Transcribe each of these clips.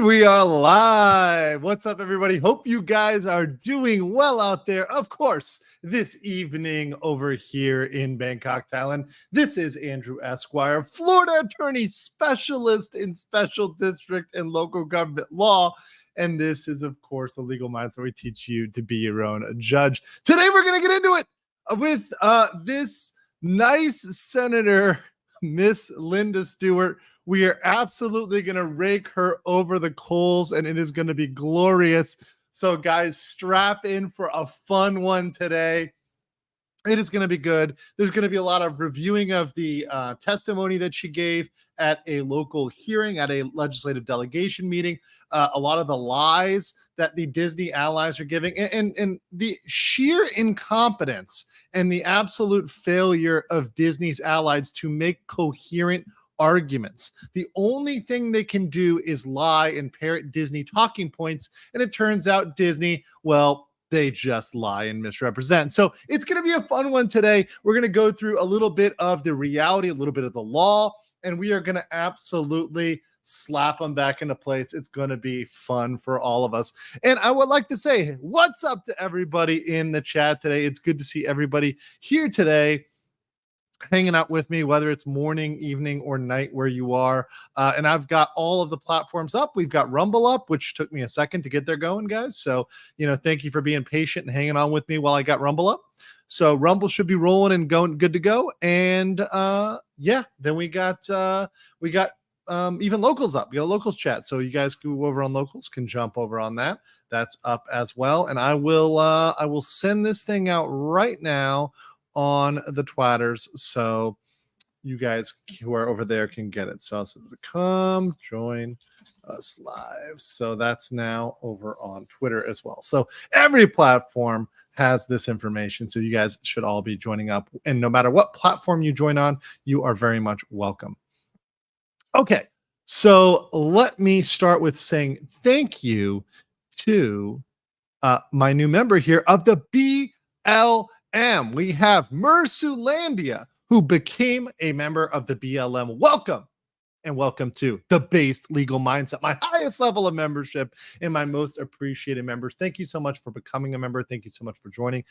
And we are live. What's up, everybody? Hope you guys are doing well out there. Of course, this evening over here in Bangkok, Thailand, this is Andrew Esquire, Florida attorney specialist in special district and local government law. And this is, of course, the Legal Minds, where we teach you to be your own judge. Today, we're going to get into it with this nice senator, Miss Linda Stewart. We are absolutely going to rake her over the coals, and it is going to be glorious. So, guys, strap in for a fun one today. It is going to be good. There's going to be a lot of reviewing of the testimony that she gave at a local hearing, at a legislative delegation meeting, a lot of the lies that the Disney allies are giving, and the sheer incompetence and the absolute failure of Disney's allies to make coherent arguments. The only thing they can do is lie and parrot Disney talking points, and it turns out Disney, well, they just lie and misrepresent. So it's going to be a fun one today. We're going to go through a little bit of the reality, a little bit of the law, and we are going to absolutely slap them back into place. It's going to be fun for all of us. And I would like to say what's up to everybody in the chat today. It's good to see everybody here today, hanging out with me, whether it's morning, evening, or night where you are. And I've got all of the platforms up. We've got Rumble up, which took me a second to get there going, guys. So, thank you for being patient and hanging on with me while I got Rumble up. So Rumble should be rolling and going good to go. And then we got even locals up. We got a locals chat. So you guys go over on locals, can jump over on that. That's up as well. And I will send this thing out right now on the twatters, so you guys who are over there can get it. So I'll say, come join us live. So that's now over on Twitter as well. So every platform has this information, so you guys should all be joining up, and no matter what platform you join on, you are very much welcome. Okay, so let me start with saying thank you to my new member here of the BLM. We have Mersulandia, who became a member of the BLM. Welcome, and welcome to the Based Legal Mindset, my highest level of membership and my most appreciated members. Thank you so much for becoming a member. Thank you so much for joining.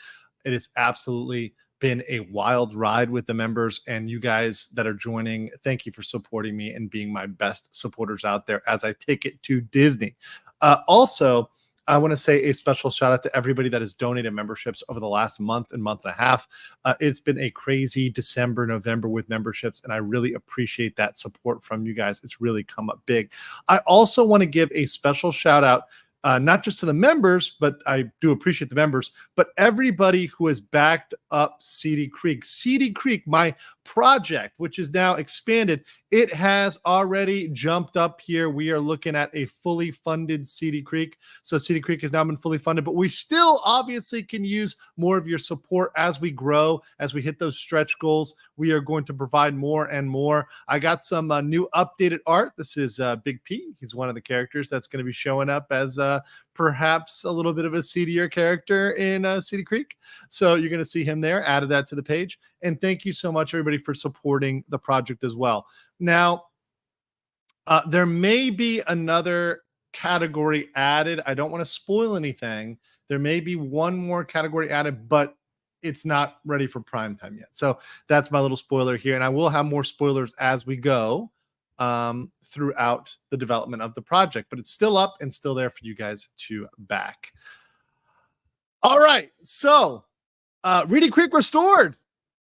It has absolutely been a wild ride with the members, and you guys that are joining, thank you for supporting me and being my best supporters out there as I take it to Disney. Also, I want to say a special shout out to everybody that has donated memberships over the last month and a half. It's been a crazy December, November with memberships, and I really appreciate that support from you guys. It's really come up big. I also want to give a special shout out, not just to the members, but I do appreciate the members, but everybody who has backed up Seedy Creek. Seedy Creek, my project, which is now expanded, it has already jumped up here. We are looking at a fully funded Seedy Creek. So Seedy Creek has now been fully funded, but we still obviously can use more of your support as we grow, as we hit those stretch goals. We are going to provide more and more. I got some new updated art. This is Big P. He's one of the characters that's going to be showing up as perhaps a little bit of a seedier character in Seedy Creek. So you're going to see him there. Added that to the page. And thank you so much, everybody, for supporting the project as well. Now, there may be another category added. I don't want to spoil anything. There may be one more category added, but it's not ready for prime time yet. So that's my little spoiler here. And I will have more spoilers as we go throughout the development of the project, but it's still up and still there for you guys to back. All right. So Reedy Creek restored.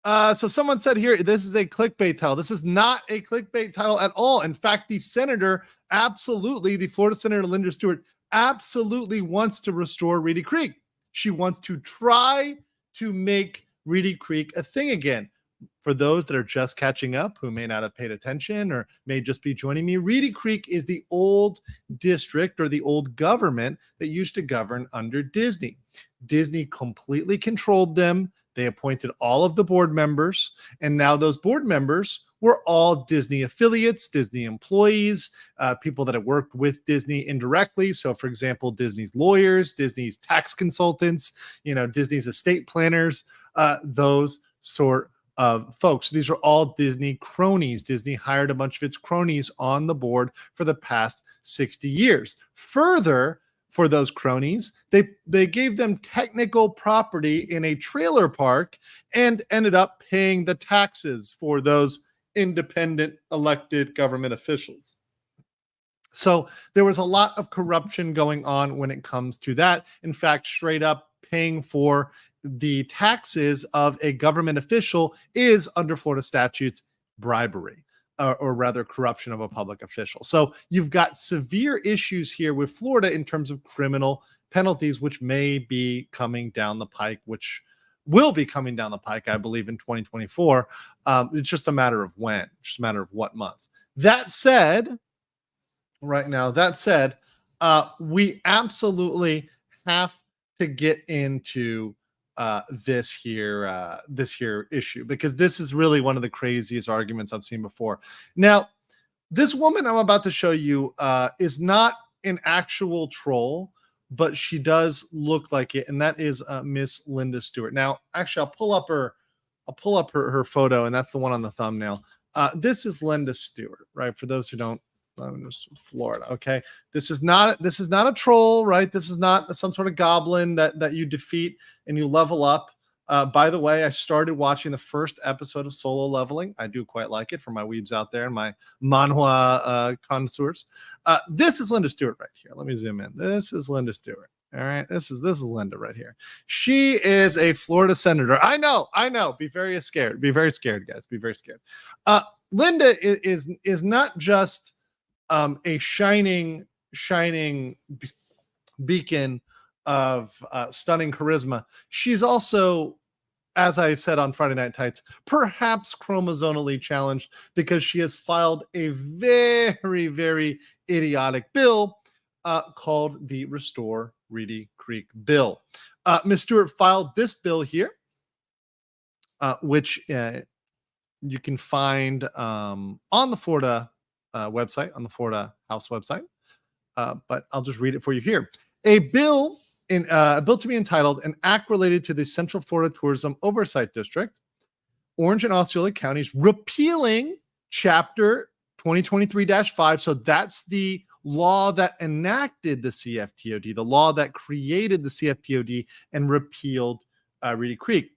So someone said here, this is a clickbait title. This is not a clickbait title at all. In fact, the senator absolutely, the Florida Senator Linda Stewart absolutely wants to restore Reedy Creek. She wants to try to make Reedy Creek a thing again. For those that are just catching up, who may not have paid attention or may just be joining me, Reedy Creek is the old district or the old government that used to govern under Disney. Disney completely controlled them. They appointed all of the board members, and now those board members were all Disney affiliates, Disney employees, people that have worked with Disney indirectly. So, for example, Disney's lawyers, Disney's tax consultants, Disney's estate planners, those sort folks. These are all Disney cronies. Disney hired a bunch of its cronies on the board for the past 60 years. Further, for those cronies, they gave them technical property in a trailer park and ended up paying the taxes for those independent elected government officials. So there was a lot of corruption going on when it comes to that. In fact, straight up paying for the taxes of a government official is, under Florida statutes, bribery, or rather corruption of a public official. So you've got severe issues here with Florida in terms of criminal penalties, which may be coming down the pike, which will be coming down the pike, I believe, in 2024. It's just a matter of when, just a matter of what month. That said, we absolutely have to get into this here issue, because this is really one of the craziest arguments I've seen before. Now, this woman I'm about to show you is not an actual troll, but she does look like it, and that is Miss Linda Stewart. Now, actually, I'll pull up her photo, and that's the one on the thumbnail. This is Linda Stewart, right? For those who don't. Florida. Okay. This is not a troll, right? This is not some sort of goblin that you defeat and you level up. By the way, I started watching the first episode of Solo Leveling. I do quite like it, for my weebs out there and my manhwa connoisseurs. This is Linda Stewart right here. Let me zoom in. This is Linda Stewart. All right. This is Linda right here. She is a Florida senator. I know. Be very scared. Be very scared, guys. Be very scared. Linda is not just a shining beacon of stunning charisma. She's also, as I said on Friday Night Tights, perhaps chromosomally challenged, because she has filed a very, very idiotic bill called the Restore Reedy Creek bill. Ms. Stewart filed this bill here, which you can find on the Florida website, on the Florida House website, but I'll just read it for you here. A bill to be entitled "An Act Related to the Central Florida Tourism Oversight District, Orange and Osceola Counties, repealing Chapter 2023-5." So that's the law that enacted the CFTOD, the law that created the CFTOD and repealed Reedy Creek.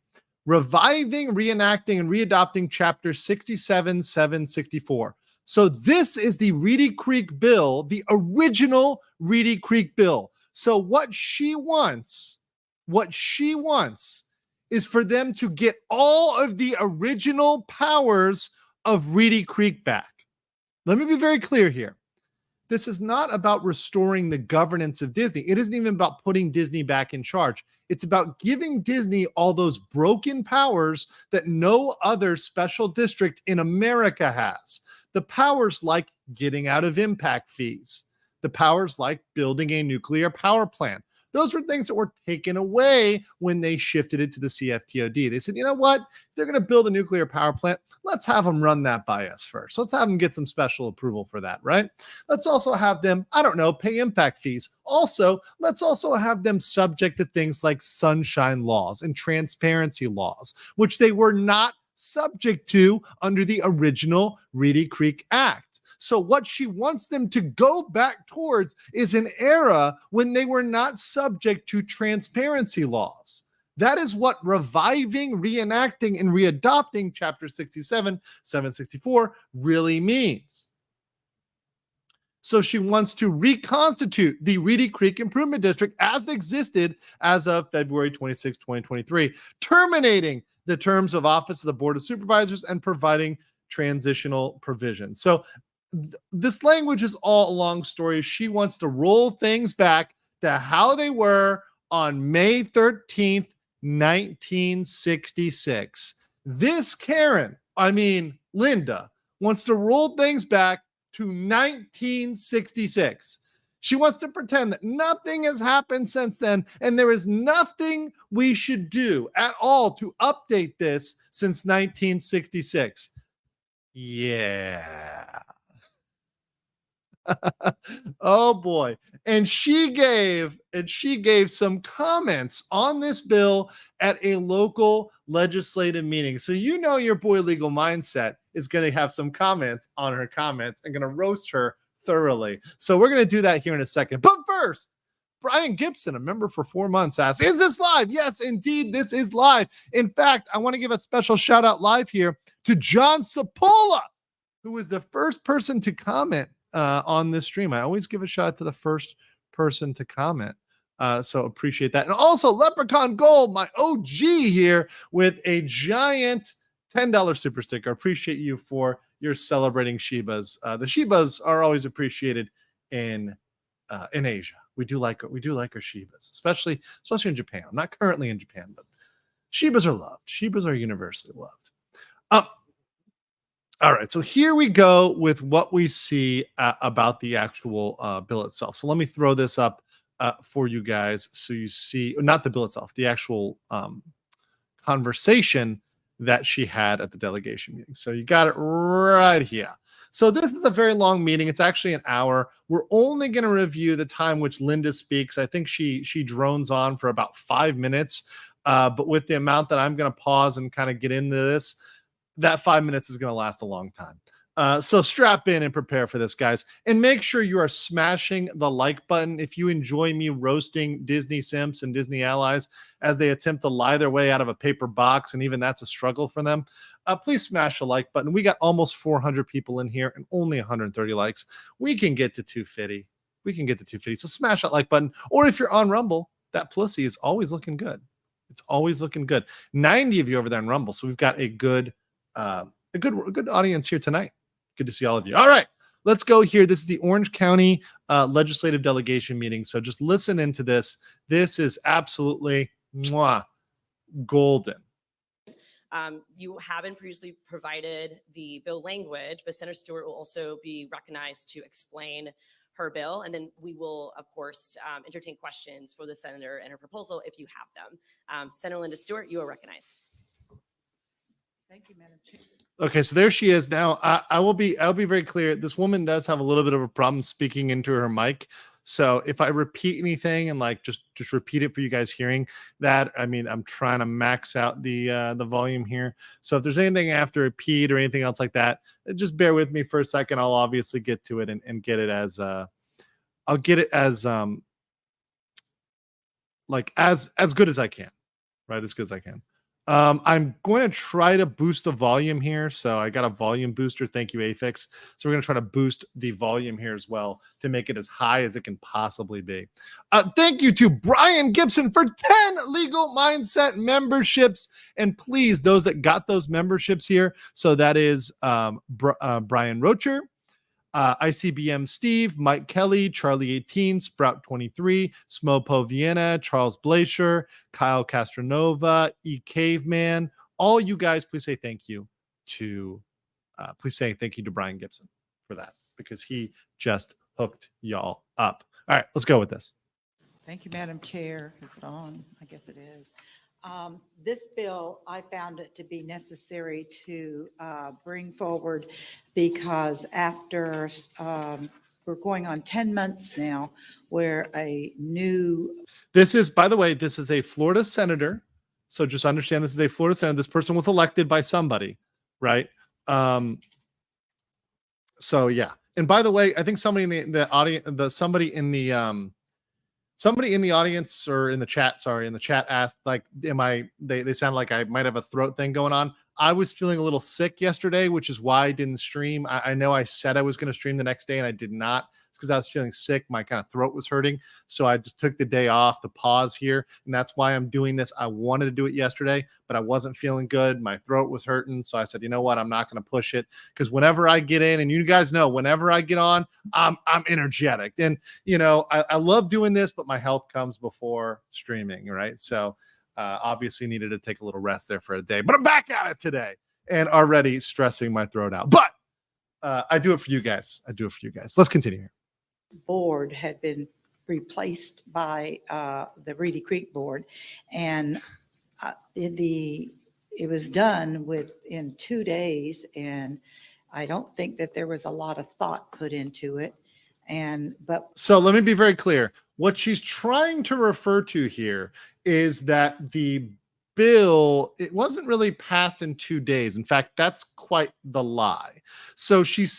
Reviving, reenacting, and readopting Chapter 67-764. So this is the Reedy Creek bill, the original Reedy Creek bill. So what she wants is for them to get all of the original powers of Reedy Creek back. Let me be very clear here. This is not about restoring the governance of Disney. It isn't even about putting Disney back in charge. It's about giving Disney all those broken powers that no other special district in America has. The powers like getting out of impact fees, the powers like building a nuclear power plant. Those were things that were taken away when they shifted it to the CFTOD. They said, you know what? If they're going to build a nuclear power plant, let's have them run that by us first. Let's have them get some special approval for that, right? Let's also have them, pay impact fees. Also, let's also have them subject to things like sunshine laws and transparency laws, which they were not subject to under the original Reedy Creek Act. So what she wants them to go back towards is an era when they were not subject to transparency laws. That is what reviving, reenacting, and readopting Chapter 67-764 really means. So she wants to reconstitute the Reedy Creek Improvement District as it existed as of February 26, 2023, terminating the terms of office of the Board of Supervisors and providing transitional provisions. So this language is all a long story. She wants to roll things back to how they were on May 13th, 1966. This Linda, wants to roll things back to 1966. She wants to pretend that nothing has happened since then, and there is nothing we should do at all to update this since 1966. Yeah. Oh boy. And she gave some comments on this bill at a local legislative meeting. So you know your boy Legal Mindset is going to have some comments on her comments and going to roast her thoroughly. So we're going to do that here in a second. But first, Brian Gibson, a member for 4 months, asked, is this live? Yes, indeed, this is live. In fact, I want to give a special shout out live here to John Sapola, who was the first person to comment on this stream. I always give a shout out to the first person to comment. So appreciate that. And also Leprechaun Gold, my OG here with a giant $10 super sticker. Appreciate you for your celebrating Shibas. The Shibas are always appreciated in Asia. We do like our Shibas, especially in Japan. I'm not currently in Japan, but Shibas are loved. Shibas are universally loved. All right, so here we go with what we see about the actual bill itself. So let me throw this up for you guys so you see, not the bill itself, the actual conversation that she had at the delegation meeting. So you got it right here. So this is a very long meeting. It's actually an hour. We're only going to review the time which Linda speaks. I think she drones on for about 5 minutes. But with the amount that I'm going to pause and kind of get into this, that 5 minutes is going to last a long time. So strap in and prepare for this, guys. And make sure you are smashing the like button if you enjoy me roasting Disney simps and Disney allies as they attempt to lie their way out of a paper box, and even that's a struggle for them. Please smash the like button. We got almost 400 people in here and only 130 likes. We can get to 250. So smash that like button. Or if you're on Rumble, that pussy is always looking good. It's always looking good. 90 of you over there on Rumble. So we've got a good audience here tonight. Good to see all of you. All right, let's go here. This is the Orange County legislative delegation meeting. So just listen into this. This is absolutely golden. You haven't previously provided the bill language, but Senator Stewart will also be recognized to explain her bill. And then we will, of course, entertain questions for the senator and her proposal if you have them. Senator Linda Stewart, you are recognized. Thank you, Madam Chair. Okay, so there she is now. I'll be very clear. This woman does have a little bit of a problem speaking into her mic. So if I repeat anything and like just repeat it for you guys hearing that, I mean, I'm trying to max out the volume here. So if there's anything after repeat or anything else like that, just bear with me for a second. I'll obviously get to it and get it as I'll get it as like as good as I can, right? As good as I can. I'm going to try to boost the volume here. So I got a volume booster. Thank you, Afix. So we're going to try to boost the volume here as well to make it as high as it can possibly be. Thank you to Brian Gibson for 10 Legal Mindset memberships. And please, those that got those memberships here. So that is Brian Rocher, ICBM Steve, Mike Kelly, Charlie 18, Sprout 23, Smopo Vienna, Charles Blacher, Kyle Castronova, E Caveman. All you guys, please say thank you to Brian Gibson for that, because he just hooked y'all up. All right, let's go with this. Thank you, Madam Chair. Is it on? I guess it is. This bill, I found it to be necessary to bring forward because after we're going on 10 months now where a new... This is, by the way, this is a Florida senator. So just understand this is a Florida senator. This person was elected by somebody, right? So yeah. And by the way, I think somebody in the audience, somebody in the audience or in the chat asked, like, they sound like I might have a throat thing going on. I was feeling a little sick yesterday, which is why I didn't stream. I know I said I was going to stream the next day and I did not. It's because I was feeling sick. My kind of throat was hurting. So I just took the day off to pause here. And that's why I'm doing this. I wanted to do it yesterday, but I wasn't feeling good. My throat was hurting. So I said, you know what? I'm not going to push it, because whenever I get in, and you guys know, whenever I get on, I'm energetic. And, you know, I love doing this, but my health comes before streaming, right? So obviously needed to take a little rest there for a day, but I'm back at it today and already stressing my throat out. But I do it for you guys. Let's continue here. Board had been replaced by the Reedy Creek board, and it was done in 2 days, and I don't think that there was a lot of thought put into it. So let me be very clear. What she's trying to refer to here is that the bill, it wasn't really passed in 2 days. In fact, that's quite the lie. So she's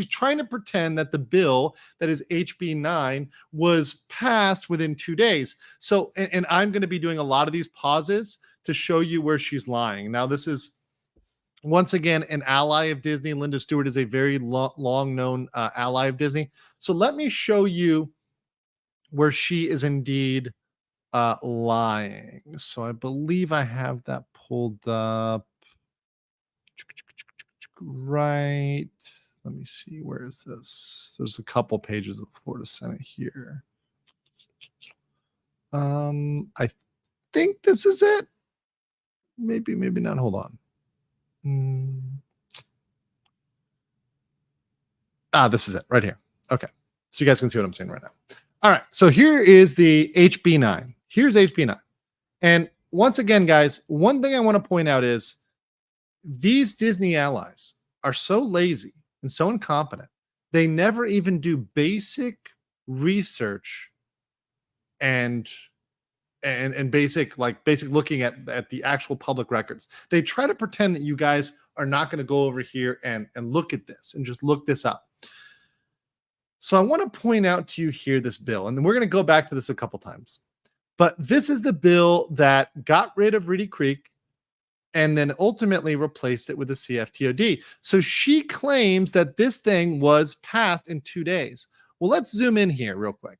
trying to pretend that the bill that is HB 9 was passed within 2 days. So, and I'm going to be doing a lot of these pauses to show you where she's lying. Now, this is once again an ally of Disney. Linda Stewart is a very long known ally of Disney. So let me show you where she is indeed lying. So I believe I have that pulled up. Right. Let me see. Where is this? There's a couple pages of the Florida Senate here. I think this is it. Maybe not. Hold on. This is it right here. Okay. So you guys can see what I'm saying right now. All right. So here is the HB 9. Here's HB 9. And once again, guys, one thing I want to point out is these Disney allies are so lazy and so incompetent. They never even do basic research and basic looking at the actual public records. They try to pretend that you guys are not going to go over here and look at this and just look this up. So I want to point out to you here this bill, and then we're going to go back to this a couple times. But this is the bill that got rid of Reedy Creek and then ultimately replaced it with the CFTOD. So she claims that this thing was passed in 2 days. Well, let's zoom in here real quick.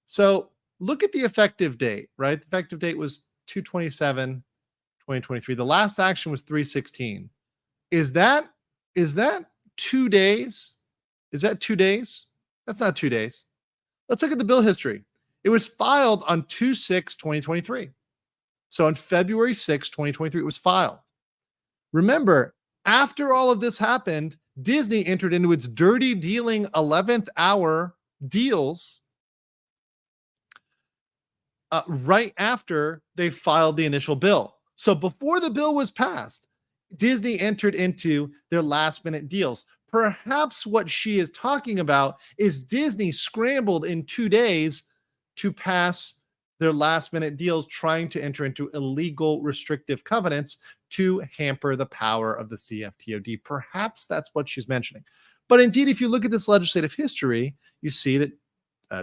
So look at the effective date, right? The effective date was 2/27/2023. The last action was 3/16. Is that 2 days? Is that 2 days? That's not 2 days. Let's look at the bill history. It was filed on 2/6/2023. So on February 6, 2023, it was filed. Remember, after all of this happened, Disney entered into its dirty dealing 11th hour deals right after they filed the initial bill. So before the bill was passed, Disney entered into their last minute deals. Perhaps what she is talking about is Disney scrambled in 2 days to pass their last minute deals, trying to enter into illegal restrictive covenants to hamper the power of the CFTOD. Perhaps that's what she's mentioning. But indeed, if you look at this legislative history, you see that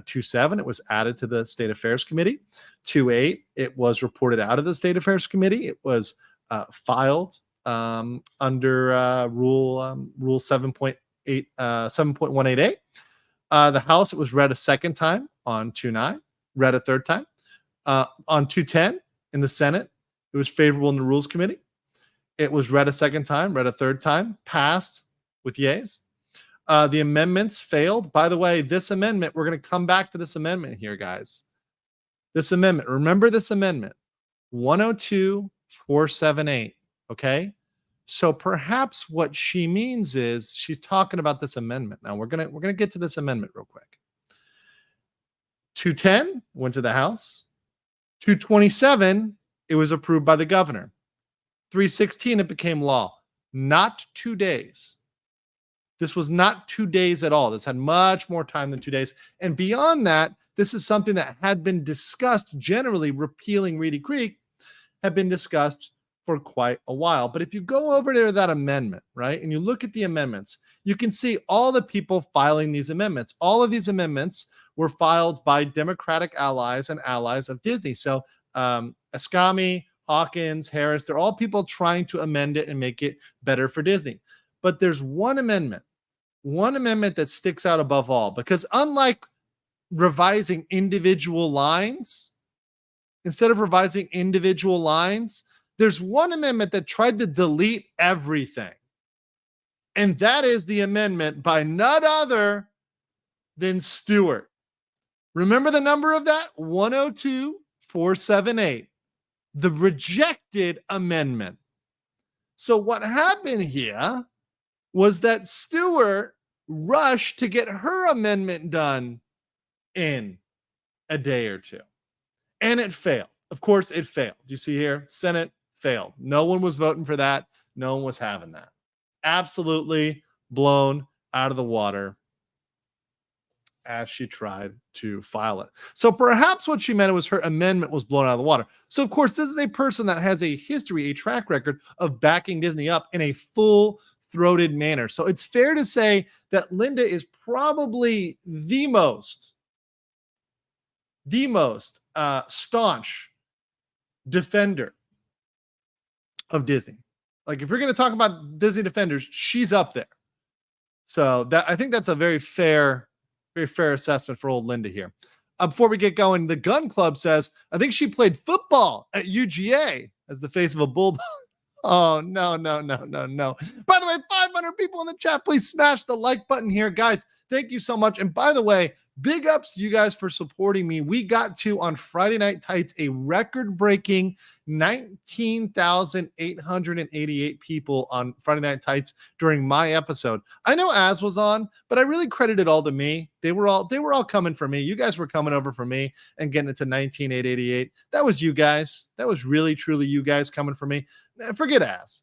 2/7, it was added to the State Affairs Committee. 2/8, it was reported out of the State Affairs Committee. It was filed under Rule 7.8, 7.188. The House, it was read a second time on 2/9, read a third time. On 2/10 in the Senate, it was favorable in the Rules Committee. It was read a second time, read a third time, passed with yeas. The amendments failed. By the way, this amendment, we're going to come back to this amendment here, guys. This amendment, remember this amendment, 102-478, okay? So perhaps what she means is she's talking about this amendment. Now we're gonna get to this amendment real quick. 210 went to the House. 227, it was approved by the governor. 316, it became law. Not 2 days. This was not 2 days at all. This had much more time than 2 days. And beyond that, this is something that had been discussed generally. Repealing Reedy Creek had been discussed for quite a while. But if you go over to that amendment, right, and you look at the amendments, you can see all the people filing these amendments. All of these amendments were filed by Democratic allies and allies of Disney. So Ascami, Hawkins, Harris, they're all people trying to amend it and make it better for Disney. But there's one amendment that sticks out above all, because unlike revising individual lines, instead of revising individual lines, there's one amendment that tried to delete everything. And that is the amendment by none other than Stewart. Remember the number of that? 102-478. The rejected amendment. So what happened here was that Stewart rushed to get her amendment done in a day or two. And it failed. Of course, it failed. You see here, Senate failed. No one was voting for that. No one was having that. Absolutely blown out of the water. as she tried to file it. So perhaps what she meant was her amendment was blown out of the water. So of course, this is a person that has a history, a track record of backing Disney up in a full-throated manner. So it's fair to say that Linda is probably the most staunch defender of Disney. Like if you're going to talk about Disney defenders, she's up there. So that I think that's a very fair assessment for old Linda here. Before we get going, the Gun Club says, I think she played football at UGA as the face of a bulldog. Oh, no. By the way, 500 people in the chat. Please smash the like button here, guys. Thank you so much. And by the way, big ups to you guys for supporting me. We got to, on Friday Night Tights, a record-breaking 19,888 people on Friday Night Tights during my episode. I know Az was on, but I really credit it all to me. They were all coming for me. You guys were coming over for me and getting it to 19,888. That was you guys. That was really, truly you guys coming for me. Forget Az.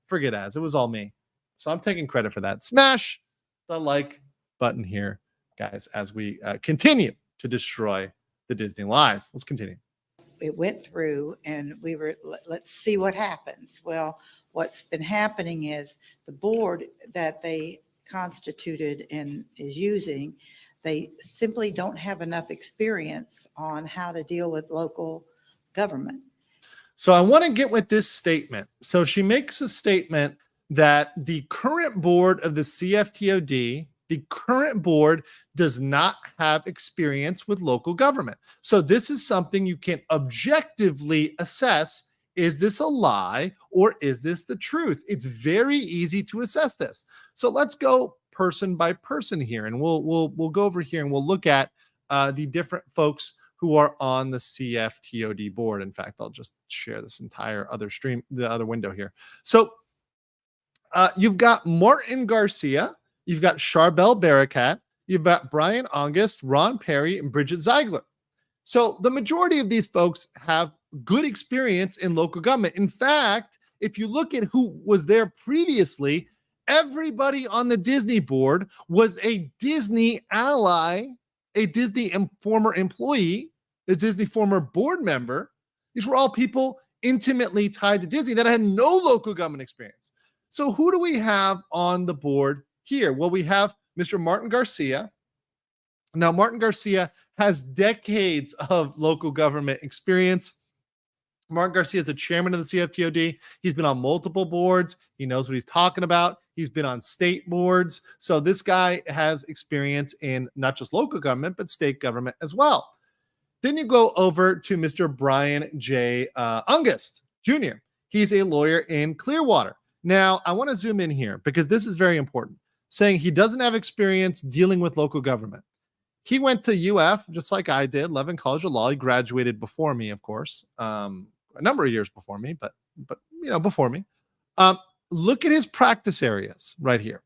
It was all me. So I'm taking credit for that. Smash the like button here, guys, as we continue to destroy the Disney lies. Let's continue. It went through and we were, let's see what happens. Well, what's been happening is the board that they constituted and is using, they simply don't have enough experience on how to deal with local government. So I want to get with this statement. So she makes a statement that the current board of the CFTOD, the current board does not have experience with local government. So this is something you can objectively assess. Is this a lie or is this the truth? It's very easy to assess this. So let's go person by person here, and we'll go over here and we'll look at the different folks who are on the CFTOD board. In fact, I'll just share this entire other stream, the other window here. So you've got Martin Garcia, you've got Charbel Barakat, you've got Brian August, Ron Perry, and Bridget Ziegler. So the majority of these folks have good experience in local government. In fact, if you look at who was there previously, everybody on the Disney board was a Disney ally, a Disney former employee, a Disney former board member. These were all people intimately tied to Disney that had no local government experience. So who do we have on the board here? Well, we have Mr. Martin Garcia. Now, Martin Garcia has decades of local government experience. Martin Garcia is the chairman of the CFTOD. He's been on multiple boards. He knows what he's talking about. He's been on state boards. So this guy has experience in not just local government, but state government as well. Then you go over to Mr. Brian J. August Jr. He's a lawyer in Clearwater. Now, I want to zoom in here because this is very important. Saying he doesn't have experience dealing with local government. He went to UF just like I did, Levin College of Law. He graduated before me, of course, a number of years before me, but before me. Look at his practice areas right here.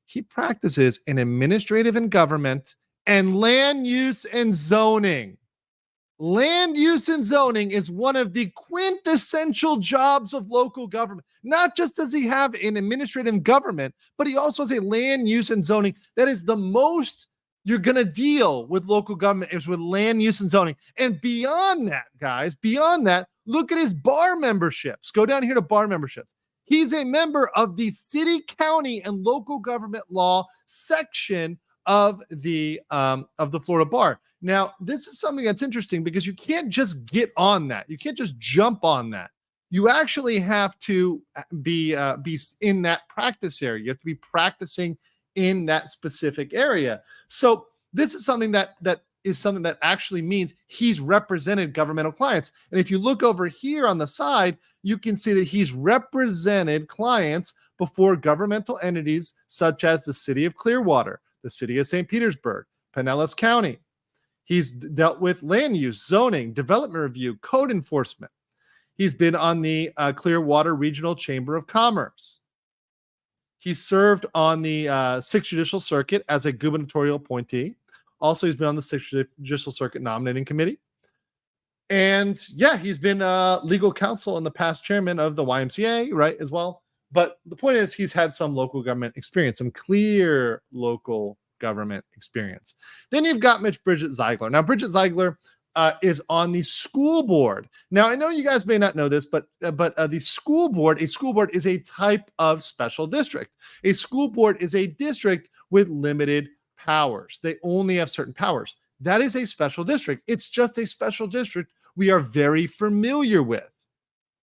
He practices in administrative and government and land use and zoning. Land use and zoning is one of the quintessential jobs of local government. Not just does he have an administrative government, but he also has a land use and zoning. That is the most you're going to deal with local government is with land use and zoning. And beyond that, guys, look at his bar memberships. Go down here to bar memberships. He's a member of the city, county, and local government law section of the Florida Bar. Now, this is something that's interesting because you can't just get on that. You can't just jump on that. You actually have to be in that practice area. You have to be practicing in that specific area. So this is something that actually means he's represented governmental clients. And if you look over here on the side, you can see that he's represented clients before governmental entities such as the City of Clearwater, the City of St. Petersburg, Pinellas County. He's dealt with land use, zoning, development review, code enforcement. He's been on the Clearwater Regional Chamber of Commerce. He served on the 6th Judicial Circuit as a gubernatorial appointee. Also, he's been on the 6th Judicial Circuit Nominating Committee. And yeah, he's been legal counsel and the past chairman of the YMCA, right, as well. But the point is he's had some local government experience, some clear local government experience. Then you've got Bridget Ziegler. Now, Bridget Ziegler is on the school board. Now, I know you guys may not know this, but a school board is a type of special district. A school board is a district with limited powers. They only have certain powers. That is a special district. It's just a special district we are very familiar with,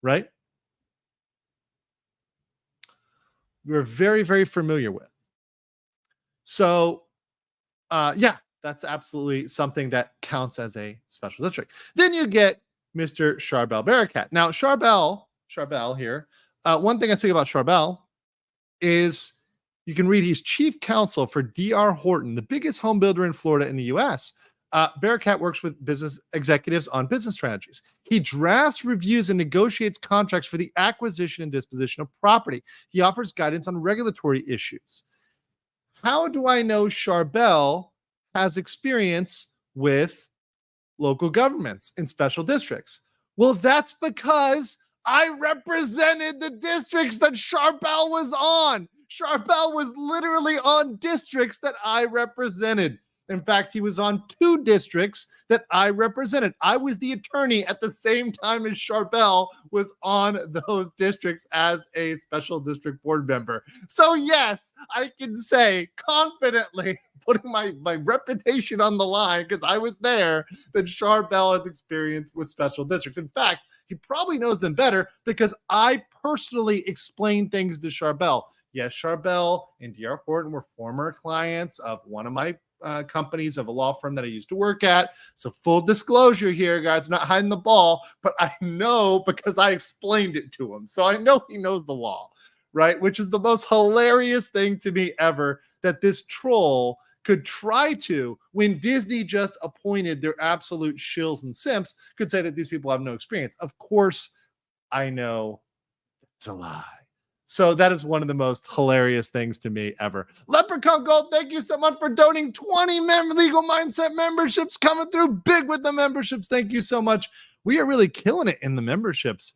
right? We're very, very familiar with. So, yeah, that's absolutely something that counts as a special district. Then you get Mr. Charbel Barakat. Now, Charbel here, one thing I say about Charbel is you can read he's chief counsel for D.R. Horton, the biggest home builder in Florida in the U.S. Barakat works with business executives on business strategies. He drafts, reviews, and negotiates contracts for the acquisition and disposition of property. He offers guidance on regulatory issues. How do I know Charbel has experience with local governments in special districts? Well, that's because I represented the districts that Charbel was on. Charbel was literally on districts that I represented. In fact, he was on 2 districts that I represented. I was the attorney at the same time as Charbel was on those districts as a special district board member. So yes, I can say confidently, putting my reputation on the line because I was there, that Charbel has experience with special districts. In fact, he probably knows them better because I personally explained things to Charbel. Yes, Charbel and D.R. Horton were former clients of one of my companies, of a law firm that I used to work at. So full disclosure here, guys, I'm not hiding the ball, but I know because I explained it to him. So I know he knows the law, right? Which is the most hilarious thing to me ever, that this troll could try to, when Disney just appointed their absolute shills and simps, could say that these people have no experience. Of course, I know it's a lie. So that is one of the most hilarious things to me ever. Leprechaun Gold, thank you so much for donating 20 Legal Mindset memberships, coming through big with the memberships. Thank you so much. We are really killing it in the memberships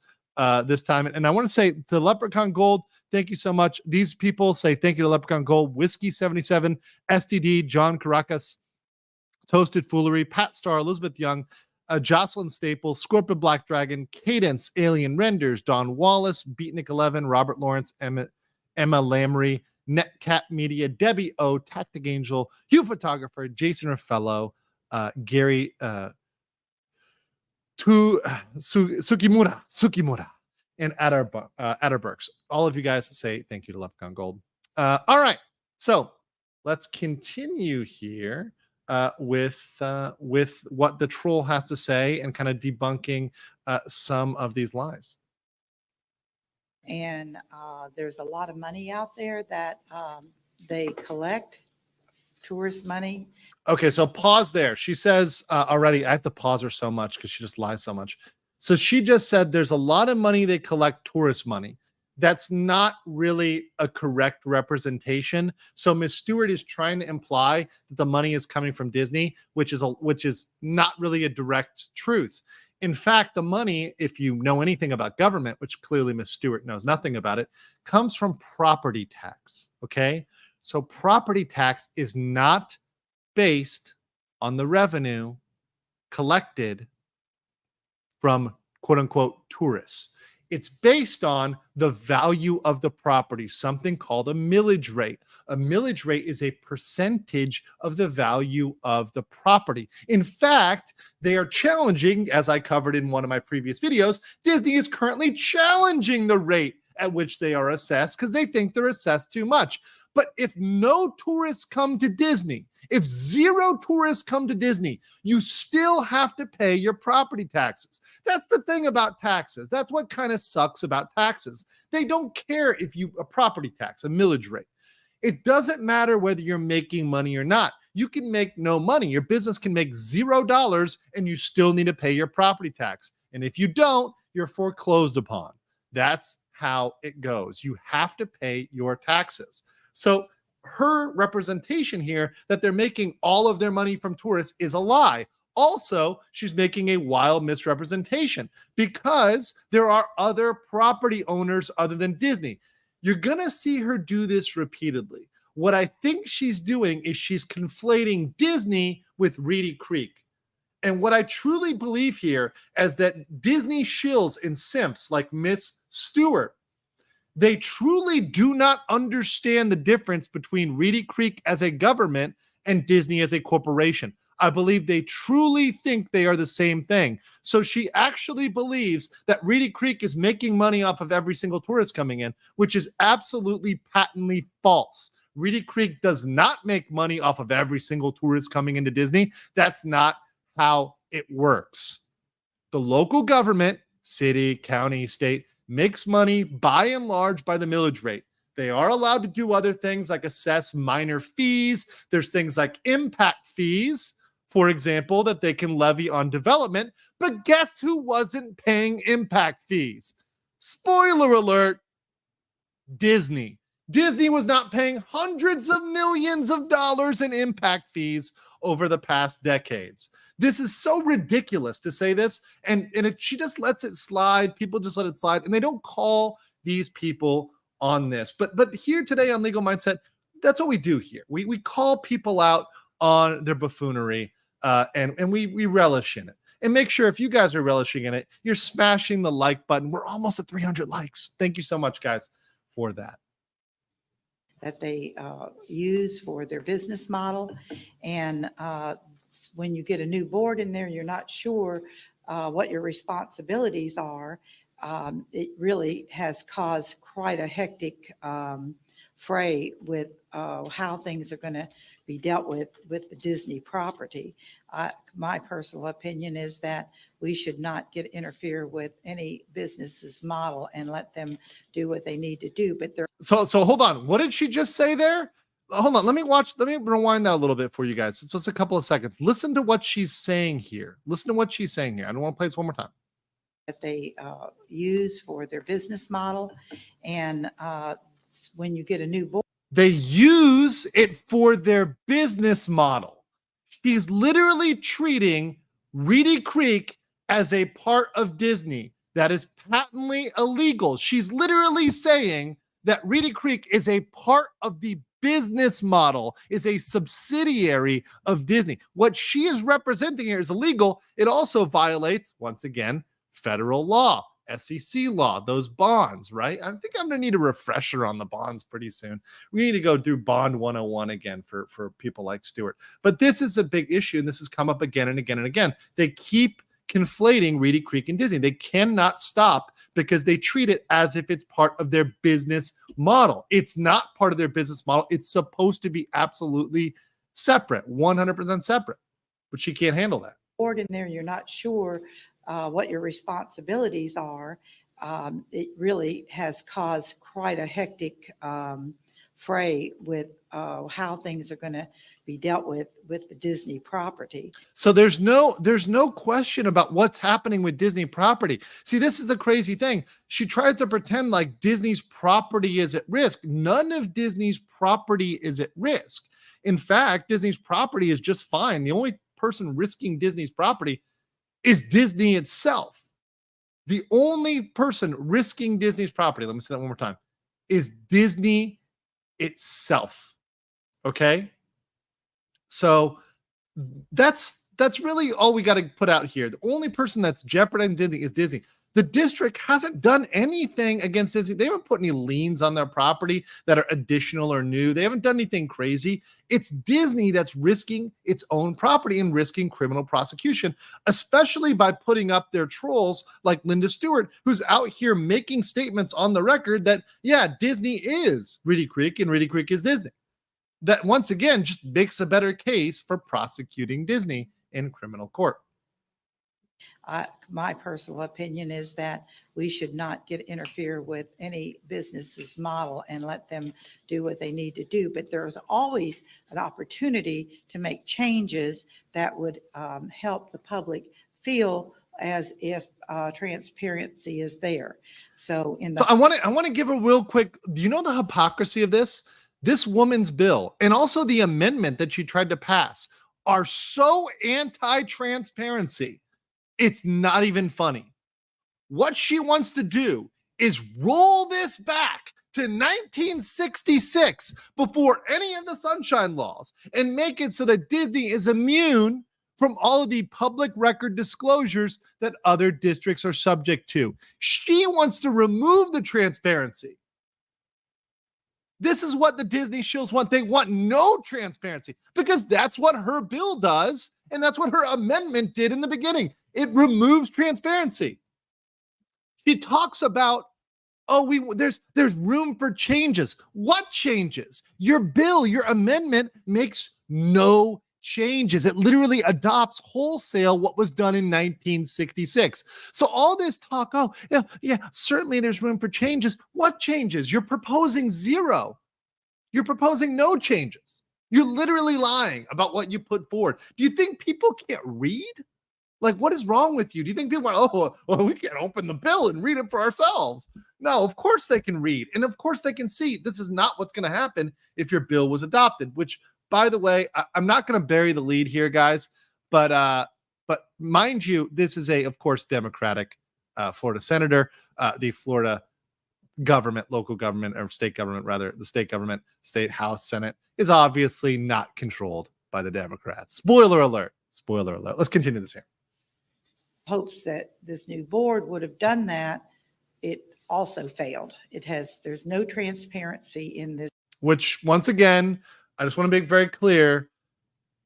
this time. And I want to say to Leprechaun Gold, thank you so much. These people say thank you to Leprechaun Gold, Whiskey 77, STD, John Caracas, Toasted Foolery, Pat Starr, Elizabeth Young, Jocelyn Staples, Scorpio Black Dragon, Cadence, Alien Renders, Don Wallace, Beatnik 11, Robert Lawrence, Emma Lamry, Netcat Media, Debbie O, Tactic Angel, Hugh Photographer, Jason Raffello, Gary Sukimura, and Adderbergs. All of you guys say thank you to Leprechaun Gold. All right, so let's continue here with what the troll has to say and kind of debunking some of these lies. And there's a lot of money out there that they collect, tourist money. Okay, so pause there. She says already, I have to pause her so much because she just lies so much. So she just said there's a lot of money they collect, tourist money. That's not really a correct representation. So Ms. Stewart is trying to imply that the money is coming from Disney, which is not really a direct truth. In fact, the money, if you know anything about government, which clearly Ms. Stewart knows nothing about it, comes from property tax. Okay, so property tax is not based on the revenue collected from quote unquote tourists. It's based on the value of the property, something called a millage rate. A millage rate is a percentage of the value of the property. In fact, they are challenging, as I covered in one of my previous videos, Disney is currently challenging the rate at which they are assessed because they think they're assessed too much. But if no tourists come to Disney, if 0 tourists come to Disney, you still have to pay your property taxes. That's the thing about taxes. That's what kind of sucks about taxes. They don't care if you a property tax, a millage rate. It doesn't matter whether you're making money or not. You can make no money. Your business can make $0 and you still need to pay your property tax. And if you don't, you're foreclosed upon. That's how it goes. You have to pay your taxes. So her representation here that they're making all of their money from tourists is a lie. Also, she's making a wild misrepresentation because there are other property owners other than Disney. You're going to see her do this repeatedly. What I think she's doing is she's conflating Disney with Reedy Creek. And what I truly believe here is that Disney shills and simps like Miss Stewart, they truly do not understand the difference between Reedy Creek as a government and Disney as a corporation. I believe they truly think they are the same thing. So she actually believes that Reedy Creek is making money off of every single tourist coming in, which is absolutely patently false. Reedy Creek does not make money off of every single tourist coming into Disney. That's not how it works. The local government, city, county, state, makes money by and large by the millage rate. They are allowed to do other things like assess minor fees. There's things like impact fees, for example, that they can levy on development. But guess who wasn't paying impact fees? Spoiler alert, Disney. Disney was not paying hundreds of millions of dollars in impact fees over the past decades. This is so ridiculous to say this, and she just lets it slide. People just let it slide, and they don't call these people on this. But here today on Legal Mindset, that's what we do here. We call people out on their buffoonery, and we relish in it. And make sure if you guys are relishing in it, you're smashing the like button. We're almost at 300 likes. Thank you so much, guys, for that. That they use for their business model. And when you get a new board in there, you're not sure what your responsibilities are. It really has caused quite a hectic fray with how things are going to be dealt with the Disney property. My personal opinion is that we should not interfere with any business's model and let them do what they need to do. But they're so hold on. What did she just say there? Hold on. Let me rewind that a little bit for you guys. It's just a couple of seconds. Listen to what she's saying here. Listen to what she's saying here. I don't want to play this one more time. That they use for their business model. And when you get a new board, they use it for their business model. She's literally treating Reedy Creek as a part of Disney. That is patently illegal. She's literally saying that Reedy Creek is a part of the business model, is a subsidiary of Disney. What she is representing here is illegal. It also violates, once again, federal law, SEC law, those bonds, right? I think I'm going to need a refresher on the bonds pretty soon. We need to go through Bond 101 again for people like Stewart. But this is a big issue, and this has come up again and again and again. They keep conflating Reedy Creek and Disney. They cannot stop because they treat it as if it's part of their business model. It's not part of their business model. It's supposed to be absolutely separate, 100% separate, but she can't handle that. Board in there, you're not sure what your responsibilities are. It really has caused quite a hectic fray with how things are going to be dealt with the Disney property. So there's no question about what's happening with Disney property. See, this is a crazy thing. She tries to pretend like Disney's property is at risk. None of Disney's property is at risk. In fact, Disney's property is just fine. The only person risking Disney's property is Disney itself. The only person risking Disney's property, let me say that one more time, is Disney itself. Okay? So that's really all we got to put out here. The only person that's jeopardizing Disney is Disney. The district hasn't done anything against Disney. They haven't put any liens on their property that are additional or new. They haven't done anything crazy. It's Disney that's risking its own property and risking criminal prosecution, especially by putting up their trolls like Linda Stewart, who's out here making statements on the record that, yeah, Disney is Reedy Creek and Reedy Creek is Disney. That once again just makes a better case for prosecuting Disney in criminal court. My personal opinion is that we should not interfere with any business's model and let them do what they need to do. But there's always an opportunity to make changes that would help the public feel as if transparency is there. So I want to give a real quick. Do you know the hypocrisy of this? This woman's bill and also the amendment that she tried to pass are so anti-transparency. It's not even funny. What she wants to do is roll this back to 1966 before any of the sunshine laws and make it so that Disney is immune from all of the public record disclosures that other districts are subject to. She wants to remove the transparency. This is what the Disney shills want. They want no transparency because that's what her bill does, and that's what her amendment did in the beginning. It removes transparency. She talks about, there's room for changes. What changes? Your bill, your amendment makes no changes. It literally adopts wholesale what was done in 1966. So all this talk, certainly there's room for changes. What changes? You're proposing zero. You're proposing no changes. You're literally lying about what you put forward. Do you think people can't read? Like, what is wrong with you? Do you think people are, we can't open the bill and read it for ourselves? No, of course they can read. And of course they can see this is not what's going to happen if your bill was adopted, which, by the way, I'm not going to bury the lead here, guys, but mind you, this is of course, Democratic Florida senator. The Florida government, local government, or state government, rather, the state government, state house, Senate, is obviously not controlled by the Democrats. Spoiler alert. Spoiler alert. Let's continue this here. Hopes that this new board would have done that. It also failed. There's no transparency in this. Which, once again, I just want to make very clear,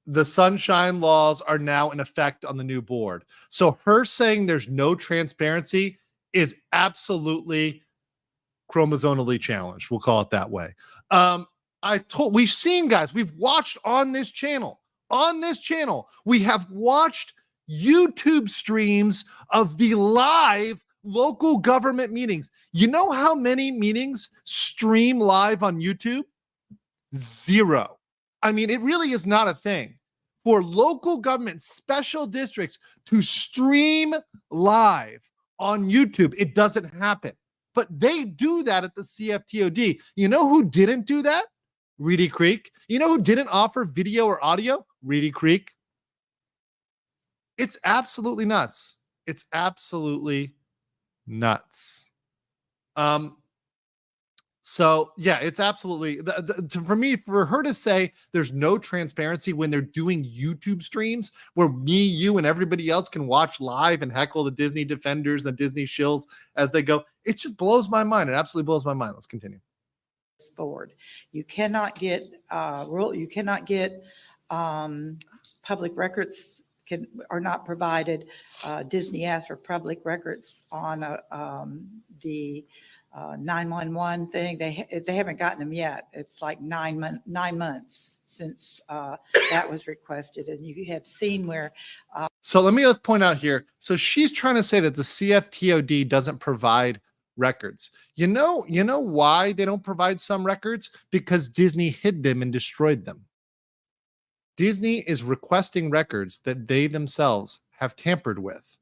the sunshine laws are now in effect on the new board. So her saying there's no transparency is absolutely chromosomally challenged. We'll call it that way. We've seen, guys, we've watched on this channel, we have watched YouTube streams of the live local government meetings. You know how many meetings stream live on YouTube? Zero. I mean, it really is not a thing for local government special districts to stream live on YouTube. It doesn't happen, but they do that at the CFTOD. You know who didn't do that? Reedy Creek. You know who didn't offer video or audio? Reedy Creek. It's absolutely nuts. It's absolutely nuts. So yeah, it's absolutely for her to say there's no transparency when they're doing YouTube streams where me, you, and everybody else can watch live and heckle the Disney defenders and Disney shills as they go. It just blows my mind. It absolutely blows my mind. Let's continue. Board. You cannot get public records are not provided. Disney asked for public records on the 911 thing. They haven't gotten them yet. It's like 9 months since that was requested, and you have seen where. So let me just point out here. So she's trying to say that the CFTOD doesn't provide records. You know why they don't provide some records? Because Disney hid them and destroyed them. Disney is requesting records that they themselves have tampered with.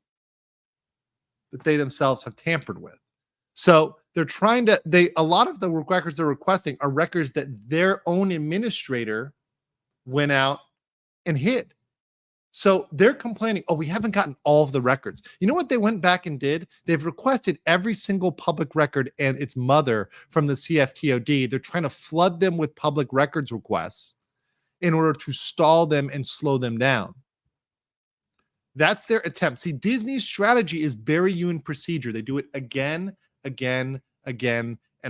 So they're trying to, a lot of the records they're requesting are records that their own administrator went out and hid. So they're complaining, we haven't gotten all of the records. You know what they went back and did? They've requested every single public record and its mother from the CFTOD. They're trying to flood them with public records requests in order to stall them and slow them down. That's their attempt. See, Disney's strategy is bury you in procedure. They do it again, and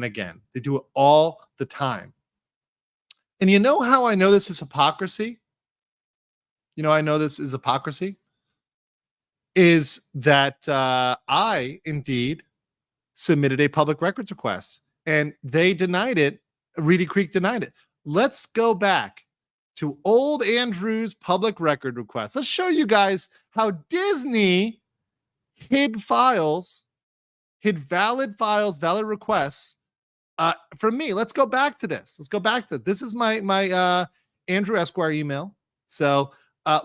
again. They do it all the time. And you know how I know this is hypocrisy? You know, I know this is hypocrisy is that I indeed submitted a public records request and they denied it. Reedy Creek denied it. Let's go back to old Andrew's public record request. Let's show you guys how Disney hid files, hid valid files, valid requests from me. Let's go back to this. This is my Andrew Esquire email. So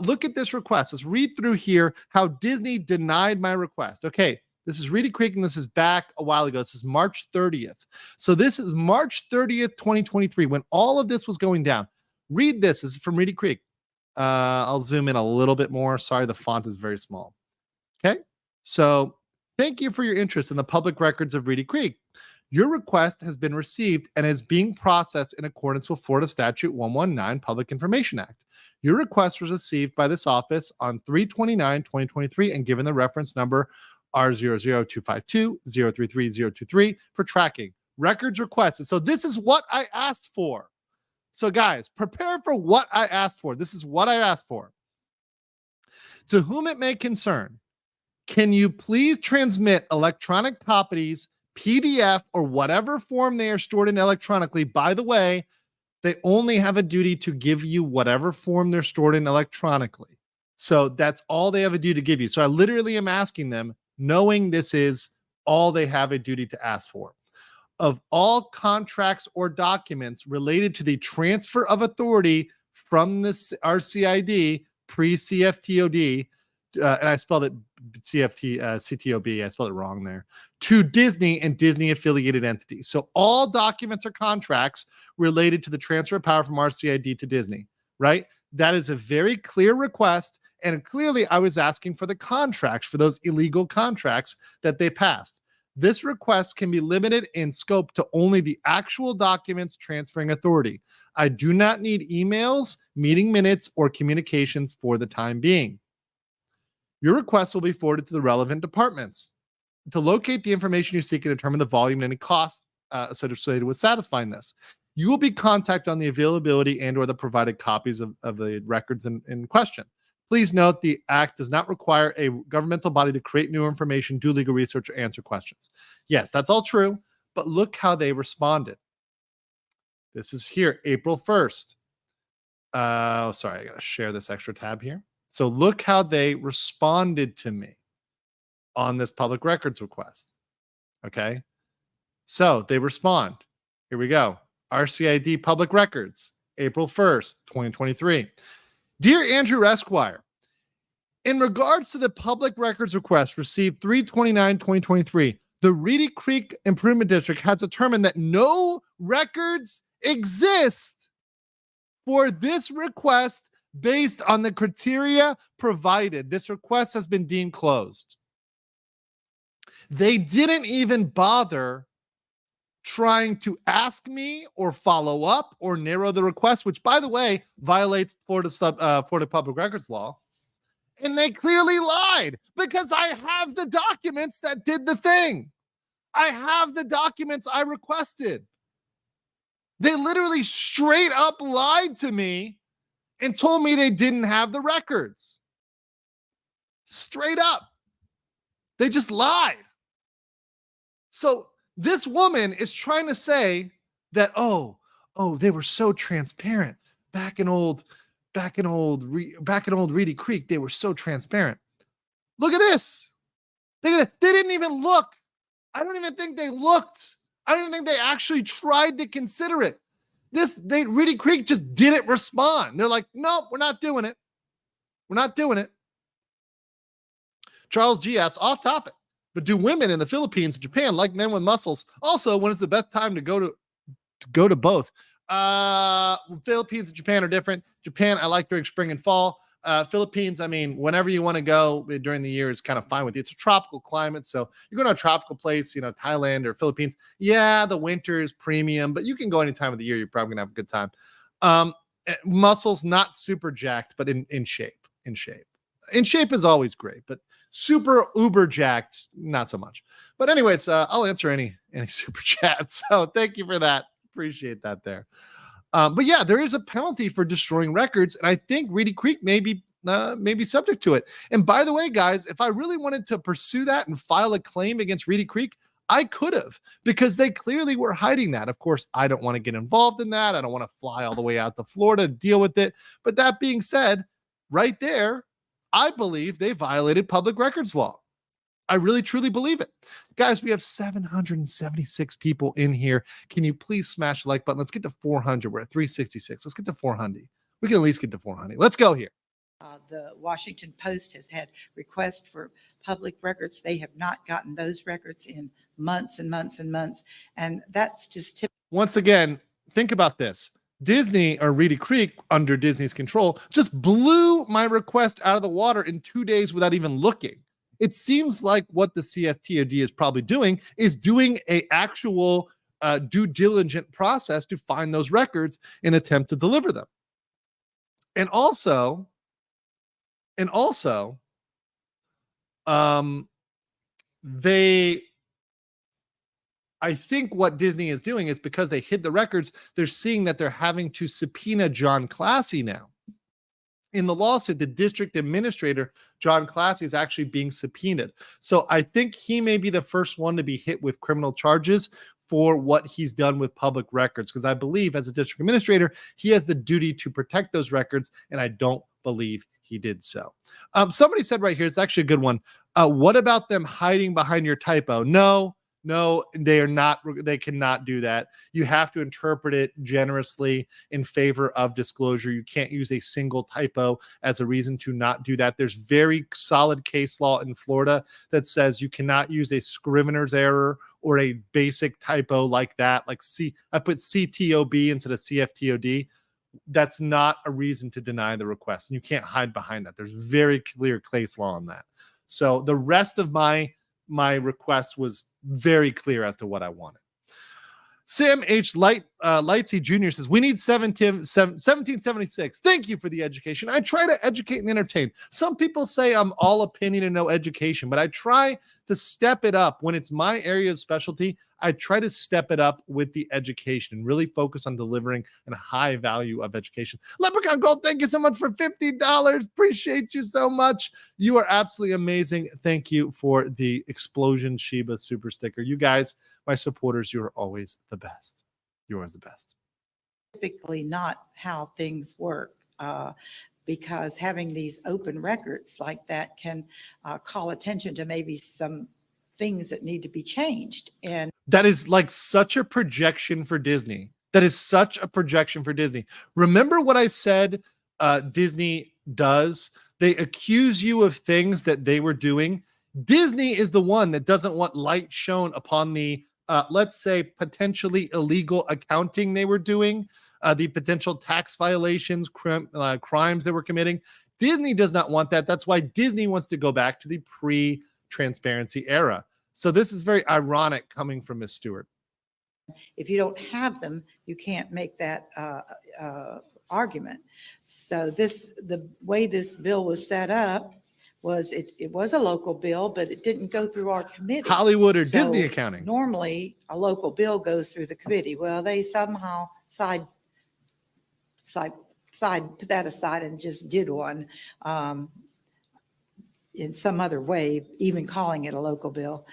look at this request. Let's read through here how Disney denied my request. Okay, this is Reedy Creek, and this is back a while ago. This is March 30th. So this is March 30th, 2023, when all of this was going down. Read this. This is from Reedy Creek. I'll zoom in a little bit more. Sorry, the font is very small. Okay, so thank you for your interest in the public records of Reedy Creek. Your request has been received and is being processed in accordance with Florida Statute 119, Public Information Act. Your request was received by this office on 3/29/2023 and given the reference number R00252-033-023 for tracking. Records requested. So this is what I asked for. So guys, prepare for what I asked for. This is what I asked for. To whom it may concern, can you please transmit electronic copies, PDF, or whatever form they are stored in electronically? By the way, they only have a duty to give you whatever form they're stored in electronically. So that's all they have a duty to give you. So I literally am asking them, knowing this is all they have a duty to ask for. Of all contracts or documents related to the transfer of authority from this RCID pre-CFTOD, and I spelled it CTOB, I spelled it wrong there, to Disney and Disney affiliated entities. So all documents or contracts related to the transfer of power from RCID to Disney, right? That is a very clear request. And clearly I was asking for the contracts, for those illegal contracts that they passed. This request can be limited in scope to only the actual documents transferring authority. I do not need emails, meeting minutes, or communications for the time being. Your request will be forwarded to the relevant departments. To locate the information you seek and determine the volume and any costs associated with satisfying this, you will be contacted on the availability and or the provided copies of the records in question. Please note the Act does not require a governmental body to create new information, do legal research, or answer questions. Yes, that's all true, but look how they responded. This is here, April 1st. Sorry, I got to share this extra tab here. So look how they responded to me on this public records request. Okay, so they respond. Here we go. RCID Public Records, April 1st, 2023. Dear Andrew Esquire, in regards to the public records request received 3/29/2023, the Reedy Creek Improvement District has determined that no records exist for this request based on the criteria provided. This request has been deemed closed. They didn't even bother trying to ask me or follow up or narrow the request, which, by the way, violates Florida public records law. And they clearly lied because I have the documents that did the thing. I have the documents I requested. They literally straight up lied to me and told me they didn't have the records. Straight up. They just lied. So this woman is trying to say that, oh, they were so transparent back in old Reedy Creek. They were so transparent. Look at this. They didn't even look. I don't even think they looked. I don't even think they actually tried to consider it. Reedy Creek just didn't respond. They're like, nope, we're not doing it. We're not doing it. Charles G.S., off topic. But do women in the Philippines and Japan like men with muscles? Also, when is the best time to go to both? Philippines and Japan are different. Japan, I like during spring and fall. Philippines, I mean, whenever you want to go during the year is kind of fine with you. It's a tropical climate, so you're going to a tropical place, Thailand or Philippines. Yeah, the winter is premium, but you can go any time of the year. You're probably going to have a good time. Muscles, not super jacked, but in shape. In shape is always great, but super uber jacked, not so much. But anyways, I'll answer any super chat. So thank you for that. Appreciate that there. But yeah, there is a penalty for destroying records, and I think Reedy Creek may be subject to it. And by the way, guys, if I really wanted to pursue that and file a claim against Reedy Creek, I could have, because they clearly were hiding that. Of course, I don't want to get involved in that. I don't want to fly all the way out to Florida to deal with it. But that being said, right there, I believe they violated public records law. I really, truly believe it. Guys, we have 776 people in here. Can you please smash the like button? Let's get to 400. We're at 366. Let's get to 400. We can at least get to 400. Let's go here. The Washington Post has had requests for public records. They have not gotten those records in months and months and months. And that's just typical. Once again, think about this. Disney, or Reedy Creek, under Disney's control, just blew my request out of the water in 2 days without even looking. it seems like what the CFTOD is probably doing is doing a actual due diligent process to find those records and attempt to deliver them. And also, I think what Disney is doing is because they hid the records, they're seeing that they're having to subpoena John Classy now. In the lawsuit, the district administrator, John Classy, is actually being subpoenaed. So I think he may be the first one to be hit with criminal charges for what he's done with public records, because I believe as a district administrator, he has the duty to protect those records, and I don't believe he did so. Somebody said right here, it's actually a good one. What about them hiding behind your typo? No, they are not. They cannot do that. You have to interpret it generously in favor of disclosure. You can't use a single typo as a reason to not do that. There's very solid case law in Florida that says you cannot use a scrivener's error or a basic typo like that. Like I put CTOB instead of CFTOD. That's not a reason to deny the request. And you can't hide behind that. There's very clear case law on that. So the rest of my request was very clear as to what I wanted. Sam H. Lightsey Jr. says, we need 1776. Thank you for the education. I try to educate and entertain. Some people say I'm all opinion and no education, but I try to step it up. When it's my area of specialty, I try to step it up with the education and really focus on delivering a high value of education. Leprechaun Gold, thank you so much for $50. Appreciate you so much. You are absolutely amazing. Thank you for the Explosion Sheba super sticker. You guys, my supporters, you are always the best. You're always the best. Typically not how things work. Because having these open records like that can call attention to maybe some things that need to be changed. And that is like such a projection for Disney. That is such a projection for Disney. Remember what I said Disney does? They accuse you of things that they were doing. Disney is the one that doesn't want light shown upon the, let's say, potentially illegal accounting they were doing. The potential tax violations, crimes they were committing. Disney does not want that. That's why Disney wants to go back to the pre-transparency era. So this is very ironic coming from Ms. Stewart. If you don't have them, you can't make that argument. So the way this bill was set up was it was a local bill, but it didn't go through our committee. Hollywood or Disney accounting. Normally, a local bill goes through the committee. Well, they somehow put that aside and just did one in some other way, even calling it a local bill.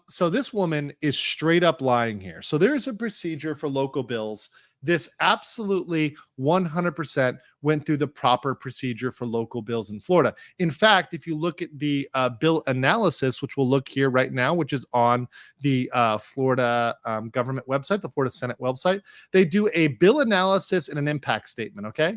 So this woman is straight up lying here. So there is a procedure for local bills. This absolutely 100% went through the proper procedure for local bills in Florida. In fact, if you look at the bill analysis, which we'll look here right now, which is on the Florida government website, the Florida Senate website, they do a bill analysis and an impact statement, okay?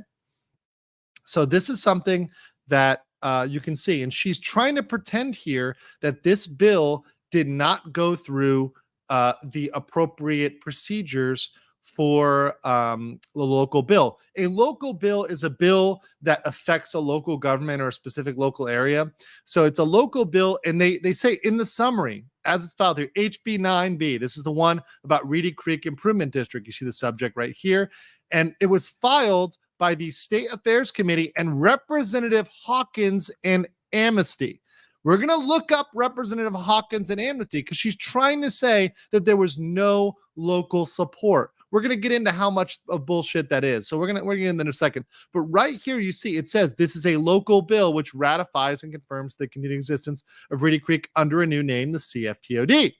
So this is something that you can see. And she's trying to pretend here that this bill did not go through the appropriate procedures for the local bill. A local bill is a bill that affects a local government or a specific local area. So it's a local bill, and they say in the summary, as it's filed here, HB 9B, this is the one about Reedy Creek Improvement District. You see the subject right here. And it was filed by the State Affairs Committee and Representative Hawkins and Amnesty. We're going to look up Representative Hawkins and Amnesty because she's trying to say that there was no local support. We're going to get into how much of bullshit that is. So we're going to get into that in a second. But right here, you see, it says this is a local bill which ratifies and confirms the continued existence of Reedy Creek under a new name, the CFTOD.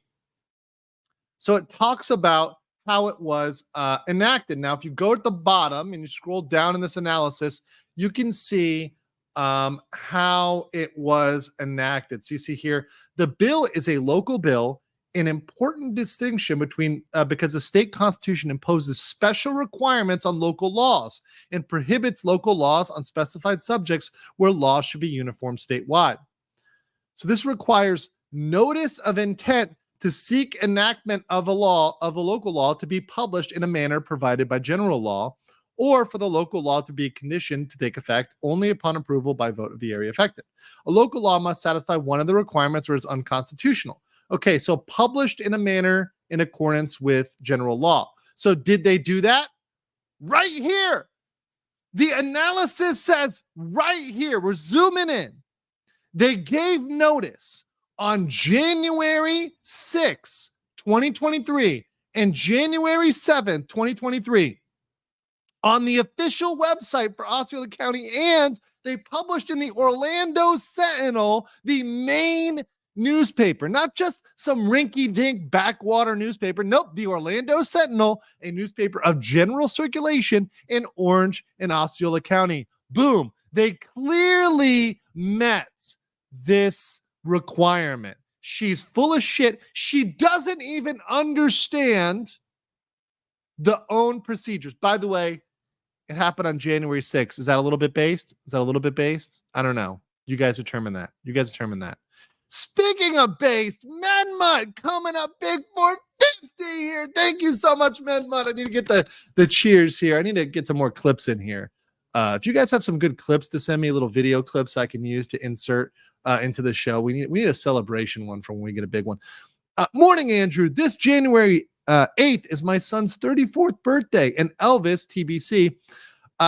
So it talks about how it was enacted. Now, if you go at the bottom and you scroll down in this analysis, you can see how it was enacted. So you see here, the bill is a local bill. An important distinction between because the state constitution imposes special requirements on local laws and prohibits local laws on specified subjects where laws should be uniform statewide. So this requires notice of intent to seek enactment of a local law to be published in a manner provided by general law, or for the local law to be conditioned to take effect only upon approval by vote of the area affected. A local law must satisfy one of the requirements or is unconstitutional. Okay, so published in a manner in accordance with general law. So did they do that? Right here. The analysis says right here, we're zooming in. They gave notice on January 6, 2023 and January 7th, 2023 on the official website for Osceola County, and they published in the Orlando Sentinel, the main newspaper, not just some rinky-dink backwater newspaper. Nope, the Orlando Sentinel, a newspaper of general circulation in Orange and Osceola County. Boom. They clearly met this requirement. She's full of shit. She doesn't even understand the own procedures. By the way, it happened on January 6th. Is that a little bit based? I don't know. You guys determine that. Speaking of based, Menmut coming up big for 50 here. Thank you so much, Menmut. I need to get the cheers here. I need to get some more clips in here. If you guys have some good clips to send me, little video clips I can use to insert into the show, we need a celebration one for when we get a big one. Morning, Andrew. This January 8th is my son's 34th birthday, and Elvis, TBC,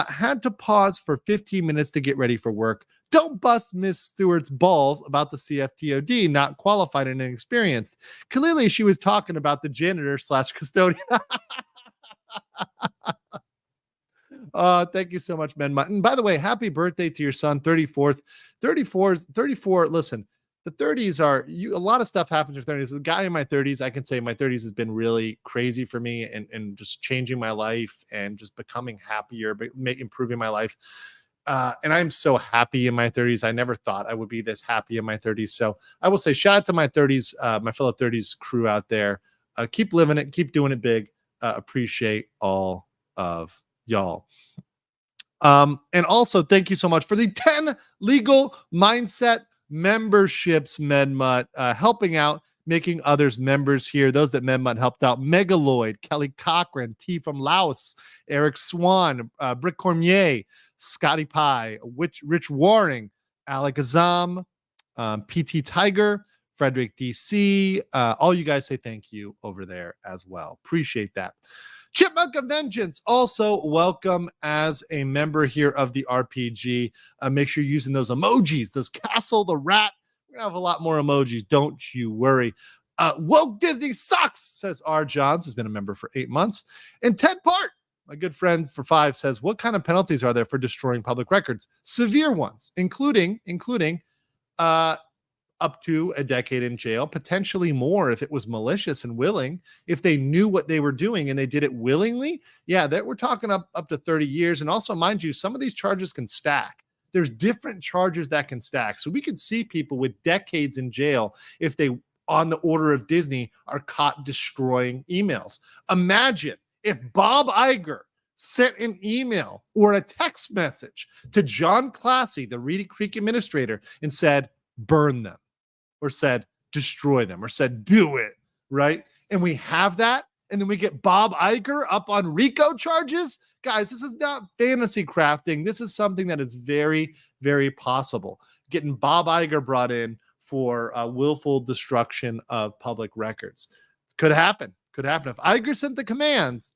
had to pause for 15 minutes to get ready for work. Don't bust Miss Stewart's balls about the CFTOD, not qualified and inexperienced. Clearly, she was talking about the janitor/custodian. Thank you so much, Ben Mutton. By the way, happy birthday to your son, 34th. 34. Listen, the 30s are, a lot of stuff happens in your 30s. As a guy in my 30s, I can say my 30s has been really crazy for me and just changing my life and just becoming happier, but improving my life. And I'm so happy in my 30s. I never thought I would be this happy in my 30s. So I will say shout out to my 30s, my fellow 30s crew out there. Keep living it. Keep doing it big. Appreciate all of y'all. And also thank you so much for the 10 legal mindset memberships, Medmut, helping out, making others members here. Those that Medmut helped out: Megaloid, Kelly Cochran, T from Laos, Eric Swan, Brick Cormier, Scotty Pie, Rich Waring, Alec Azam, PT Tiger, Frederick DC. All you guys say thank you over there as well. Appreciate that. Chipmunk of Vengeance, also welcome as a member here of the RPG. Make sure you're using those emojis, those Castle the Rat. We're going to have a lot more emojis, don't you worry. Woke Disney Sucks, says R. Johns, who's been a member for 8 months. And Ted Part, my good friend for 5, says, what kind of penalties are there for destroying public records? Severe ones, including up to a decade in jail, potentially more if it was malicious and willing. If they knew what they were doing and they did it willingly, yeah, we're talking up to 30 years. And also, mind you, some of these charges can stack. There's different charges that can stack. So we could see people with decades in jail if they, on the order of Disney, are caught destroying emails. Imagine if Bob Iger sent an email or a text message to John Classy, the Reedy Creek administrator, and said, burn them, or said, destroy them, or said, do it, right? And we have that, and then we get Bob Iger up on RICO charges. Guys, this is not fantasy crafting. This is something that is very, very possible. Getting Bob Iger brought in for willful destruction of public records. Could happen. If Iger sent the commands,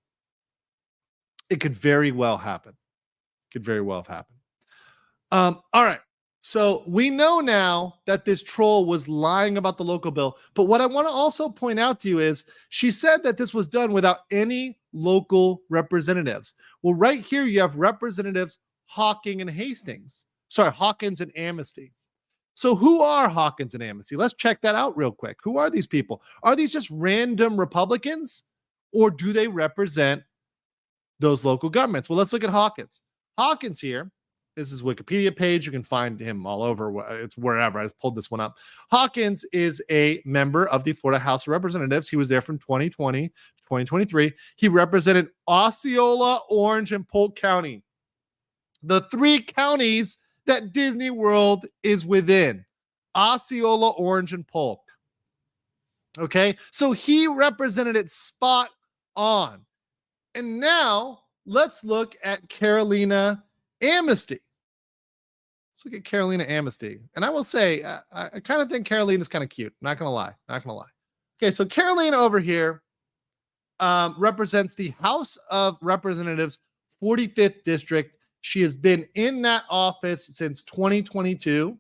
it could very well happen. All right. So we know now that this troll was lying about the local bill. But what I want to also point out to you is she said that this was done without any local representatives. Well, right here you have Representatives Hawkins and Amnesty. So who are Hawkins and Amnesty? Let's check that out real quick. Who are these people? Are these just random Republicans, or do they represent those local governments? Well, let's look at Hawkins. Hawkins here. This is Wikipedia page. You can find him all over. It's wherever. I just pulled this one up. Hawkins is a member of the Florida House of Representatives. He was there from 2020 to 2023. He represented Osceola, Orange, and Polk County, the 3 counties that Disney World is within: Osceola, Orange, and Polk. Okay, so he represented it spot on. And now let's look at Carolina Amnesty. Let's look at Carolina Amnesty. And I will say, I kind of think Carolina's kind of cute. Not going to lie. Not going to lie. Okay, so Carolina over here represents the House of Representatives 45th District. She has been in that office since 2022.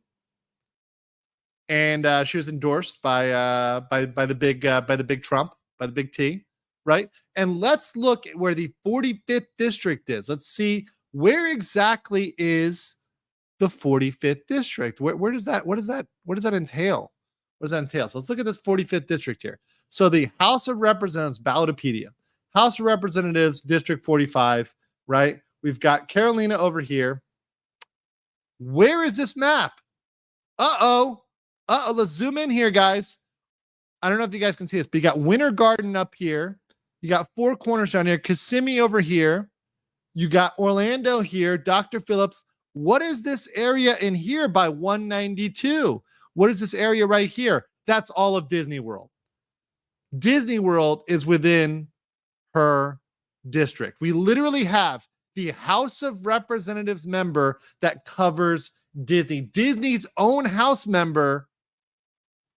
And she was endorsed by the big Trump, by the big T, right? And let's look at where the 45th district is. Let's see where exactly is the 45th district. Where does that entail? What does that entail? So let's look at this 45th district here. So the House of Representatives, Ballotopedia, House of Representatives, District 45, right? We've got Carolina over here. Where is this map? Let's zoom in here, guys. I don't know if you guys can see this, but you got Winter Garden up here. You got Four Corners down here. Kissimmee over here. You got Orlando here. Dr. Phillips. What is this area in here by 192? What is this area right here? That's all of Disney World. Disney World is within her district. We literally have the House of Representatives member that covers Disney. Disney's own House member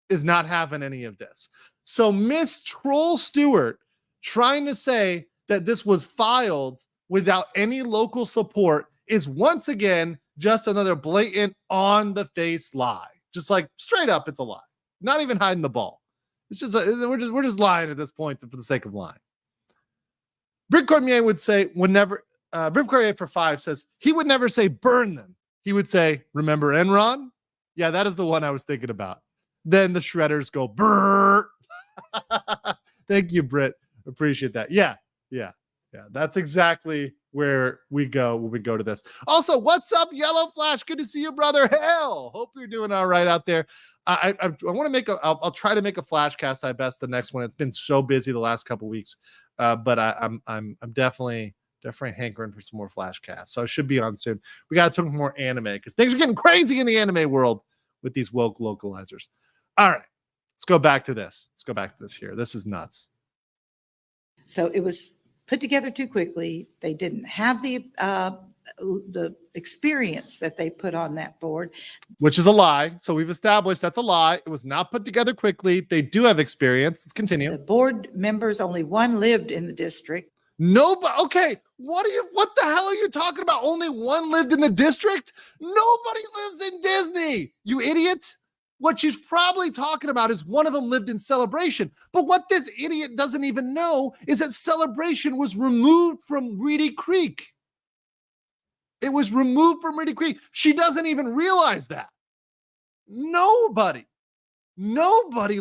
is not having any of this. So Miss Troll Stewart trying to say that this was filed without any local support is once again just another blatant on the face lie. Just like straight up, it's a lie. Not even hiding the ball. It's just we're just lying at this point for the sake of lying. Britt Cormier would say would never. Britt Cormier for 5 says he would never say burn them. He would say, remember Enron? Yeah, that is the one I was thinking about. Then the shredders go brrr. Thank you, Britt. Appreciate that. Yeah. That's exactly where we go when we go to this. Also, what's up, Yellow Flash? Good to see you, brother. Hell, hope you're doing all right out there. I want to make I'll try to make a flash cast. I best the next one. It's been so busy the last couple weeks, but I'm definitely hankering for some more flash casts. So I should be on soon. We got to talk more anime because things are getting crazy in the anime world with these woke localizers. All right, let's go back to this. Let's go back to this here. This is nuts. So it was put together too quickly. They didn't have the experience that they put on that board, which is a lie. So we've established that's a lie. It was not put together quickly. They do have experience. Let's continue. The board members, only one lived in the district. Nobody. Okay, what the hell are you talking about? Only one lived in the district? Nobody lives in Disney, you idiot. What she's probably talking about is one of them lived in Celebration. But what this idiot doesn't even know is that Celebration was removed from Reedy Creek. It was removed from Reedy Creek. She doesn't even realize that. Nobody actually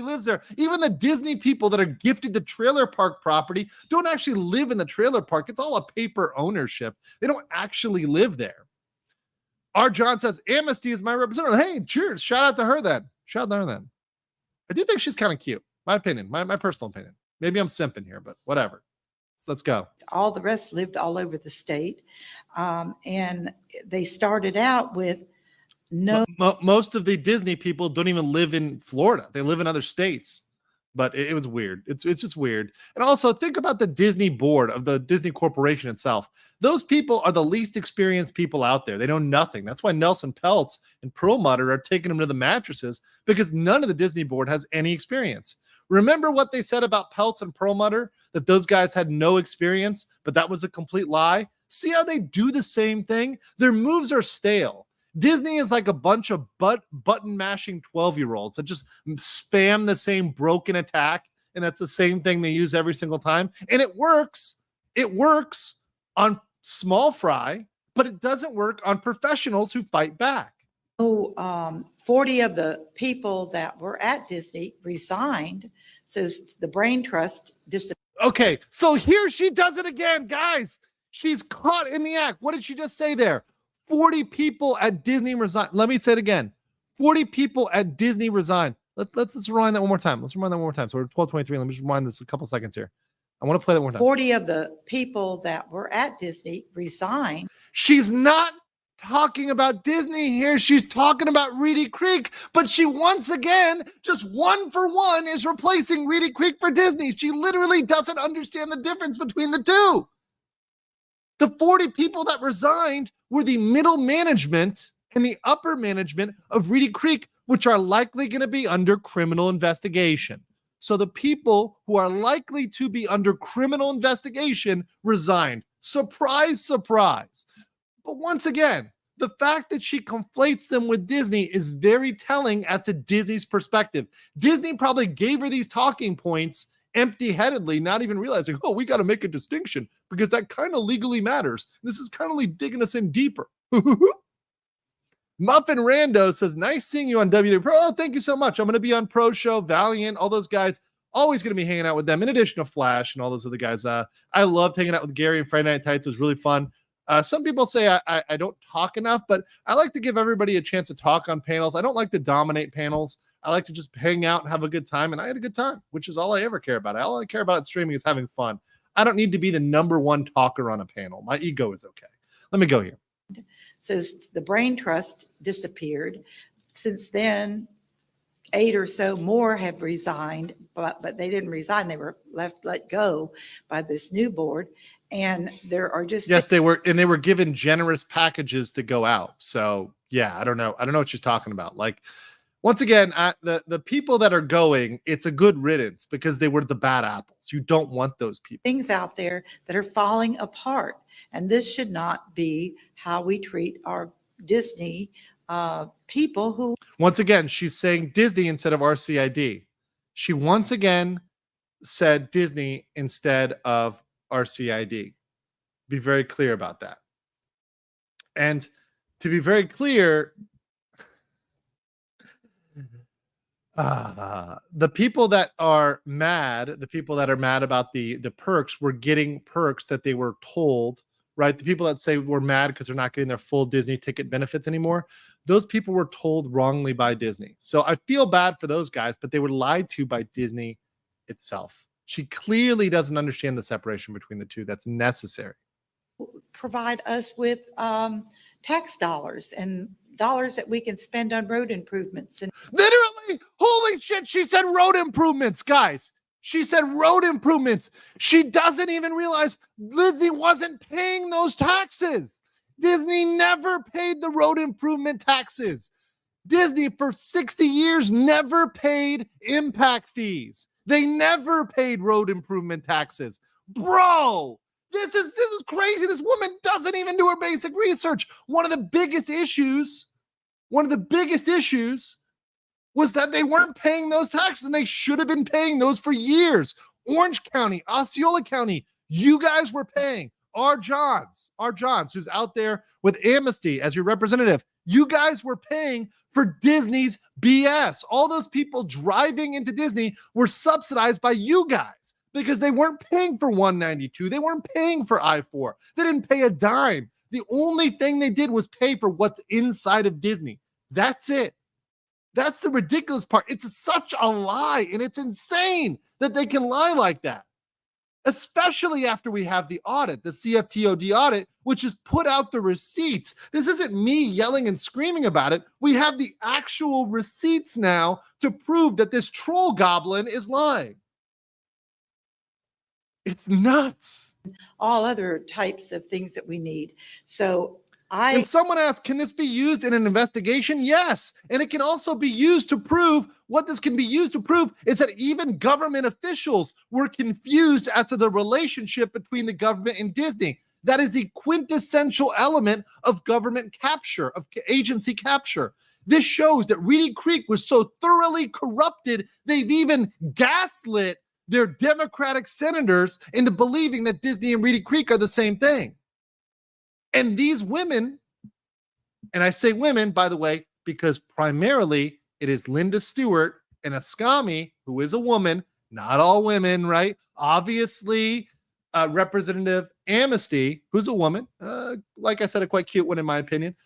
lives there. Even the Disney people that are gifted the trailer park property don't actually live in the trailer park. It's all a paper ownership. They don't actually live there. R. John says, Amnesty is my representative. Hey, cheers. Shout out to her then. I do think she's kind of cute. My opinion, my personal opinion. Maybe I'm simping here, but whatever. So let's go. All the rest lived all over the state. And they started out with most of the Disney people don't even live in Florida. They live in other states. But it was weird. It's just weird. And also think about the Disney board of the Disney Corporation itself. Those people are the least experienced people out there. They know nothing. That's why Nelson Peltz and Perlmutter are taking them to the mattresses because none of the Disney board has any experience. Remember what they said about Peltz and Perlmutter? That those guys had no experience, but that was a complete lie. See how they do the same thing? Their moves are stale. Disney is like a bunch of button mashing 12-year-olds that just spam the same broken attack. And that's the same thing they use every single time. And it works. It works on small fry, but it doesn't work on professionals who fight back. 40 of the people that were at Disney resigned. So the brain trust disappeared. Okay. So here she does it again, guys. She's caught in the act. What did she just say there? 40 people at Disney resign. Let me say it again. 40 people at Disney resign. Let's rewind that one more time. So we're at 12:23. Let me just rewind this a couple seconds here. I want to play that one more time. 40 of the people that were at Disney resigned. She's not talking about Disney here. She's talking about Reedy Creek, but she once again, just one for one, is replacing Reedy Creek for Disney. She literally doesn't understand the difference between the two. The 40 people that resigned were the middle management and the upper management of Reedy Creek, which are likely going to be under criminal investigation. So the people who are likely to be under criminal investigation resigned. Surprise, surprise. But once again, the fact that she conflates them with Disney is very telling as to Disney's perspective. Disney probably gave her these talking points empty-headedly, not even realizing, oh, we got to make a distinction because that kind of legally matters. This is kind of like digging us in deeper. Muffin Rando says, nice seeing you on WWE Pro. Oh, thank you so much. I'm going to be on Pro Show, Valiant, all those guys. Always going to be hanging out with them, in addition to Flash and all those other guys. I loved hanging out with Gary and Friday Night Tights. It was really fun. Some people say I don't talk enough, but I like to give everybody a chance to talk on panels. I don't like to dominate panels. I like to just hang out and have a good time, and I had a good time, which is all I ever care about. All I care about at streaming is having fun. I don't need to be the number one talker on a panel. My ego is okay. Let me go here. So the brain trust disappeared. Since then, 8 or so more have resigned, but they didn't resign. They were let go by this new board. And there are just they were given generous packages to go out. So yeah, I don't know what you're talking about. Like, once again, the people that are going, it's a good riddance because they were the bad apples. You don't want those people. Things out there that are falling apart, and this should not be how we treat our Disney people who. Once again, she's saying Disney instead of RCID. She once again said Disney instead of RCID. Be very clear about that. And to be very clear, the people that are mad about the perks were getting perks that they were told, right? The people that say we're mad because they're not getting their full Disney ticket benefits anymore, those people were told wrongly by Disney. So I feel bad for those guys, but they were lied to by Disney itself. She clearly doesn't understand the separation between the two that's necessary. Provide us with tax dollars and dollars that we can spend on road improvements. And literally, holy shit, she said road improvements, guys. She said road improvements. She doesn't even realize Disney wasn't paying those taxes. Disney never paid the road improvement taxes. Disney for 60 years never paid impact fees. They never paid road improvement taxes. Bro, this is crazy. This woman doesn't even do her basic research. One of the biggest issues was that they weren't paying those taxes, and they should have been paying those for years. Orange County, Osceola County, you guys were paying. R. Johns, who's out there with Amnesty as your representative, you guys were paying for Disney's BS. All those people driving into Disney were subsidized by you guys because they weren't paying for 192. They weren't paying for I-4. They didn't pay a dime. The only thing they did was pay for what's inside of Disney. That's it. That's the ridiculous part. It's such a lie, and it's insane that they can lie like that, especially after we have the audit, the CFTOD audit, which has put out the receipts. This isn't me yelling and screaming about it. We have the actual receipts now to prove that this troll goblin is lying. It's nuts. all other types of things that we need. So And someone asked, can this be used in an investigation? Yes. And it can also be used to prove what this can be used to prove is that even government officials were confused as to the relationship between the government and Disney. That is the quintessential element of government capture, of agency capture. This shows that Reedy Creek was so thoroughly corrupted, they've even gaslit their Democratic senators into believing that Disney and Reedy Creek are the same thing. And these women, and I say women, by the way, because primarily it is Linda Stewart and Ascami, who is a woman, not all women, right? Obviously, Representative Amnesty, who's a woman, like I said, a quite cute one in my opinion.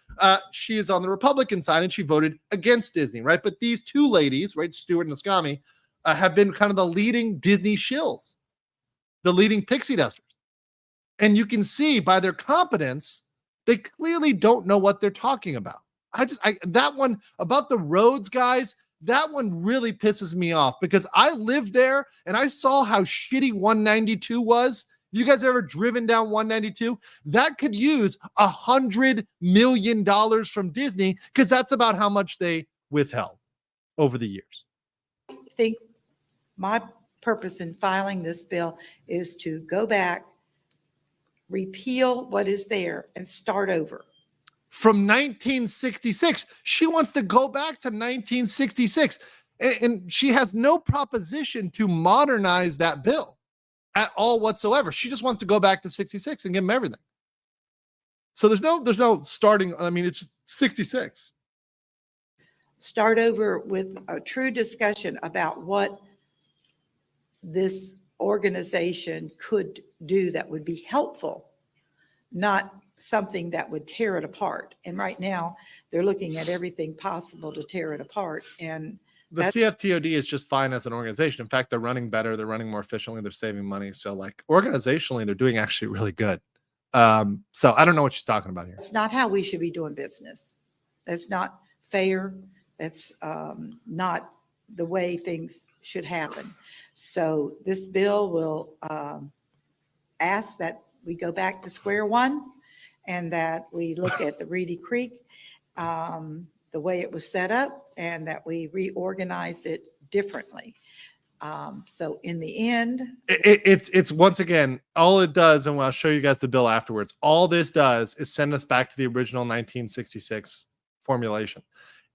She is on the Republican side and she voted against Disney, right? But these two ladies, right, Stewart and Ascami, have been kind of the leading Disney shills, the leading pixie dusters. And you can see by their competence They clearly don't know what they're talking about. That one about the roads, guys, that one really pisses me off because I lived there and I saw how shitty 192 was. You guys ever driven down 192? That could use $100 million from Disney because that's about how much they withheld over the years. I think my purpose in filing this bill is to go back, repeal what is there, and start over. From 1966. She wants to go back to 1966. And she has no proposition to modernize that bill at all whatsoever. She just wants to go back to 66 and give them everything. So there's no starting. I mean, it's just 66. Start over with a true discussion about what this organization could do that would be helpful, not something that would tear it apart. And right now they're looking at everything possible to tear it apart. And the CFTOD is just fine as an organization. In fact, they're running better. They're running more efficiently. They're saving money. So like organizationally, they're doing actually really good. So I don't know what she's talking about here. It's not how we should be doing business. That's not fair. That's not the way things should happen. So this bill will ask that we go back to square one and that we look at the Reedy Creek, the way it was set up, and that we reorganize it differently. So in the end, it's once again, all it does, and I'll show you guys the bill afterwards, all this does is send us back to the original 1966 formulation.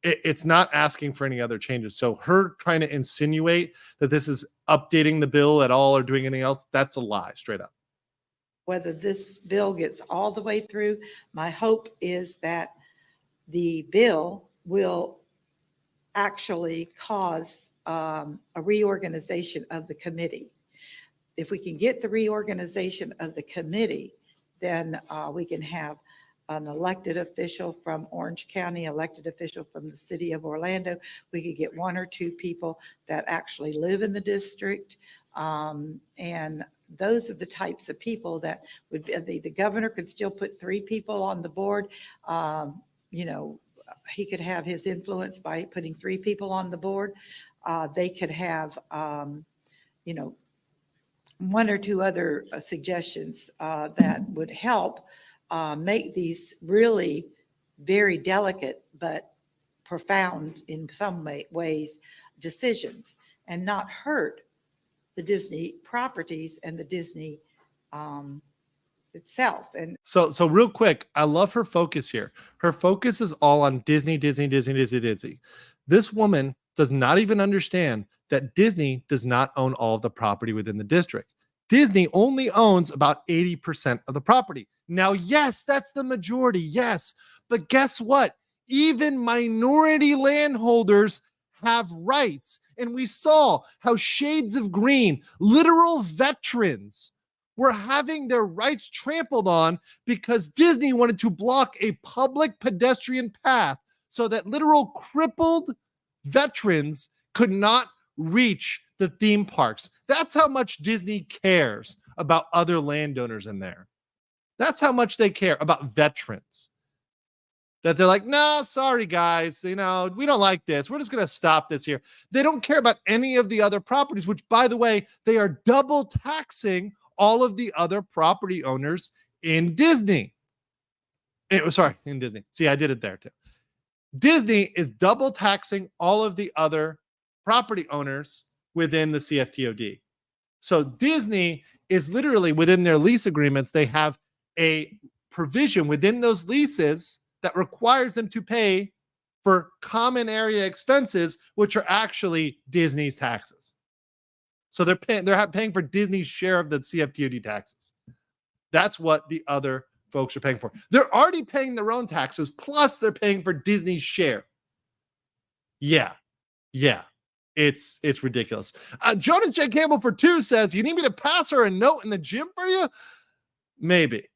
It's not asking for any other changes. So her trying to insinuate that this is updating the bill at all or doing anything else, that's a lie, straight up. Whether this bill gets all the way through, my hope is that the bill will actually cause a reorganization of the committee. If we can get the reorganization of the committee, then we can have an elected official from Orange County, elected official from the city of Orlando. We could get one or two people that actually live in the district. And those are the types of people that would be, the governor could still put 3 people on the board. You know, he could have his influence by putting 3 people on the board. They could have, you know, 1 or 2 other suggestions that would help make these really very delicate but profound in some ways decisions and not hurt the Disney properties and the Disney itself. And so real quick, I love her focus here. Her focus is all on Disney. This woman does not even understand that Disney does not own all of the property within the district. Disney only owns about 80% of the property. Now, yes, that's the majority. Yes. But guess what? Even minority landholders have rights. And we saw how shades of green, literal veterans, were having their rights trampled on because Disney wanted to block a public pedestrian path so that literal crippled veterans could not reach the theme parks. That's how much Disney cares about other landowners in there. That's how much they care about veterans. That they're like, no, sorry, guys, you know, we don't like this. We're just going to stop this here. They don't care about any of the other properties, which, by the way, they are double taxing all of the other property owners in Disney. In Disney. See, I did it there too. Disney is double taxing all of the other property owners within the CFTOD. So Disney is literally within their lease agreements. They have a provision within those leases that requires them to pay for common area expenses, which are actually Disney's taxes. So they're paying for Disney's share of the CFTOD taxes. That's what the other folks are paying for. They're already paying their own taxes, plus they're paying for Disney's share. Yeah. It's ridiculous. Jonas J. Campbell for 2 says, you need me to pass her a note in the gym for you? Maybe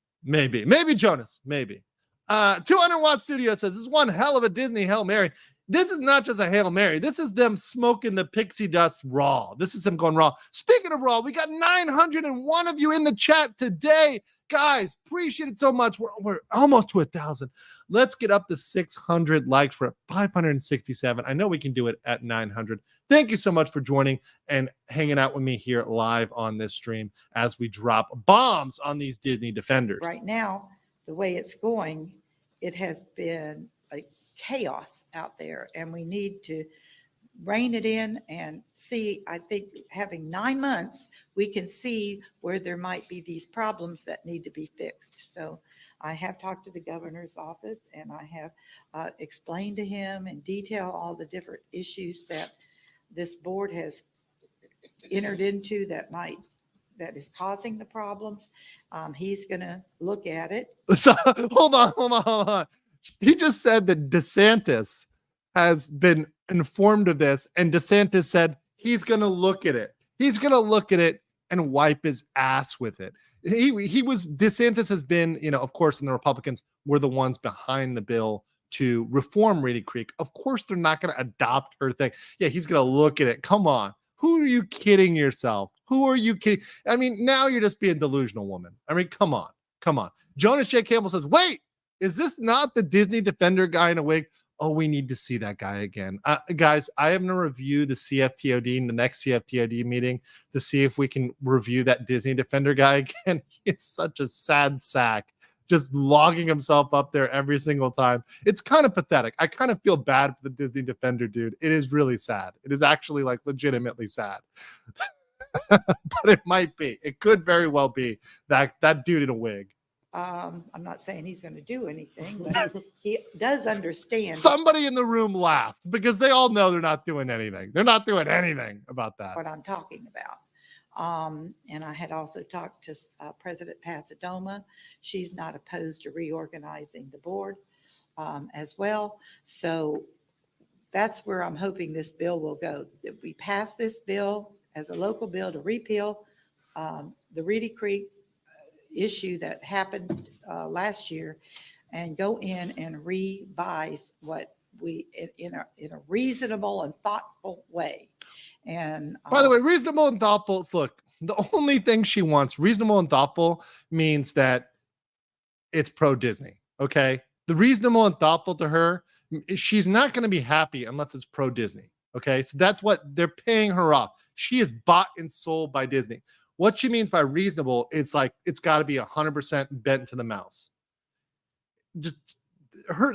Jonas, maybe. 200 Watt Studio says, this is one hell of a Disney Hail Mary. This is not just a Hail Mary. This is them smoking the pixie dust raw. This is them going raw. Speaking of raw, we got 901 of you in the chat today. guys, appreciate it so much. We're almost to 1,000. Let's get up to 600 likes. We're at 567. I know we can do it at 900. Thank you so much for joining and hanging out with me here live on this stream as we drop bombs on these Disney defenders. Right now, the way it's going, it has been like chaos out there, and we need to rein it in and see. I think having 9 months, we can see where there might be these problems that need to be fixed. So I have talked to the governor's office, and I have explained to him in detail all the different issues that this board has entered into that is causing the problems. He's going to look at it. So, hold on. He just said that DeSantis has been informed of this, and DeSantis said he's going to look at it. He's going to look at it and wipe his ass with it. DeSantis has been, of course, and the Republicans were the ones behind the bill to reform Reedy Creek. Of course, they're not going to adopt her thing. Yeah, he's going to look at it. Come on. Who are you kidding yourself? Who are you kidding? I mean, now you're just being delusional, woman. I mean, come on. Jonas J. Campbell says, wait, is this not the Disney Defender guy in a wig? Oh, we need to see that guy again. Guys, I am going to review the CFTOD in the next CFTOD meeting to see if we can review that Disney Defender guy again. He's such a sad sack, just logging himself up there every single time. It's kind of pathetic. I kind of feel bad for the Disney Defender dude. It is really sad. It is actually like legitimately sad. But it might be. It could very well be that dude in a wig. I'm not saying he's going to do anything, but he does understand. Somebody in the room laughed because they all know they're not doing anything. They're not doing anything about that. What I'm talking about. And I had also talked to President Pasadoma. She's not opposed to reorganizing the board as well. So that's where I'm hoping this bill will go. If we pass this bill as a local bill to repeal the Reedy Creek issue that happened last year, and go in and revise what we in a reasonable and thoughtful way. And by the way, reasonable and thoughtful. Look, the only thing she wants, reasonable and thoughtful, means that it's pro Disney. Okay, the reasonable and thoughtful to her, she's not going to be happy unless it's pro Disney. Okay, so that's what they're paying her off. She is bought and sold by Disney. What she means by reasonable is like it's got to be 100% bent to the mouse. Just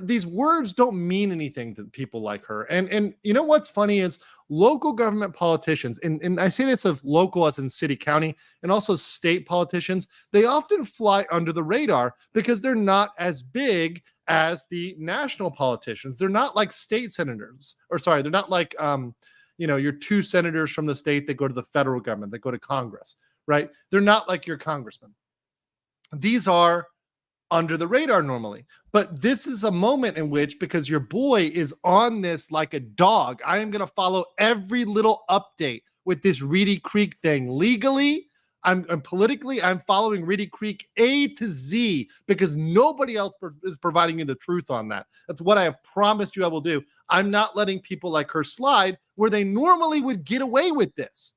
these words don't mean anything to people like her. And you know what's funny is local government politicians, and I say this of local as in city, county, and also state politicians, they often fly under the radar because they're not as big as the national politicians. They're not like state senators, they're not like your two senators from the state that go to the federal government, that go to Congress. Right? They're not like your congressman. These are under the radar normally. But this is a moment in which, because your boy is on this like a dog, I am going to follow every little update with this Reedy Creek thing. Legally, I'm politically, I'm following Reedy Creek A to Z because nobody else is providing you the truth on that. That's what I have promised you I will do. I'm not letting people like her slide where they normally would get away with this.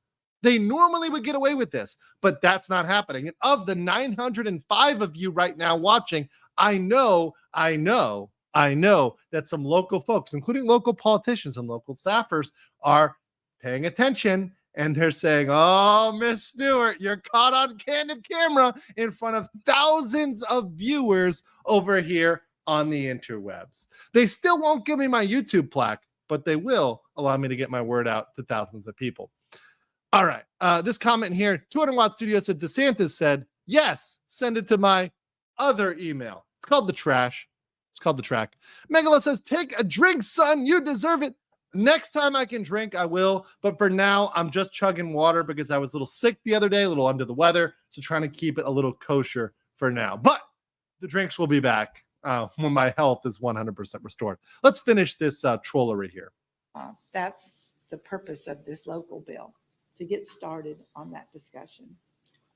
But that's not happening. And of the 905 of you right now watching, I know that some local folks, including local politicians and local staffers, are paying attention, and they're saying, oh, Miss Stewart, you're caught on candid camera in front of thousands of viewers over here on the interwebs. They still won't give me my YouTube plaque, but they will allow me to get my word out to thousands of people. All right. This comment here, 200 Watt Studio said, DeSantis said, yes, send it to my other email. It's called the trash. It's called the track. Megala says, take a drink, son. You deserve it. Next time I can drink, I will. But for now, I'm just chugging water because I was a little sick the other day, a little under the weather. So trying to keep it a little kosher for now. But the drinks will be back when my health is 100% restored. Let's finish this trollery here. That's the purpose of this local bill, to get started on that discussion.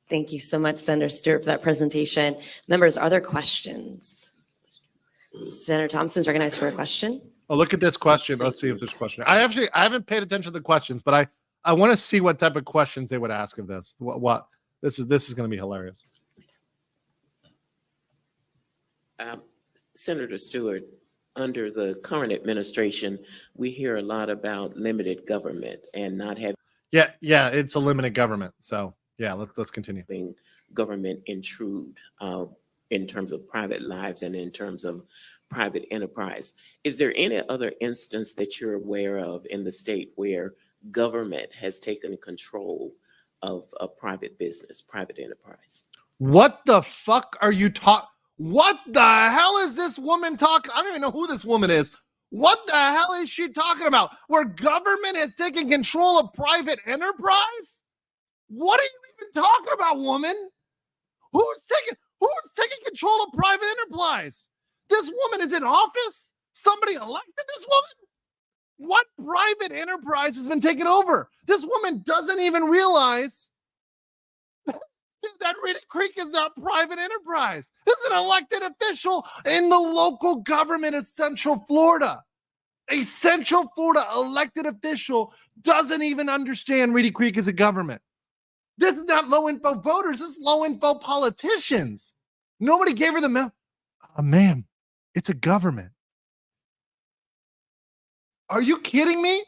Thank you so much, Senator Stewart, for that presentation. Members, are there questions? Senator Thompson's recognized for a question. Oh, look at this question. Let's see if there's a question. I haven't paid attention to the questions, but I want to see what type of questions they would ask of this. What this is going to be hilarious. Um, Senator Stewart, under the current administration, we hear a lot about limited government and not having Yeah, it's a limited government. So yeah, let's continue. government intrude in terms of private lives and in terms of private enterprise. Is there any other instance that you're aware of in the state where government has taken control of a private business, private enterprise? What the fuck are you talking? What the hell is this woman talking? I don't even know who this woman is. What the hell is she talking about? Where government has taken control of private enterprise? What are you even talking about, woman? Who's taking control of private enterprise? This woman is in office? Somebody elected this woman? What private enterprise has been taken over? This woman doesn't even realize that Reedy Creek is not private enterprise. This is an elected official in the local government of Central Florida. A Central Florida elected official doesn't even understand Reedy Creek is a government. This is not low info voters. This is low info politicians. Nobody gave her the ma'am, it's a government. Are you kidding me?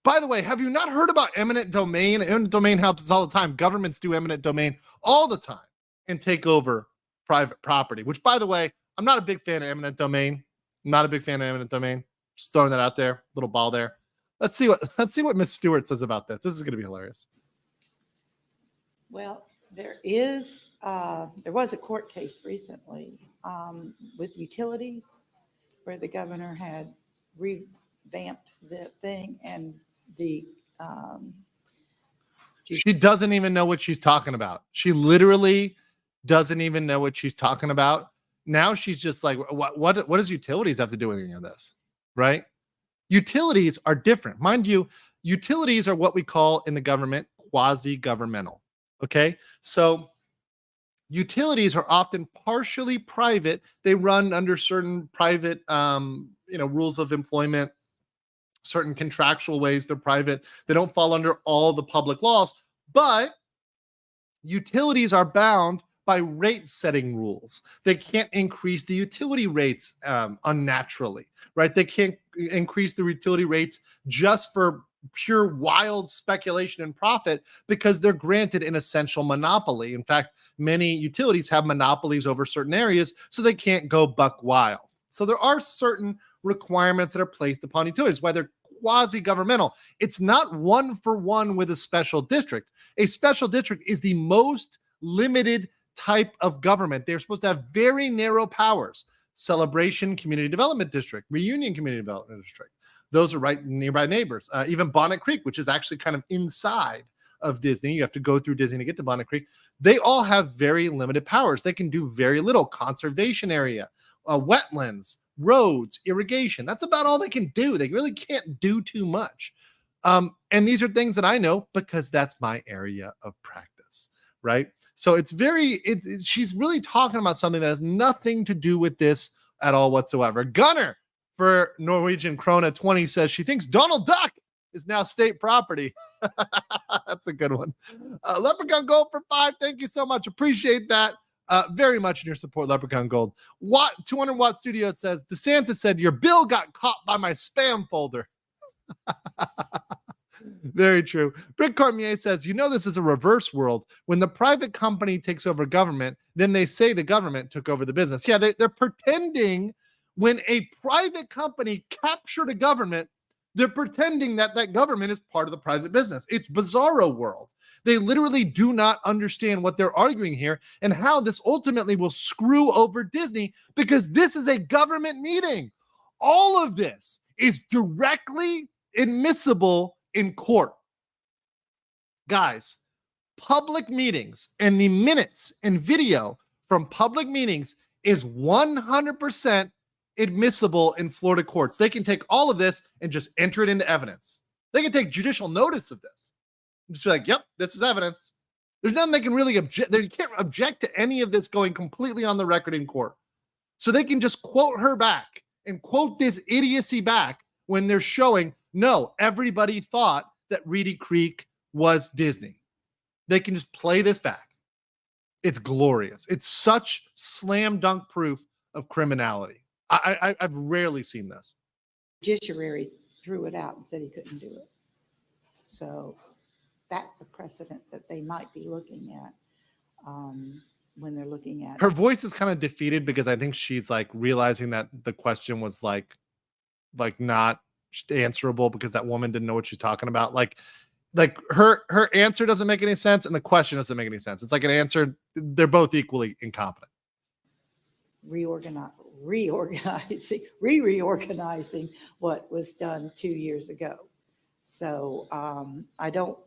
By the way, have you not heard about eminent domain? Eminent domain happens all the time. Governments do eminent domain all the time and take over private property, which, by the way, I'm not a big fan of eminent domain. I'm not a big fan of eminent domain. Just throwing that out there. Little ball there. Let's see what Miss Stewart says about this. This is going to be hilarious. Well, there was a court case recently with utilities where the governor had revamped the thing and she doesn't even know what she's talking about. She literally doesn't even know what she's talking about. Now she's just like, what does utilities have to do with any of this? Right? Utilities are different. Mind you, utilities are what we call in the government quasi-governmental. Okay. So utilities are often partially private. They run under certain private, rules of employment, certain contractual ways. They're private. They don't fall under all the public laws, but utilities are bound by rate setting rules. They can't increase the utility rates unnaturally, right? They can't increase the utility rates just for pure wild speculation and profit because they're granted an essential monopoly. In fact, many utilities have monopolies over certain areas, so they can't go buck wild. So there are certain requirements that are placed upon utilities, why they're quasi-governmental. It's not one for one with a special district. A special district is the most limited type of government. They're supposed to have very narrow powers. Celebration Community Development District, Reunion Community Development District. Those are right nearby neighbors. Even Bonnet Creek, which is actually kind of inside of Disney. You have to go through Disney to get to Bonnet Creek. They all have very limited powers. They can do very little. Conservation area, wetlands, roads, irrigation. That's about all they can do. They really can't do too much. And these are things that I know because that's my area of practice, right? So she's really talking about something that has nothing to do with this at all whatsoever. Gunner for Norwegian Krona 20 says she thinks Donald Duck is now state property. That's a good one. Leprechaun Gold for 5. Thank you so much. Appreciate that very much in your support, Leprechaun Gold. 200 Watt Studio says, DeSantis said, your bill got caught by my spam folder. Very true. Brick Cormier says, this is a reverse world. When the private company takes over government, then they say the government took over the business. Yeah, they're pretending when a private company captured a government, they're pretending that that government is part of the private business. It's bizarro world. They literally do not understand what they're arguing here and how this ultimately will screw over Disney because this is a government meeting. All of this is directly admissible in court. Guys, public meetings and the minutes and video from public meetings is 100% admissible in Florida courts. They can take all of this and just enter it into evidence. They can take judicial notice of this. Just be like, yep, this is evidence. There's nothing they can really object. They can't object to any of this going completely on the record in court. So they can just quote her back and quote this idiocy back when they're showing, no, everybody thought that Reedy Creek was Disney. They can just play this back. It's glorious. It's such slam dunk proof of criminality. I've rarely seen this. Judiciary threw it out and said he couldn't do it. So that's a precedent that they might be looking at when they're looking at Her voice is kind of defeated because I think she's like realizing that the question was like not answerable because that woman didn't know what she's talking about. Like her answer doesn't make any sense and the question doesn't make any sense. It's like an answer. They're both equally incompetent. reorganizing what was done 2 years ago. So I don't,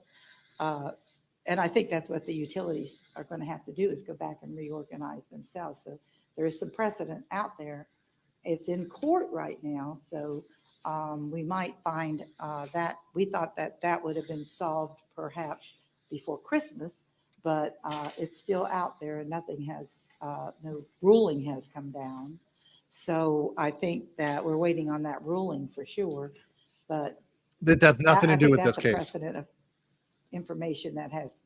and I think that's what the utilities are going to have to do is go back and reorganize themselves. So there is some precedent out there. It's in court right now. So we might find that we thought that would have been solved perhaps before Christmas, but it's still out there and nothing has, no ruling has come down. So I think that we're waiting on that ruling for sure, but That has nothing to do with this that's a case. precedent of information that has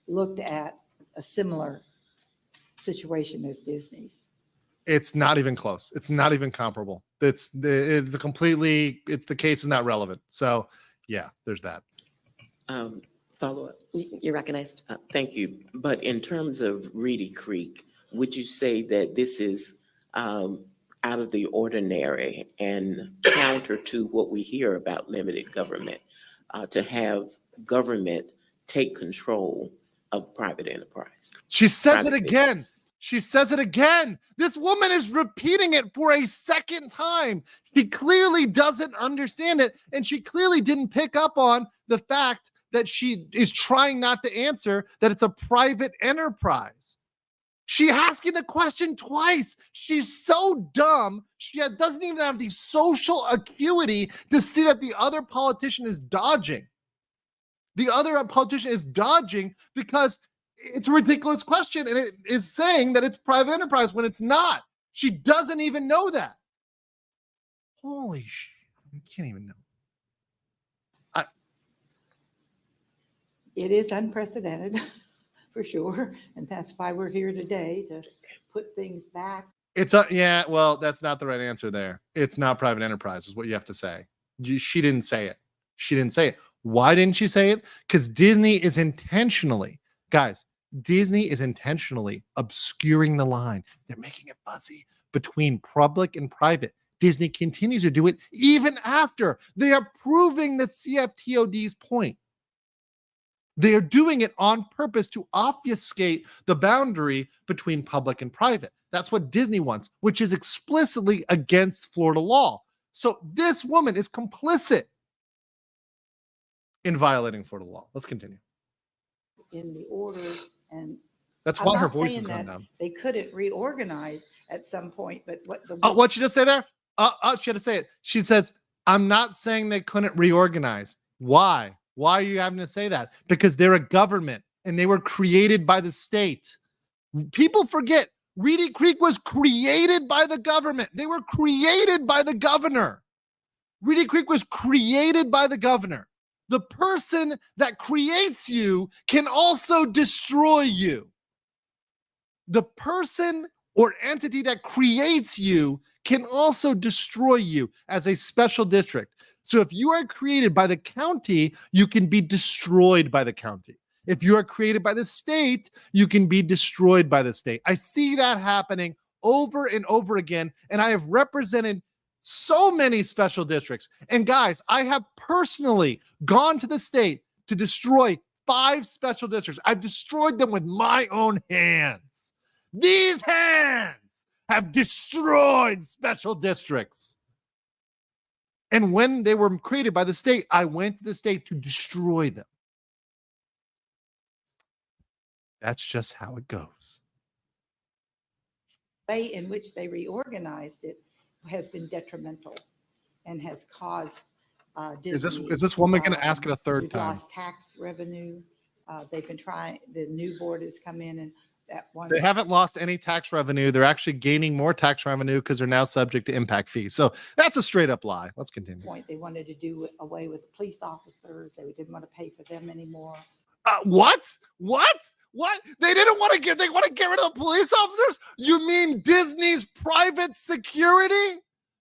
looked at a similar situation as Disney's. It's not even close. It's not even comparable. It's the case is not relevant. So yeah, there's that. Follow up. You're recognized. Thank you. But in terms of Reedy Creek, would you say that this is out of the ordinary and counter to what we hear about limited government, to have government take control of private enterprise? She says it Private again. business. She says it again. This woman is repeating it for a second time. She clearly doesn't understand it. And she clearly didn't pick up on the fact that she is trying not to answer that it's a private enterprise. She asking the question twice. She's so dumb. She doesn't even have the social acuity to see that the other politician is dodging. The other politician is dodging because it's a ridiculous question and it is saying that it's private enterprise when it's not. She doesn't even know that. Holy shit. I can't even know. It is unprecedented for sure. And that's why we're here today to put things back. Yeah, well, that's not the right answer there. It's not private enterprise is what you have to say. She didn't say it. She didn't say it. Why didn't she say it? Because Disney is intentionally, guys, Disney is intentionally obscuring the line. They're making it fuzzy between public and private. Disney continues to do it even after they are proving the CFTOD's point. They are doing it on purpose to obfuscate the boundary between public and private. That's what Disney wants, which is explicitly against Florida law. So this woman is complicit in violating Florida law. Let's continue. In the order, and That's I'm why her not voice saying has gone that down. they couldn't reorganize at some point, but What'd she just say there? She had to say it. She says, I'm not saying they couldn't reorganize. Why? Why are you having to say that? Because they're a government and they were created by the state. People forget Reedy Creek was created by the government. They were created by the governor. Reedy Creek was created by the governor. The person that creates you can also destroy you. The person or entity that creates you can also destroy you as a special district. So if you are created by the county, you can be destroyed by the county. If you are created by the state, you can be destroyed by the state. I see that happening over and over again, and I have represented so many special districts. And guys, I have personally gone to the state to destroy 5 special districts. I've destroyed them with my own hands. These hands have destroyed special districts. And when they were created by the state, I went to the state to destroy them. That's just how it goes. the way in which they reorganized it has been detrimental and has caused Disney. Is this woman going to ask it a third we've time? lost tax revenue. They've been trying, the new board has come in and that one. They haven't lost any tax revenue. They're actually gaining more tax revenue because they're now subject to impact fees. So that's a straight up lie. Let's continue. Point they wanted to do away with police officers. They didn't want to pay for them anymore. What? They didn't want to get, they want to get rid of the police officers? You mean Disney's private security?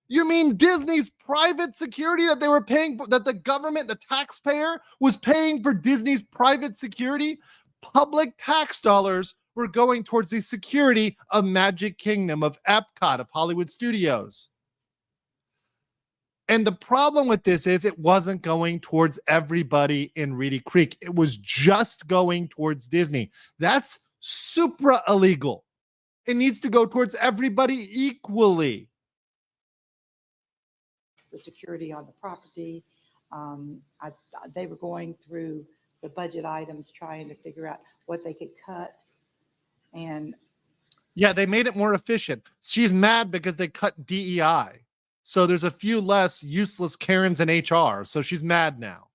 You mean Disney's private security that they were paying for, that the government, the taxpayer, was paying for Disney's private security? Public tax dollars were going towards the security of Magic Kingdom, of Epcot, of Hollywood Studios. And the problem with this is it wasn't going towards everybody in Reedy Creek. It was just going towards Disney. That's supra illegal. It needs to go towards everybody equally. The security on the property. They were going through the budget items, trying to figure out what they could cut. And yeah, they made it more efficient. She's mad because they cut DEI. So there's a few less useless Karens in HR. So she's mad now.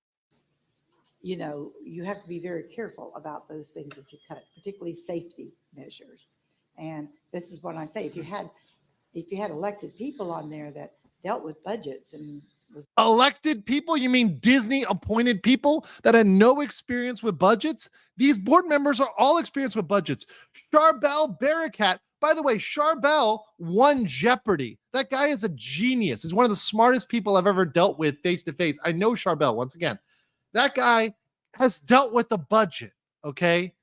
You know, you have to be very careful about those things that you cut, particularly safety measures. And this is what I say: if you had elected people on there that dealt with budgets and was elected people, you mean Disney appointed people that had no experience with budgets? These board members are all experienced with budgets. Charbel Barakat, by the way, Charbel won Jeopardy. That guy is a genius. He's one of the smartest people I've ever dealt with face to face. I know Charbel, once again. That guy has dealt with the budget, okay?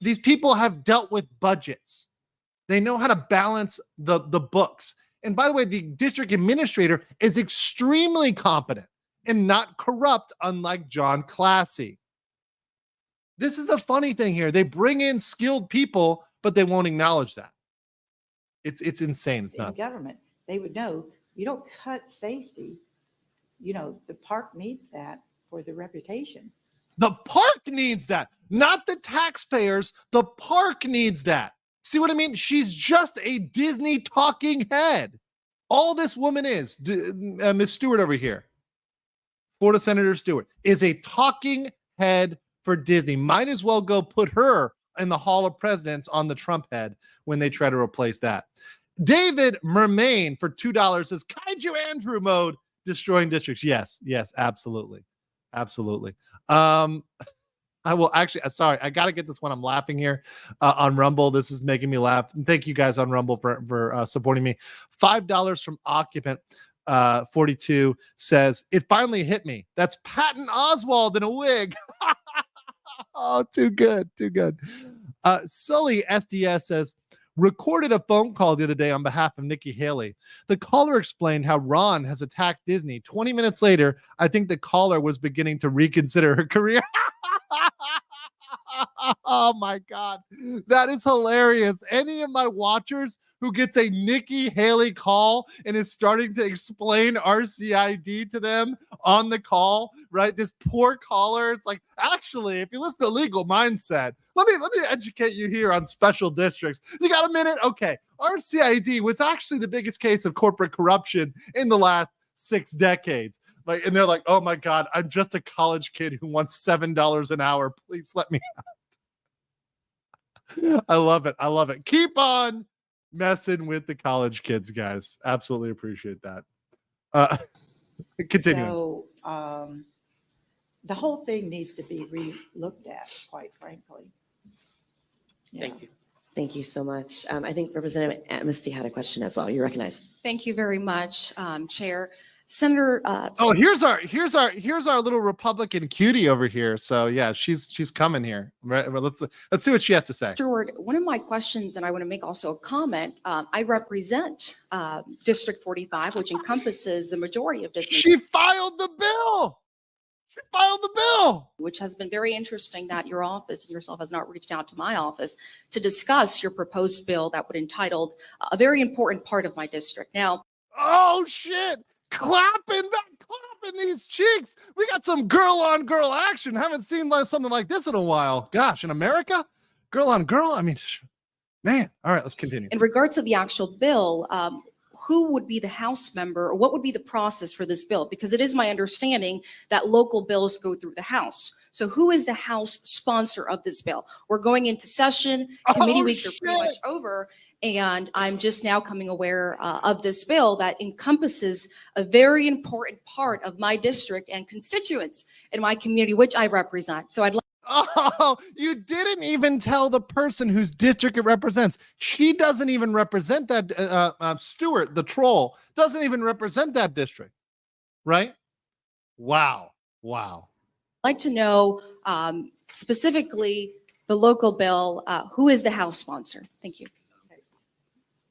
These people have dealt with budgets. They know how to balance the books. And by the way, the district administrator is extremely competent and not corrupt, unlike John Classy. This is the funny thing here. They bring in skilled people, but they won't acknowledge that. It's insane. It's nuts. in government. They would know you don't cut safety. You know, the park needs that for the reputation. The park needs that, not the taxpayers. The park needs that. See what I mean? She's just a Disney talking head. All this woman is, Miss Stewart over here, Florida Senator Stewart, is a talking head for Disney. Might as well go put her in the Hall of Presidents on the Trump head when they try to replace that. David Mermain for $2 says, Kaiju Andrew mode, destroying districts. Yes, absolutely. Absolutely. I will actually, sorry, I got to get this one. I'm laughing here on Rumble. This is making me laugh. And thank you guys on Rumble for supporting me. $5 from Occupant 42 says, it finally hit me. That's Patton Oswalt in a wig. Oh, too good. Sully SDS says, recorded a phone call the other day on behalf of Nikki Haley. The caller explained how Ron has attacked Disney. 20 minutes later, I think the caller was beginning to reconsider her career. Oh my God. That is hilarious. Any of my watchers who gets a Nikki Haley call and is starting to explain RCID to them on the call, right? This poor caller. It's like, actually, if you listen to Legal Mindset, let me educate you here on special districts. You got a minute? Okay. RCID was actually the biggest case of corporate corruption in the last 6 decades. Like, and they're like, oh my God, I'm just a college kid who wants $7 an hour. Please let me out. I love it. Keep on messing with the college kids, guys. Absolutely appreciate that. Continue. So the whole thing needs to be re-looked at, quite frankly. Yeah. Thank you. Thank you so much. I think Representative Amnesty had a question as well. You're recognized. Thank you very much, Chair. Senator. Oh, here's our little Republican cutie over here. So yeah, she's coming here. Right, let's see what she has to say. Stewart, one of my questions, and I want to make also a comment. I represent District 45, which encompasses the majority of Disney. She filed the bill. Which has been very interesting that your office and yourself has not reached out to my office to discuss your proposed bill that would entitle a very important part of my district. Now, oh shit. Clapping these cheeks. We got some girl on girl action. Haven't seen something like this in a while. Gosh, in America, girl on girl. I mean, man. All right, let's continue. In regards to the actual bill, who would be the House member, or what would be the process for this bill? Because it is my understanding that local bills go through the House. So who is the House sponsor of this bill? We're going into session. Committee weeks are pretty much over. And I'm just now coming aware of this bill that encompasses a very important part of my district and constituents in my community, which I represent. So I'd like. Oh, you didn't even tell the person whose district it represents. She doesn't even represent that. Stewart, the troll, doesn't even represent that district, right? Wow. Wow. I'd like to know specifically the local bill, who is the House sponsor? Thank you.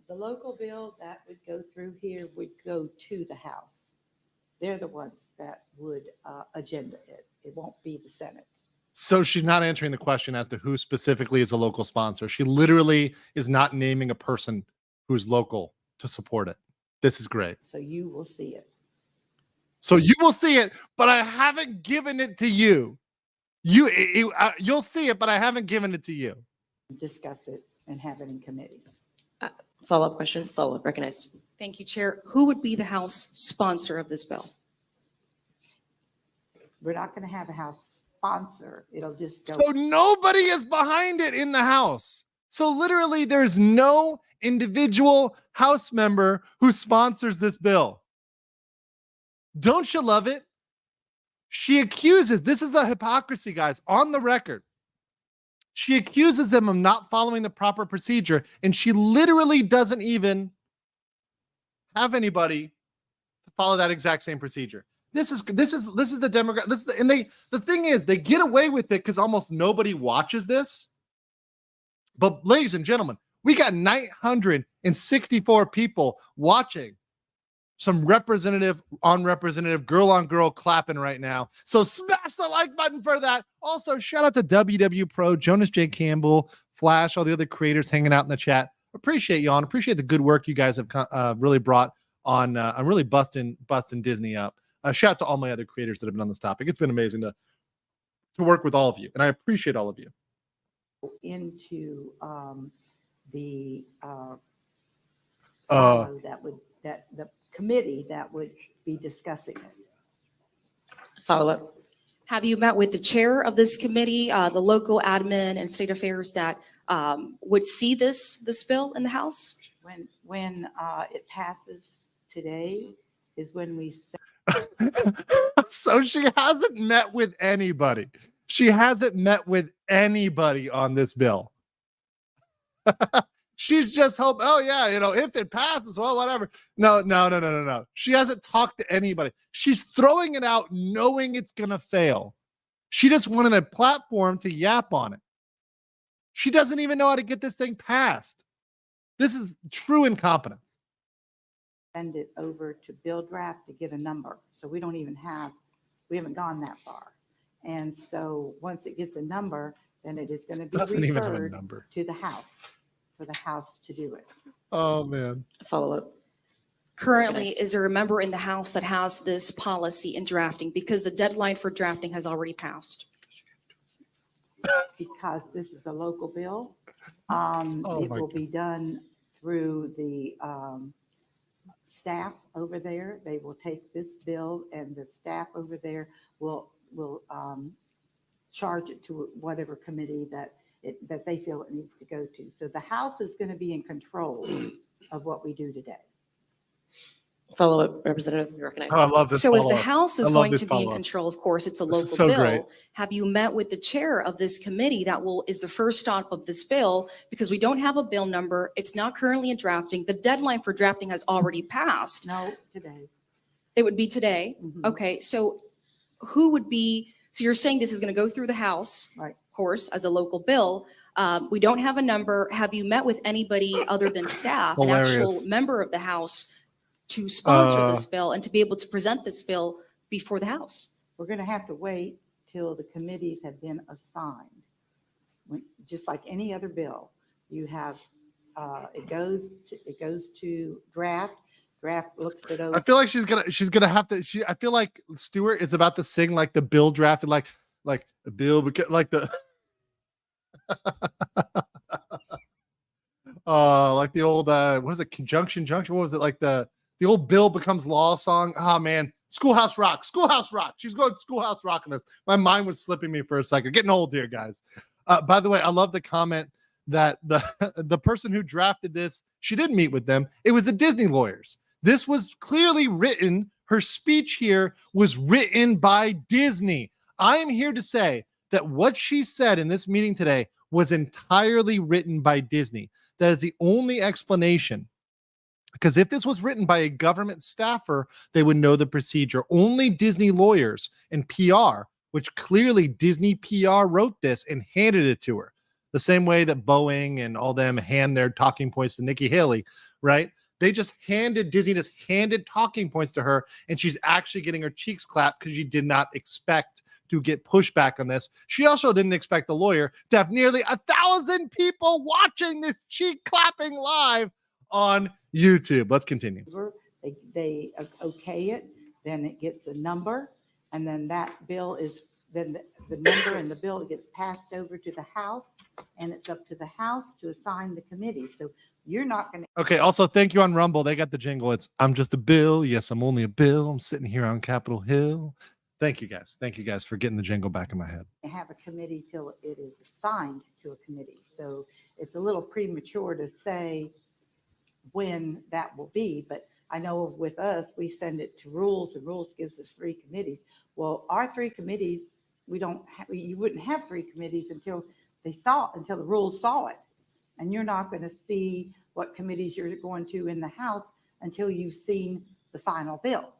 The local bill that would go through here would go to the House. They're the ones that would agenda it. It won't be the Senate. So she's not answering the question as to who specifically is a local sponsor. She literally is not naming a person who's local to support it. This is great. So you will see it. So you will see it, but I haven't given it to you. You'll see it, but I haven't given it to you. Discuss it and have it in committee. Follow-up question, follow-up, recognized. Thank you, Chair. Who would be the House sponsor of this bill? We're not going to have a House sponsor. It'll just go. So nobody is behind it in the House. So literally there's no individual House member who sponsors this bill. Don't you love it? She accuses, this is the hypocrisy, guys, on the record. She accuses them of not following the proper procedure, and she literally doesn't even have anybody to follow that exact same procedure. This is the Democrat. The thing is, they get away with it because almost nobody watches this. But ladies and gentlemen, we got 964 people watching some representative on representative, girl on girl clapping right now. So smash the like button for that. Also, shout out to WW Pro, Jonas J. Campbell, Flash, all the other creators hanging out in the chat. Appreciate y'all and appreciate the good work you guys have really brought on. I'm really busting Disney up. Shout out to all my other creators that have been on this topic. It's been amazing to work with all of you, and I appreciate all of you. Into the silo that the committee that would be discussing it. Follow-up. Have you met with the chair of this committee, the local admin and state affairs that would see this bill in the House? When it passes today is when we say. So she hasn't met with anybody. She hasn't met with anybody on this bill. She's just hope. Oh yeah, if it passes, well, whatever. No. She hasn't talked to anybody. She's throwing it out knowing it's gonna fail. She just wanted a platform to yap on it. She doesn't even know how to get this thing passed. This is true incompetence. Send it over to Bill Draft to get a number. So we haven't gone that far. And so once it gets a number, then it is going to be referred to the House for the House to do it. Oh man. Follow-up. Currently, is there a member in the House that has this policy in drafting? Because the deadline for drafting has already passed. Because this is a local bill, it will be done through the staff over there. They will take this bill and the staff over there will charge it to whatever committee that they feel it needs to go to. So the House is going to be in control of what we do today. Follow-up, Representative, you recognize. Oh, I love this. So if the follow-up. House is I love going this to be in follow-up. control, of course, it's a This local is so bill. great. Have you met with the chair of this committee that is the first stop of this bill? Because we don't have a bill number. It's not currently in drafting. The deadline for drafting has already passed. No, today. It would be today. Mhm. Okay, so who would be, so you're saying this is going to go through the House, Right. of course, as a local bill. We don't have a number. Have you met with anybody other than staff, an actual Hilarious. member of the House to sponsor this bill and to be able to present this bill before the House? We're going to have to wait till the committees have been assigned. Just like any other bill, you have, it goes to draft. Draft looks it over. I feel like she's gonna have to. I feel like Stewart is about to sing like the bill drafted, like the bill, like the, like the old what is it? Conjunction. What was it? Like the old bill becomes law song. Oh man, Schoolhouse Rock. She's going Schoolhouse Rock in this. My mind was slipping me for a second. Getting old here, guys. By the way, I love the comment that the person who drafted this, she didn't meet with them. It was the Disney lawyers. This was clearly written. Her speech here was written by Disney. I am here to say that what she said in this meeting today was entirely written by Disney. That is the only explanation. Because if this was written by a government staffer, they would know the procedure. Only Disney lawyers and PR, which clearly Disney PR wrote this and handed it to her. The same way that Boeing and all them hand their talking points to Nikki Haley, right? Disney just handed talking points to her, and she's actually getting her cheeks clapped because she did not expect to get pushback on this. She also didn't expect a lawyer to have nearly 1,000 people watching this cheek clapping live on YouTube. Let's continue. They okay it, then it gets a number, and then that bill is, then the number and the bill gets passed over to the House, and it's up to the House to assign the committee. So you're not going to. Okay. Also, thank you on Rumble. They got the jingle. It's I'm just a bill. Yes, I'm only a bill. I'm sitting here on Capitol Hill. Thank you guys. Thank you guys for getting the jingle back in my head. Have a committee till it is assigned to a committee. So it's a little premature to say when that will be, but I know with us, we send it to Rules, and Rules gives us 3 committees. Well, our 3 committees, you wouldn't have 3 committees until the Rules saw it. And you're not going to see what committees you're going to in the House until you've seen the final bill.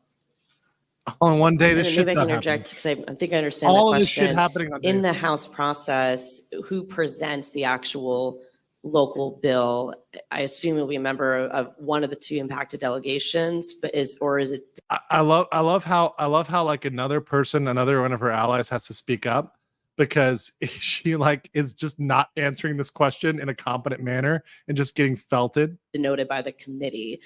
On one day, this shit's maybe I not can happening. interject because I think I understand All the of this shit question. happening on In day. the House process, who presents the actual local bill? I assume it'll be a member of one of the 2 impacted delegations, but is it? I love how like another one of her allies has to speak up because she like is just not answering this question in a competent manner and just getting felted. Denoted by the committee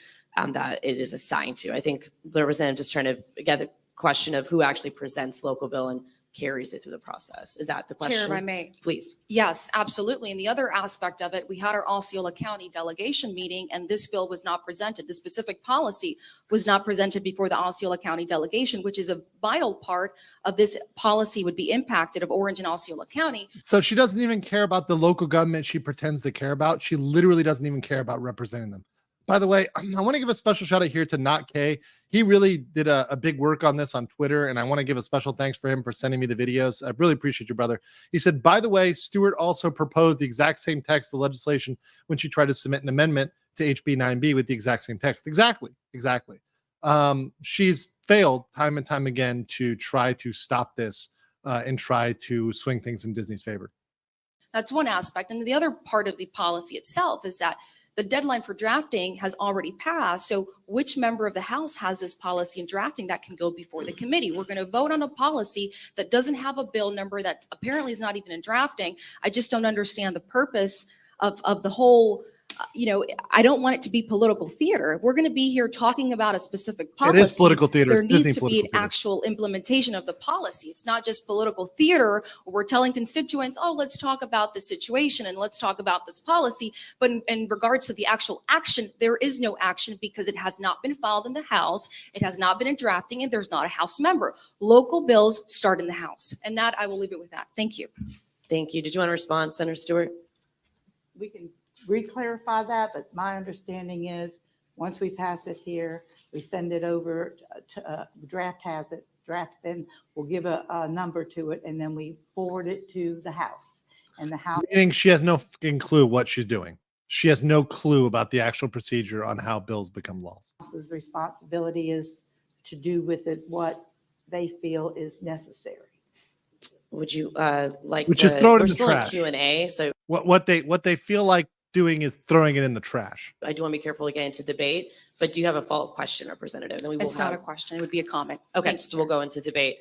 that it is assigned to. I think the representative just trying to get the question of who actually presents local bill and carries it through the process. Is that the question? Chair, if I may. Please. Yes, absolutely. And the other aspect of it, we had our Osceola County delegation meeting, and this bill was not presented. The specific policy was not presented before the Osceola County delegation, which is a vital part of this policy would be impacted of Orange and Osceola County. So she doesn't even care about the local government she pretends to care about. She literally doesn't even care about representing them. By the way, I want to give a special shout out here to Not K. He really did a big work on this on Twitter, and I want to give a special thanks for him for sending me the videos. I really appreciate you, brother. He said, by the way, Stewart also proposed the exact same text of legislation when she tried to submit an amendment to HB 9B with the exact same text. Exactly. She's failed time and time again to try to stop this and try to swing things in Disney's favor. That's one aspect. And the other part of the policy itself is that the deadline for drafting has already passed. So which member of the House has this policy in drafting that can go before the committee? We're going to vote on a policy that doesn't have a bill number that apparently is not even in drafting. I just don't understand the purpose of the whole, I don't want it to be political theater. If we're going to be here talking about a specific policy, it is political theater. there It's needs Disney to be an political theater. actual implementation of the policy. It's not just political theater where we're telling constituents, oh, let's talk about the situation and let's talk about this policy. But in regards to the actual action, there is no action because it has not been filed in the House. It has not been in drafting, and there's not a House member. Local bills start in the House. And that, I will leave it with that. Thank you. Thank you. Did you want to respond, Senator Stewart? We can re-clarify that, but my understanding is once we pass it here, we send it over to draft has it, then we'll give a number to it, and then we forward it to the House. And the House, meaning she has no fucking clue what she's doing. She has no clue about the actual procedure on how bills become laws. House's responsibility is to do with it what they feel is necessary. Would you like Which to? is throw it in we're the still trash. Q&A, so What they feel like doing is throwing it in the trash. I do want to be careful to get into debate. But do you have a follow-up question, Representative? Then we will It's not a have. question. It would be a comment. Okay, Thank you, so we'll go into debate.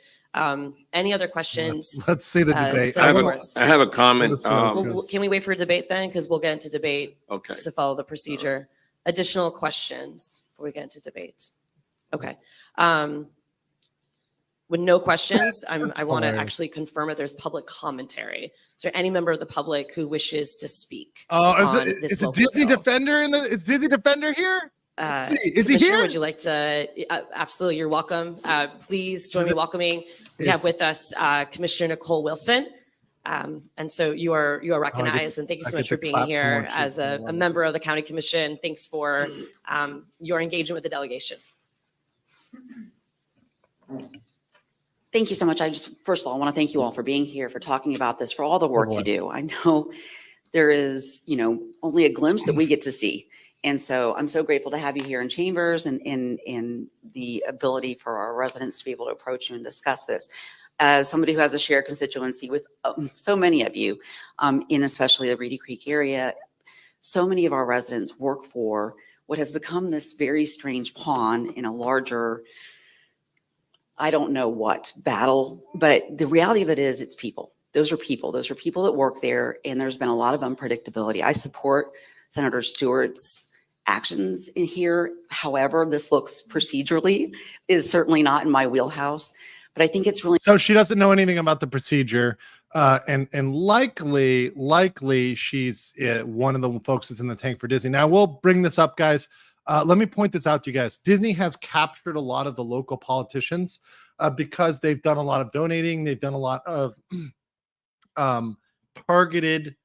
Any other questions? Let's see the debate. Senator I have a comment. Let's see how it's Well, goes. can we wait for a debate then? Because we'll get into debate Okay. just to follow the procedure. Additional questions before we get into debate? Okay. With no questions, I want to hilarious. actually confirm if there's public commentary. Is there any member of the public who wishes to speak? Oh, on is this it local Disney bill? Defender is Disney Defender here? Let's see. Is he Commissioner, here? Would you like to? Absolutely, you're welcome. Please join me in welcoming. We Is- have with us Commissioner Nicole Wilson. And so you are recognized, and thank you I so get much to for being clap some here more. as a member of the County Commission. Thanks for your engagement with the delegation. Thank you so much. First of all, I want to thank you all for being here, for talking about this, for all the work you do. I know there is, only a glimpse that we get to see. And so I'm so grateful to have you here in chambers and the ability for our residents to be able to approach you and discuss this. As somebody who has a shared constituency with so many of you, in especially the Reedy Creek area, so many of our residents work for what has become this very strange pawn in a larger, I don't know what, battle. But the reality of it is it's people. Those are people. Those are people that work there. And there's been a lot of unpredictability. I support Senator Stewart's actions in here. However, this looks procedurally is certainly not in my wheelhouse. But I think it's really— So she doesn't know anything about the procedure, and likely she's one of the folks that's in the tank for Disney. Now we'll bring this up, guys. Let me point this out to you guys. Disney has captured a lot of the local politicians because they've done a lot of donating. They've done a lot of targeted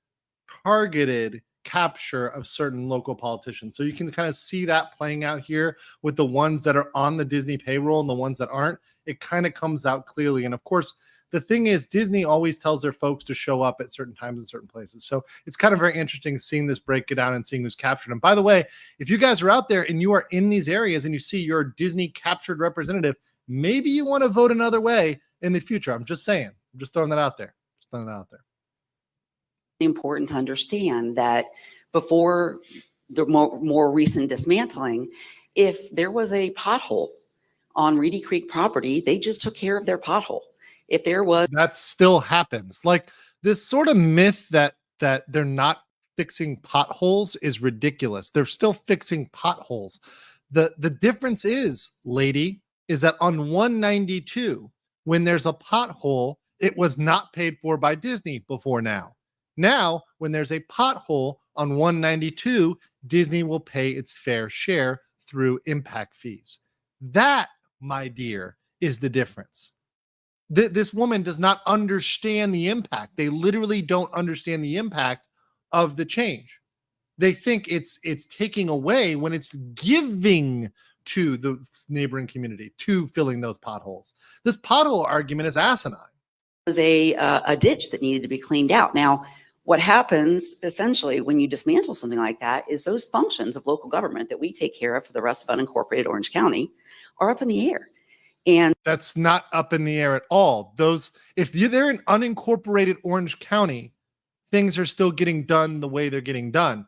capture of certain local politicians. So you can kind of see that playing out here with the ones that are on the Disney payroll and the ones that aren't. It kind of comes out clearly. And of course, the thing is, Disney always tells their folks to show up at certain times in certain places. So it's kind of very interesting seeing this break it down and seeing who's captured. And by the way, if you guys are out there and you are in these areas and you see your Disney captured representative, maybe you want to vote another way in the future. I'm just saying. I'm just throwing that out there. Just throwing that out there. Important to understand that before the more recent dismantling, if there was a pothole on Reedy Creek property, they just took care of their pothole. If there was— that still happens. Like this sort of myth that they're not fixing potholes is ridiculous. They're still fixing potholes. The difference is, lady, is that on 192, when there's a pothole, it was not paid for by Disney before now. Now, when there's a pothole on 192, Disney will pay its fair share through impact fees. That, my dear, is the difference. This woman does not understand the impact. They literally don't understand the impact of the change. They think it's taking away when it's giving to the neighboring community, to filling those potholes. This pothole argument is asinine. Was a ditch that needed to be cleaned out. Now, what happens essentially when you dismantle something like that is those functions of local government that we take care of for the rest of unincorporated Orange County are up in the air. And that's not up in the air at all. They're in unincorporated Orange County, things are still getting done the way they're getting done.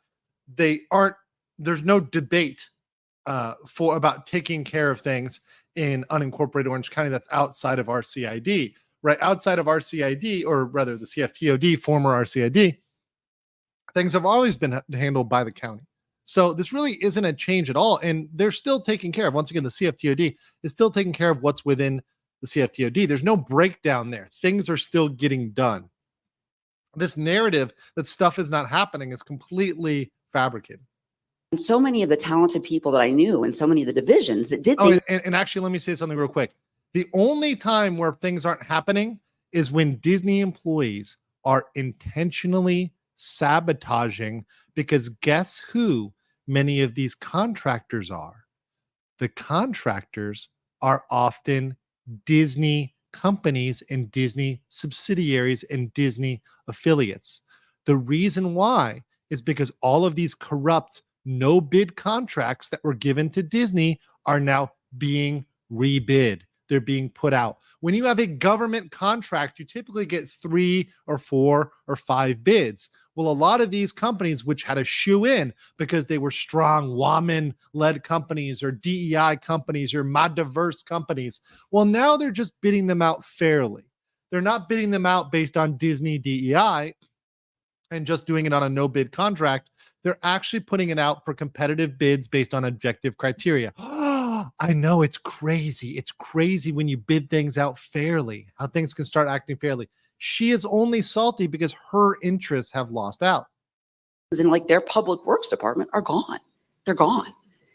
There's no debate about taking care of things in unincorporated Orange County that's outside of RCID. Right outside of RCID, or rather the CFTOD, former RCID, things have always been handled by the county. So this really isn't a change at all. And they're still taking care of, once again, the CFTOD is still taking care of what's within the CFTOD. There's no breakdown there. Things are still getting done. This narrative that stuff is not happening is completely fabricated. And so many of the talented people that I knew and so many of the divisions that did things. And actually, let me say something real quick. The only time where things aren't happening is when Disney employees are intentionally sabotaging, because guess who many of these contractors are? The contractors are often Disney companies and Disney subsidiaries and Disney affiliates. The reason why is because all of these corrupt no-bid contracts that were given to Disney are now being rebid. They're being put out. When you have a government contract, you typically get 3 or 4 or 5 bids. Well, a lot of these companies, which had a shoe in because they were strong woman-led companies or DEI companies or diverse companies, well, now they're just bidding them out fairly. They're not bidding them out based on Disney DEI and just doing it on a no-bid contract. They're actually putting it out for competitive bids based on objective criteria. I know, it's crazy. It's crazy when you bid things out fairly, how things can start acting fairly. She is only salty because her interests have lost out. And like their public works department are gone. They're gone.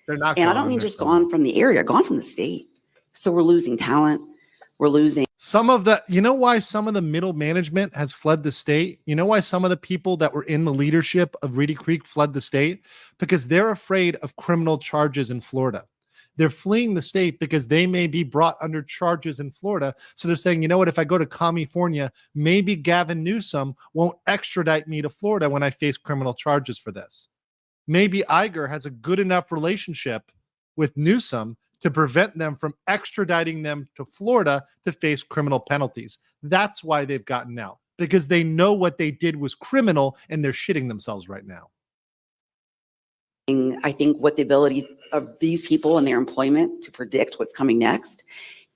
They're not. And I don't mean just gone from the area, gone from the state. So we're losing talent. We're losing some of the, you know why some of the middle management has fled the state? You know why some of the people that were in the leadership of Reedy Creek fled the state? Because they're afraid of criminal charges in Florida. They're fleeing the state because they may be brought under charges in Florida. So they're saying, you know what, if I go to California, maybe Gavin Newsom won't extradite me to Florida when I face criminal charges for this. Maybe Iger has a good enough relationship with Newsom to prevent them from extraditing them to Florida to face criminal penalties. That's why they've gotten out, because they know what they did was criminal and they're shitting themselves right now. I think what the ability of these people and their employment to predict what's coming next.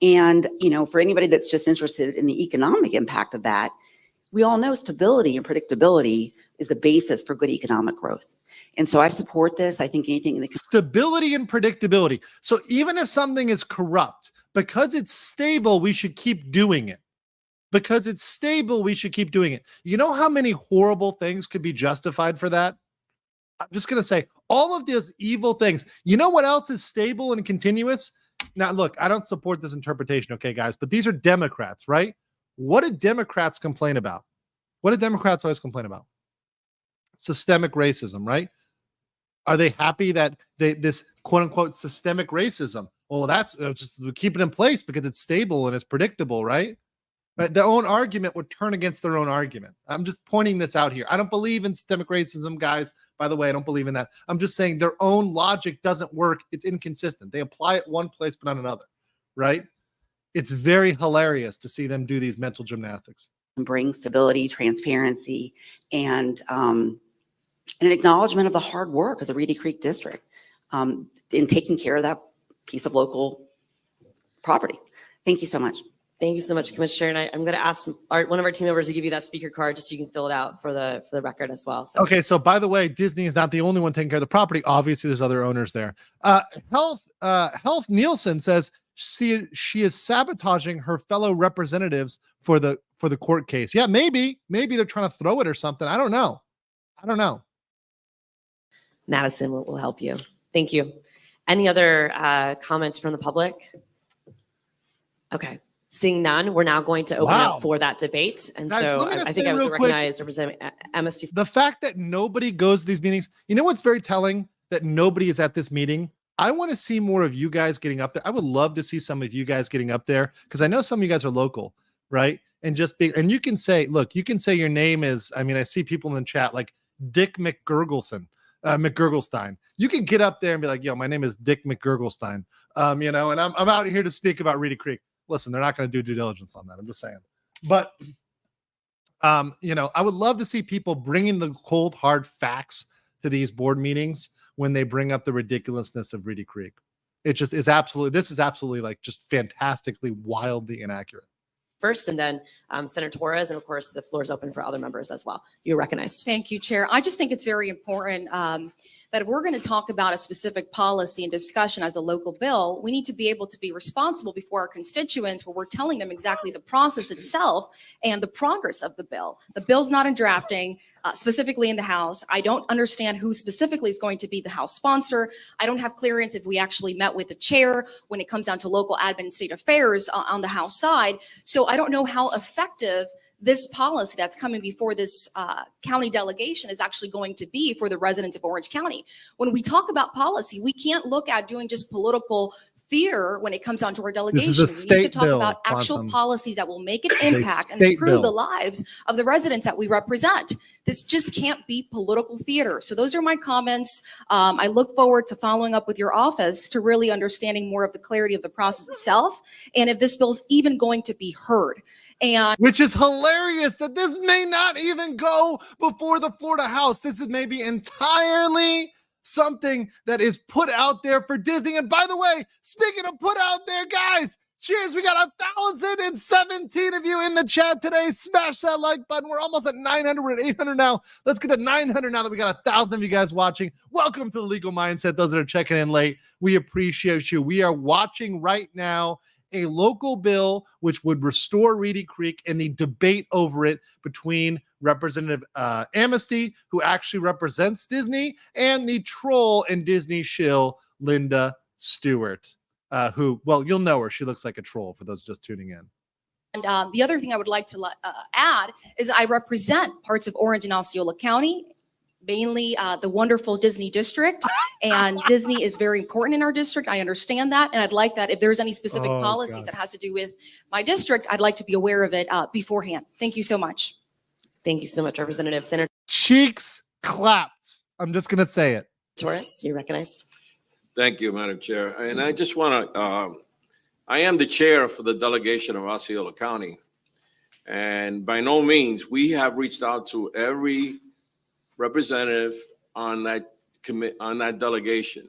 And, you know, for anybody that's just interested in the economic impact of that, we all know stability and predictability is the basis for good economic growth. And so I support this. I think anything that Stability and predictability. So even if something is corrupt, because it's stable, we should keep doing it. Because it's stable, we should keep doing it. You know how many horrible things could be justified for that? I'm just going to say all of those evil things. You know what else is stable and continuous? Now, look, I don't support this interpretation, okay, guys, but these are Democrats, right? What do Democrats complain about? What do Democrats always complain about? Systemic racism, right? Are they happy that this quote unquote systemic racism? Well, that's just keep it in place because it's stable and it's predictable, right? Right? Their own argument would turn against their own argument. I'm just pointing this out here. I don't believe in systemic racism, guys. By the way, I don't believe in that. I'm just saying their own logic doesn't work. It's inconsistent. They apply it one place, but not another, right? It's very hilarious to see them do these mental gymnastics. bring stability, transparency, and an acknowledgement of the hard work of the Reedy Creek District in taking care of that piece of local property. Thank you so much. Thank you so much, Commissioner. And I'm going to ask one of our team members to give you that speaker card just so you can fill it out for the record as well. So. Okay, so by the way, Disney is not the only one taking care of the property. Obviously, there's other owners there. Health Nielsen says she is sabotaging her fellow representatives for the court case. Yeah, maybe they're trying to throw it or something. I don't know. Madison will help you. Thank you. Any other comments from the public? Okay. Seeing none, we're now going to open up for that debate. And guys, so I think I was recognized representing MST. The fact that nobody goes to these meetings, you know what's very telling? That nobody is at this meeting. I want to see more of you guys getting up there. I would love to see some of you guys getting up there because I know some of you guys are local, right? And and you can say, look, you can say your name is, I mean, I see people in the chat like Dick McGurgelstein. You can get up there and be like, yo, my name is Dick McGurgelstein. And I'm out here to speak about Reedy Creek. Listen, they're not going to do due diligence on that. I'm just saying. But, I would love to see people bringing the cold, hard facts to these board meetings when they bring up the ridiculousness of Reedy Creek. This is absolutely like just fantastically, wildly inaccurate. First, and then Senator Torres, and of course, the floor is open for other members as well. You're recognized. Thank you, Chair. I just think it's very important that if we're going to talk about a specific policy and discussion as a local bill, we need to be able to be responsible before our constituents where we're telling them exactly the process itself and the progress of the bill. The bill's not in drafting, specifically in the House. I don't understand who specifically is going to be the House sponsor. I don't have clearance if we actually met with the chair when it comes down to local admin and state affairs on the House side. So I don't know how effective this policy that's coming before this county delegation is actually going to be for the residents of Orange County. When we talk about policy, we can't look at doing just political theater when it comes down to our delegation. We need to talk about actual policies that will make an impact and improve the lives of the residents that we represent. This just can't be political theater. So those are my comments. I look forward to following up with your office to really understanding more of the clarity of the process itself and if this bill's even going to be heard. Which is hilarious that this may not even go before the Florida House. This is maybe entirely something that is put out there for Disney. And by the way, speaking of put out there, guys, cheers. We got 1,017 of you in the chat today. Smash that like button. We're almost at 900. We're at 800 now. Let's get to 900 now that we got 1,000 of you guys watching. Welcome to the Legal Mindset. Those that are checking in late, we appreciate you. We are watching right now a local bill which would restore Reedy Creek and the debate over it between Representative Amnesty, who actually represents Disney, and the troll and Disney shill, Linda Stewart, who, well, you'll know her. She looks like a troll for those just tuning in. And the other thing I would like to add is I represent parts of Orange and Osceola County, mainly the wonderful Disney district. And Disney is very important in our district. I understand that. And I'd like that if there's any specific Oh, policies God. that has to do with my district, I'd like to be aware of it beforehand. Thank you so much. Thank you so much, Representative. Senator Cheeks clapped. I'm just going to say it. Torres, you're recognized. Thank you, Madam Chair. And I just want to, I am the chair for the delegation of Osceola County. And by no means, we have reached out to every representative on that delegation.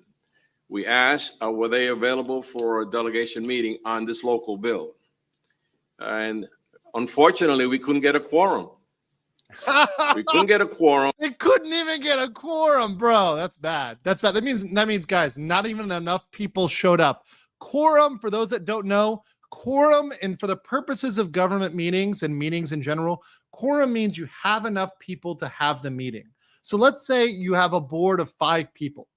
We asked, were they available for a delegation meeting on this local bill? And unfortunately, we couldn't get a quorum. We couldn't get a quorum. They couldn't even get a quorum, bro. That's bad. That's bad. That means, guys, not even enough people showed up. Quorum, for those that don't know, quorum, and for the purposes of government meetings and meetings in general, quorum means you have enough people to have the meeting. So let's say you have a board of 5 people.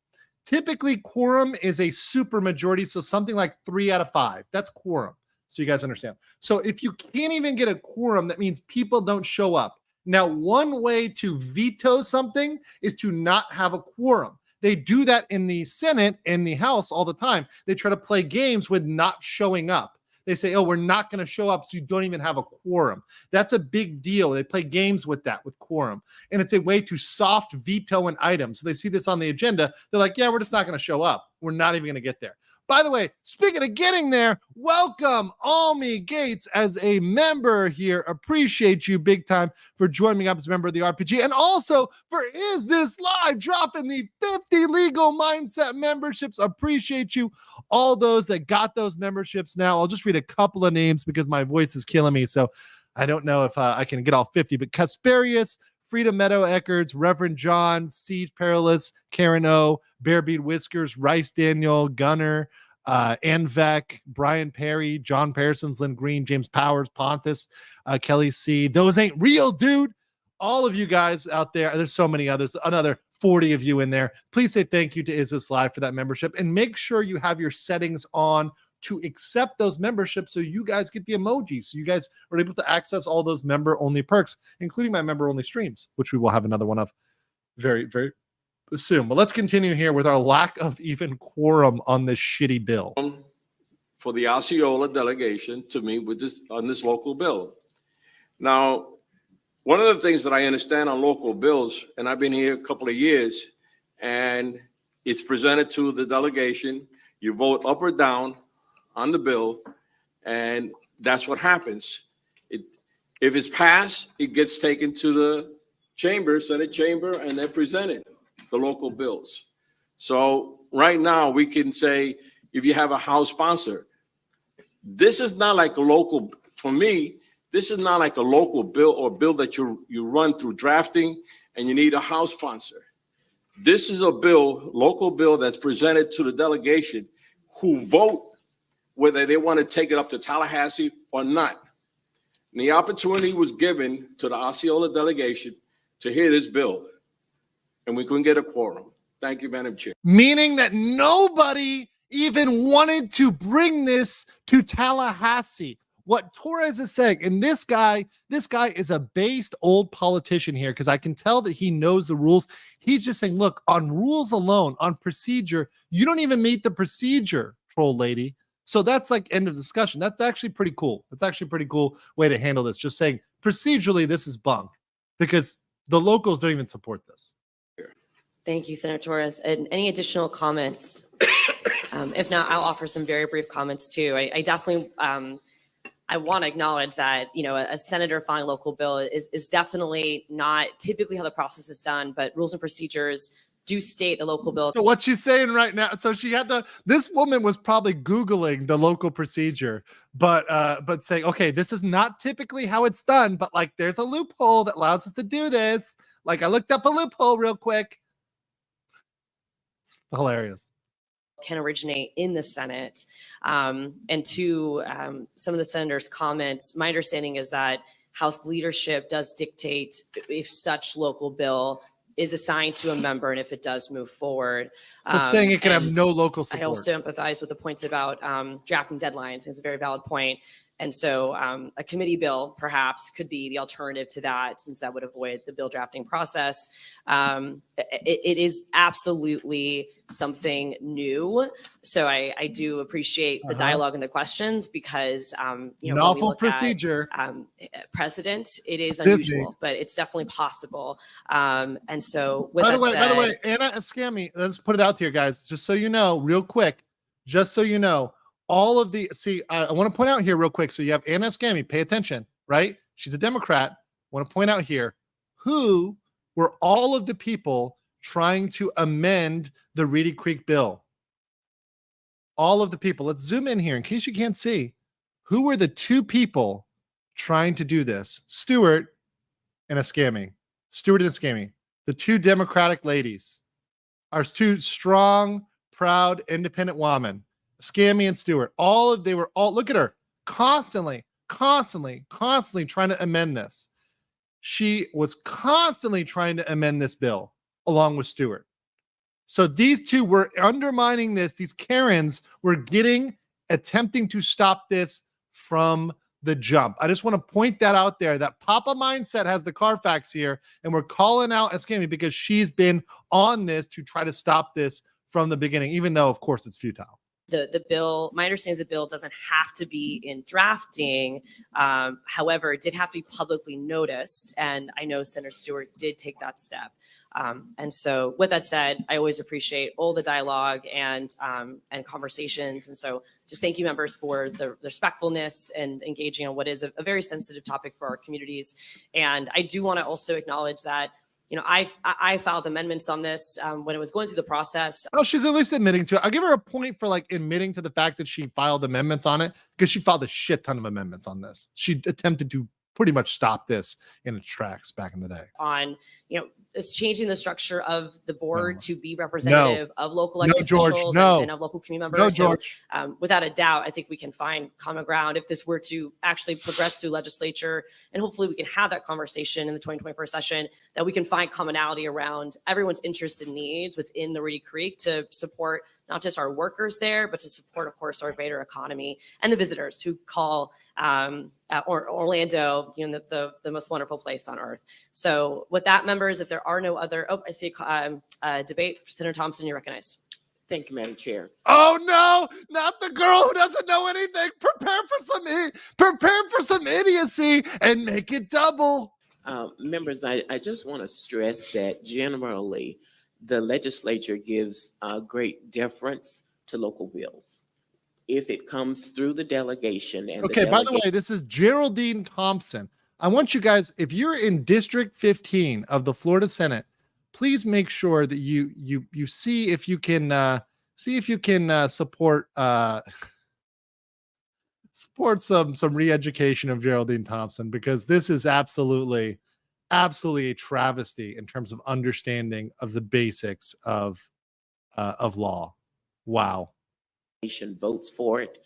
Typically, quorum is a super majority, so something like 3 out of 5. That's quorum, so you guys understand. So if you can't even get a quorum, that means people don't show up. Now, one way to veto something is to not have a quorum. They do that in the Senate and the House all the time. They try to play games with not showing up. They say, oh, we're not going to show up, so you don't even have a quorum. That's a big deal. They play games with that, with quorum. And it's a way to soft veto an item. So they see this on the agenda. They're like, yeah, we're just not going to show up. We're not even going to get there. By the way, speaking of getting there, welcome Almi Gates as a member here. Appreciate you big time for joining me up as a member of the RPG. And also for Is This Live, dropping the 50 legal mindset memberships. Appreciate you. All those that got those memberships now. I'll just read a couple of names because my voice is killing me. So I don't know if I can get all 50, but Kasperius, Frida Meadow Eckards, Reverend John, Siege Perilous, Karen O, Bearbeard Whiskers, Rice Daniel, Gunner, Anvec, Brian Perry, John Parsons, Lynn Green, James Powers, Pontus, Kelly C. Those ain't real, dude. All of you guys out there, there's so many others, another 40 of you in there. Please say thank you to Is This Live for that membership, and make sure you have your settings on to accept those memberships so you guys get the emojis, so you guys are able to access all those member-only perks, including my member-only streams, which we will have another one of very, very soon. But let's continue here with our lack of even quorum on this shitty bill. For the Osceola delegation to meet with this on this local bill. Now, one of the things that I understand on local bills, and I've been here a couple of years, and it's presented to the delegation, you vote up or down on the bill, and that's what happens. If it's passed, it gets taken to the chamber, Senate chamber, and they're presented, the local bills. So right now we can say, if you have a House sponsor, this is not like a local, for me, this is not like a local bill or bill that you run through drafting and you need a House sponsor. This is a bill, local bill that's presented to the delegation who vote whether they want to take it up to Tallahassee or not. And the opportunity was given to the Osceola delegation to hear this bill, and we couldn't get a quorum. Thank you, Madam Chair. Meaning that nobody even wanted to bring this to Tallahassee. What Torres is saying, and this guy is a based old politician here, because I can tell that he knows the rules. He's just saying, look, on rules alone, on procedure, you don't even meet the procedure, troll lady. So that's like end of discussion. That's actually pretty cool. That's actually a pretty cool way to handle this. Just saying procedurally, this is bunk because the locals don't even support this. Thank you, Senator Torres. And any additional comments? If not, I'll offer some very brief comments too. I definitely, I want to acknowledge that, you know, a senator filing local bill is definitely not typically how the process is done, but rules and procedures do state the local bill. So what she's saying right now, so she had to, this woman was probably Googling the local procedure, but saying, okay, this is not typically how it's done, but like there's a loophole that allows us to do this. Like I looked up a loophole real quick. It's hilarious. Can originate in the Senate. And to some of the senators' comments, my understanding is that House leadership does dictate if such local bill is assigned to a member and if it does move forward. So saying it can have no local support. I also empathize with the points about drafting deadlines. It's a very valid point. And so a committee bill perhaps could be the alternative to that, since that would avoid the bill drafting process. It is absolutely something new. So I do appreciate the dialogue and the questions, because, when we Novel look procedure. at precedent, it is Disney. unusual, but it's definitely possible. And so with By that the way, said, Anna Scammy, let's put it out here, guys, just so you know, real quick, just so you know, all of the, I want to point out here real quick. So you have Anna Scammy, pay attention, right? She's a Democrat. I want to point out here, who were all of the people trying to amend the Reedy Creek bill? All of the people. Let's zoom in here in case you can't see. Who were the two people trying to do this? Stewart and a Scammy. Stewart and a Scammy. The two Democratic ladies. Our two strong, proud, independent women. Scammy and Stewart. They were all, look at her, constantly trying to amend this. She was constantly trying to amend this bill along with Stewart. So these two were undermining this. These Karens were attempting to stop this from the jump. I just want to point that out there, that Papa Mindset has the Carfax here, and we're calling out Scammy because she's been on this to try to stop this from the beginning, even though, of course, it's futile. The bill, my understanding is the bill doesn't have to be in drafting. However, it did have to be publicly noticed. And I know Senator Stewart did take that step. And so with that said, I always appreciate all the dialogue and conversations. And so just thank you, members, for the respectfulness and engaging on what is a very sensitive topic for our communities. And I do want to also acknowledge that, I filed amendments on this when it was going through the process. Oh, she's at least admitting to it. I'll give her a point for admitting to the fact that she filed amendments on it, because she filed a shit ton of amendments on this. She attempted to pretty much stop this in its tracks back in the day. On, it's changing the structure of the board to be representative of local elected officials and of local community members. No, George. So, without a doubt, I think we can find common ground if this were to actually progress through legislature, and hopefully we can have that conversation in the 2024 session, that we can find commonality around everyone's interests and needs within the Reedy Creek to support not just our workers there, but to support, of course, our greater economy and the visitors who call Orlando, the most wonderful place on earth. So with that, members, if there are no other, I see a debate. Senator Thompson, you're recognized. Thank you, Madam Chair. Oh no, not the girl who doesn't know anything. Prepare for some idiocy and make it double. Members, I just want to stress that generally the legislature gives great deference to local bills. If it comes through the delegation and okay, by the way, this is Geraldine Thompson. I want you guys, if you're in District 15 of the Florida Senate, please make sure that you see if you can support some re-education of Geraldine Thompson, because this is absolutely a travesty in terms of understanding of the basics of law. Wow. Votes for it,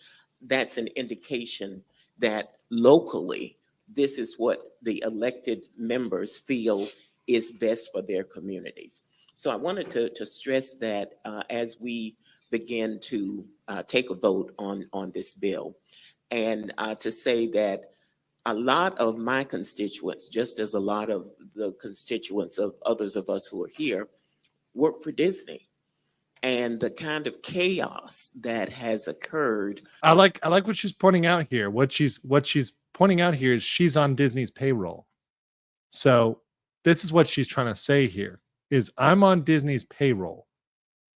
that's an indication that locally, this is what the elected members feel is best for their communities. So I wanted to stress that as we begin to take a vote on this bill, and to say that a lot of my constituents, just as a lot of the constituents of others of us who are here, work for Disney. And the kind of chaos that has occurred. I like what she's pointing out here. What she's pointing out here is she's on Disney's payroll. So this is what she's trying to say here is I'm on Disney's payroll.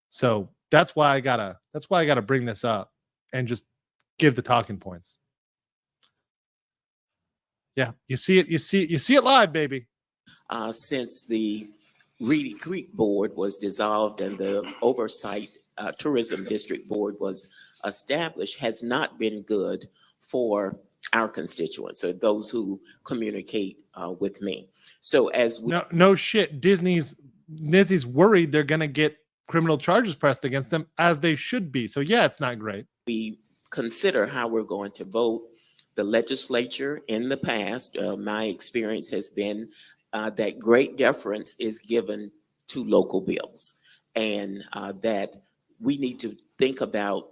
So that's why I gotta bring this up and just give the talking points. Yeah, you see it live, baby. Since the Reedy Creek Board was dissolved and the Oversight Tourism District Board was established, has not been good for our constituents or those who communicate with me. So as we no shit, Disney's worried they're gonna get criminal charges pressed against them, as they should be. So yeah, it's not great. We consider how we're going to vote. The legislature in the past, my experience has been that great deference is given to local bills, and that we need to think about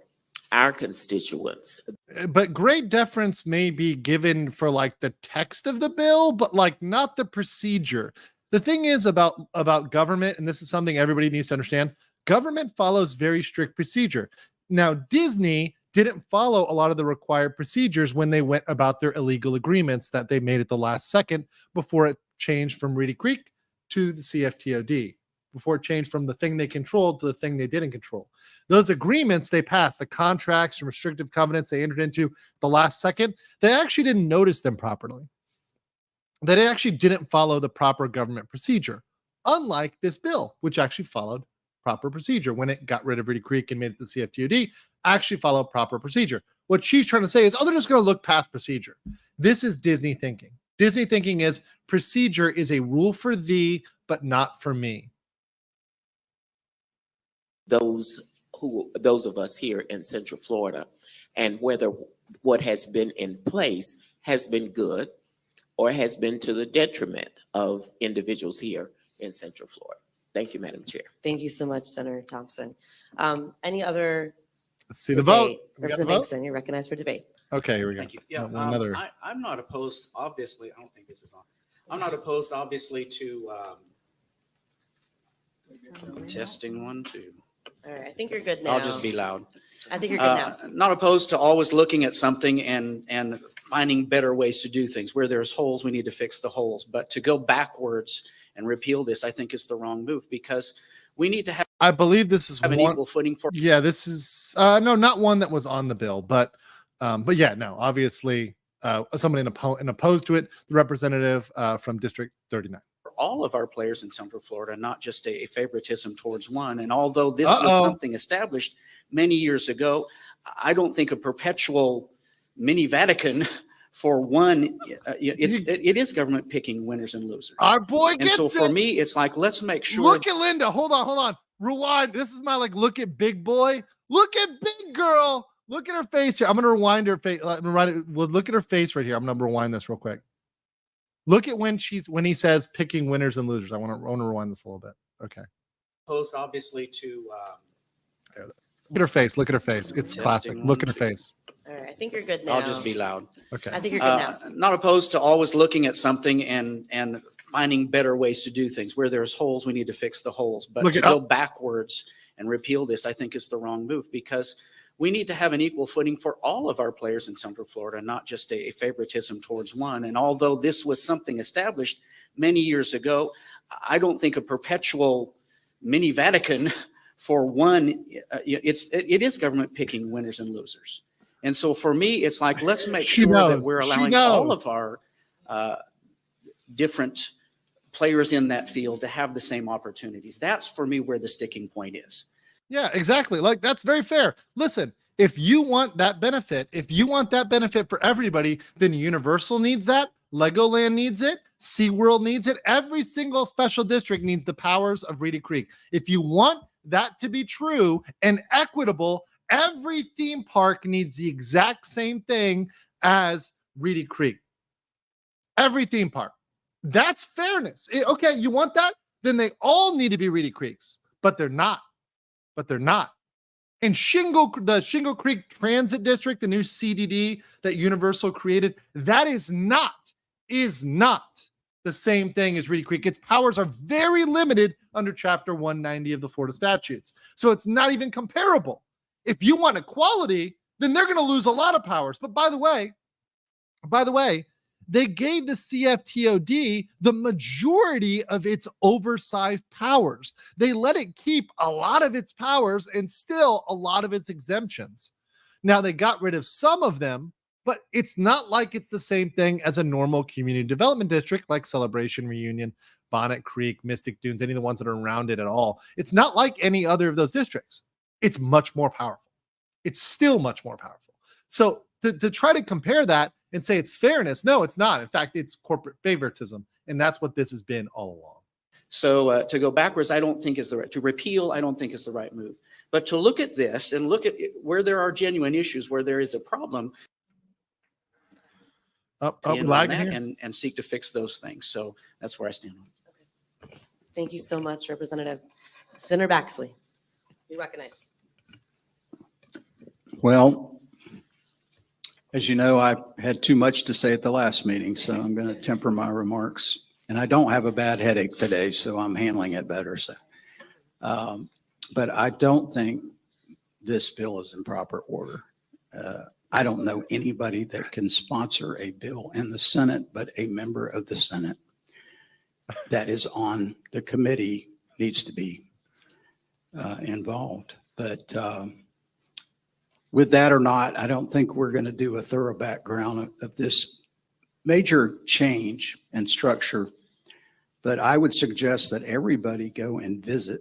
our constituents. But great deference may be given for like the text of the bill, but like not the procedure. The thing is about government, and this is something everybody needs to understand, government follows very strict procedure. Now, Disney didn't follow a lot of the required procedures when they went about their illegal agreements that they made at the last second before it changed from Reedy Creek to the CFTOD, before it changed from the thing they controlled to the thing they didn't control. Those agreements they passed, the contracts and restrictive covenants they entered into the last second, they actually didn't notice them properly. They actually didn't follow the proper government procedure, unlike this bill, which actually followed proper procedure when it got rid of Reedy Creek and made it the CFTOD, actually followed proper procedure. What she's trying to say is, oh, they're just going to look past procedure. This is Disney thinking. Disney thinking is procedure is a rule for thee, but not for me. Those of us here in Central Florida, and whether what has been in place has been good or has been to the detriment of individuals here in Central Florida. Thank you, Madam Chair. Thank you so much, Senator Thompson. Any other Let's see the vote. debate? We got the Representative vote? Hinkson, you're recognized for debate. Okay, here we go. Thank you. Yeah, Another. I'm not opposed, obviously, I don't think this is on. I'm not opposed, obviously, to testing 1, 2. All right, I think you're good now. I'll just be loud. I think you're good now. Not opposed to always looking at something and finding better ways to do things. Where there's holes, we need to fix the holes. But to go backwards and repeal this, I think is the wrong move, because we need to have I believe this is an one. equal footing for. Yeah, this is no, not one that was on the bill, but yeah, no, obviously somebody opposed to it, the representative from District 39. all of our players in Central Florida, not just a favoritism towards one. And although this was something established many years ago, I don't think a perpetual mini Vatican for one, it is government picking winners and losers. Our boy And gets so for it. me, it's like, let's make sure. Look at Linda. Hold on. Rewind. This is my like, look at big boy. Look at big girl. Look at her face here. I'm going to rewind her face. Well, look at her face right here. I'm going to rewind this real quick. Look at when he says picking winners and losers. I want to rewind this a little bit. Okay. Opposed, obviously, to Look at her face. Look at her face. It's Testing classic. 1, Look at her 2. face. All right, I think you're good now. I'll just be loud. Okay. I think you're good now. Not opposed to always looking at something and finding better ways to do things. Where there's holes, we need to fix the holes. But to go backwards and repeal this, I think is the wrong move, because we need to have an equal footing for all of our players in Central Florida, not just a favoritism towards one. And although this was something established many years ago, I don't think a perpetual mini Vatican for one, it is government picking winners and losers. And so for me, it's like, let's make sure that we're allowing all of our different players in that field to have the same opportunities. That's for me where the sticking point is. Yeah, exactly. Like, that's very fair. Listen, if you want that benefit for everybody, then Universal needs that. Legoland needs it. SeaWorld needs it. Every single special district needs the powers of Reedy Creek. If you want that to be true and equitable, every theme park needs the exact same thing as Reedy Creek. Every theme park. That's fairness. Okay, you want that? Then they all need to be Reedy Creeks, but they're not. And the Shingle Creek Transit District, the new CDD that Universal created, that is not the same thing as Reedy Creek. Its powers are very limited under Chapter 190 of the Florida statutes. So it's not even comparable. If you want equality, then they're going to lose a lot of powers. But by the way, they gave the CFTOD the majority of its oversized powers. They let it keep a lot of its powers and still a lot of its exemptions. Now, they got rid of some of them, but it's not like it's the same thing as a normal community development district like Celebration, Reunion, Bonnet Creek, Mystic Dunes, any of the ones that are around it at all. It's not like any other of those districts. It's much more powerful. It's still much more powerful. So to try to compare that and say it's fairness, no, it's not. In fact, it's corporate favoritism. And that's what this has been all along. So to go backwards, I don't think is the right, to repeal, I don't think is the right move. But to look at this and look at where there are genuine issues, where there is a problem, and seek to fix those things. So that's where I stand on it. Okay. Thank you so much, Representative. Senator Baxley, you recognize. Well, as you know, I had too much to say at the last meeting, so I'm going to temper my remarks. And I don't have a bad headache today, so I'm handling it better. So, but I don't think this bill is in proper order. I don't know anybody that can sponsor a bill in the Senate, but a member of the Senate that is on the committee needs to be involved. But with that or not, I don't think we're going to do a thorough background of this major change and structure. But I would suggest that everybody go and visit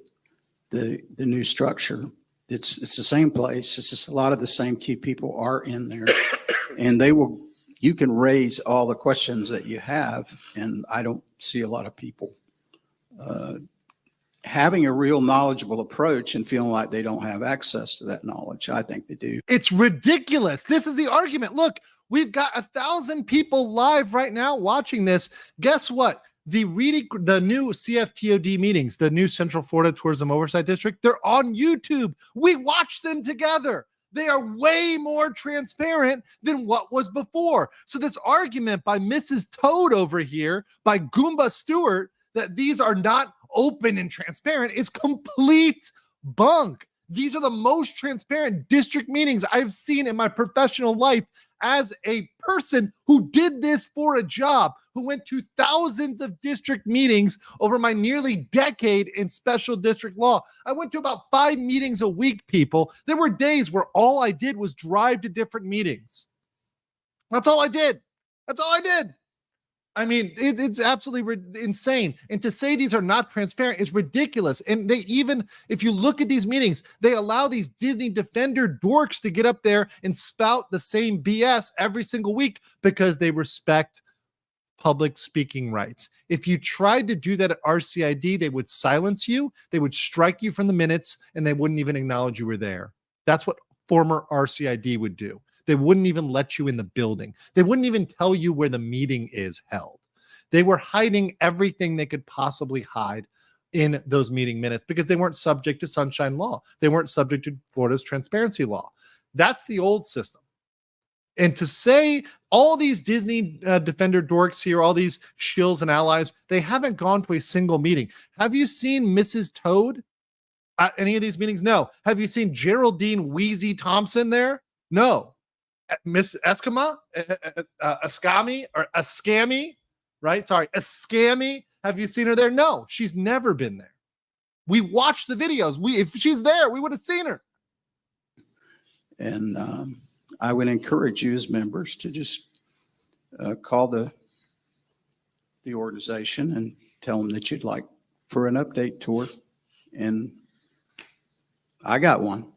the new structure. It's the same place. It's just a lot of the same key people are in there, and you can raise all the questions that you have. And I don't see a lot of people having a real knowledgeable approach and feeling like they don't have access to that knowledge. I think they do. It's ridiculous. This is the argument. Look, we've got 1,000 people live right now watching this. Guess what? The new CFTOD meetings, the new Central Florida Tourism Oversight District, they're on YouTube. We watch them together. They are way more transparent than what was before. So this argument by Mrs. Toad over here, by Goomba Stewart, that these are not open and transparent is complete bunk. These are the most transparent district meetings I've seen in my professional life as a person who did this for a job, who went to thousands of district meetings over my nearly decade in special district law. I went to about 5 meetings a week, people. There were days where all I did was drive to different meetings. That's all I did. That's all I did. I mean, it's absolutely insane. And to say these are not transparent is ridiculous. And they even, if you look at these meetings, they allow these Disney Defender dorks to get up there and spout the same BS every single week because they respect public speaking rights. If you tried to do that at RCID, they would silence you, they would strike you from the minutes, and they wouldn't even acknowledge you were there. That's what former RCID would do. They wouldn't even let you in the building. They wouldn't even tell you where the meeting is held. They were hiding everything they could possibly hide in those meeting minutes because they weren't subject to sunshine law. They weren't subject to Florida's transparency law. That's the old system. And to say all these Disney Defender dorks here, all these shills and allies, they haven't gone to a single meeting. Have you seen Mrs. Toad at any of these meetings? No. Have you seen Geraldine Wheezy Thompson there? No. Miss Eskima, Ascami, or Ascami, right? Sorry, Ascami. Have you seen her there? No, she's never been there. We watched the videos. If she's there, we would have seen her. And I would encourage you as members to just call the organization and tell them that you'd like for an update tour. And I got one.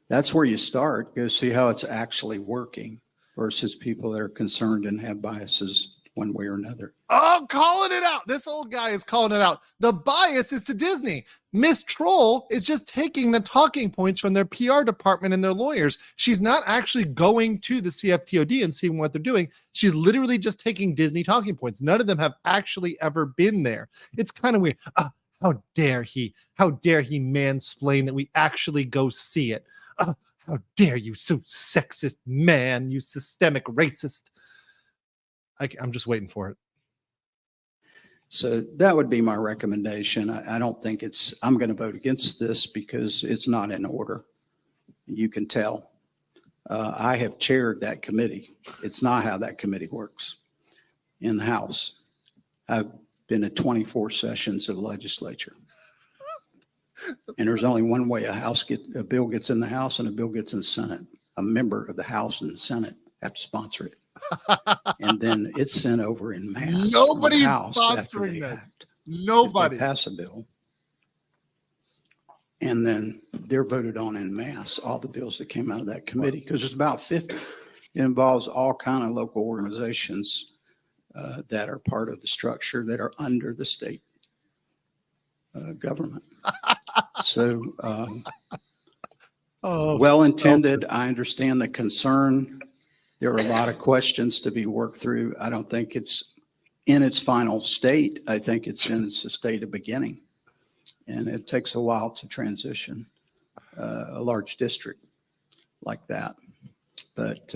That's where you start. Go see how it's actually working versus people that are concerned and have biases one way or another. Oh, calling it out. This old guy is calling it out. The bias is to Disney. Miss Troll is just taking the talking points from their PR department and their lawyers. She's not actually going to the CFTOD and seeing what they're doing. She's literally just taking Disney talking points. None of them have actually ever been there. It's kind of weird. How dare he mansplain that we actually go see it? How dare you, so sexist man, you systemic racist. I'm just waiting for it. So that would be my recommendation. I don't think I'm going to vote against this because it's not in order. You can tell. I have chaired that committee. It's not how that committee works in the House. I've been at 24 sessions of the legislature. And there's only one way a bill gets in the House and a bill gets in the Senate. A member of the House and the Senate have to sponsor it. And then it's sent over in mass. Nobody's sponsoring this. Nobody. If they pass a bill. And then they're voted on in mass, all the bills that came out of that committee, because there's about 50. It involves all kind of local organizations that are part of the structure that are under the state government. So well-intended. I understand the concern. There are a lot of questions to be worked through. I don't think it's in its final state. I think it's in its state of beginning. And it takes a while to transition a large district. like that. But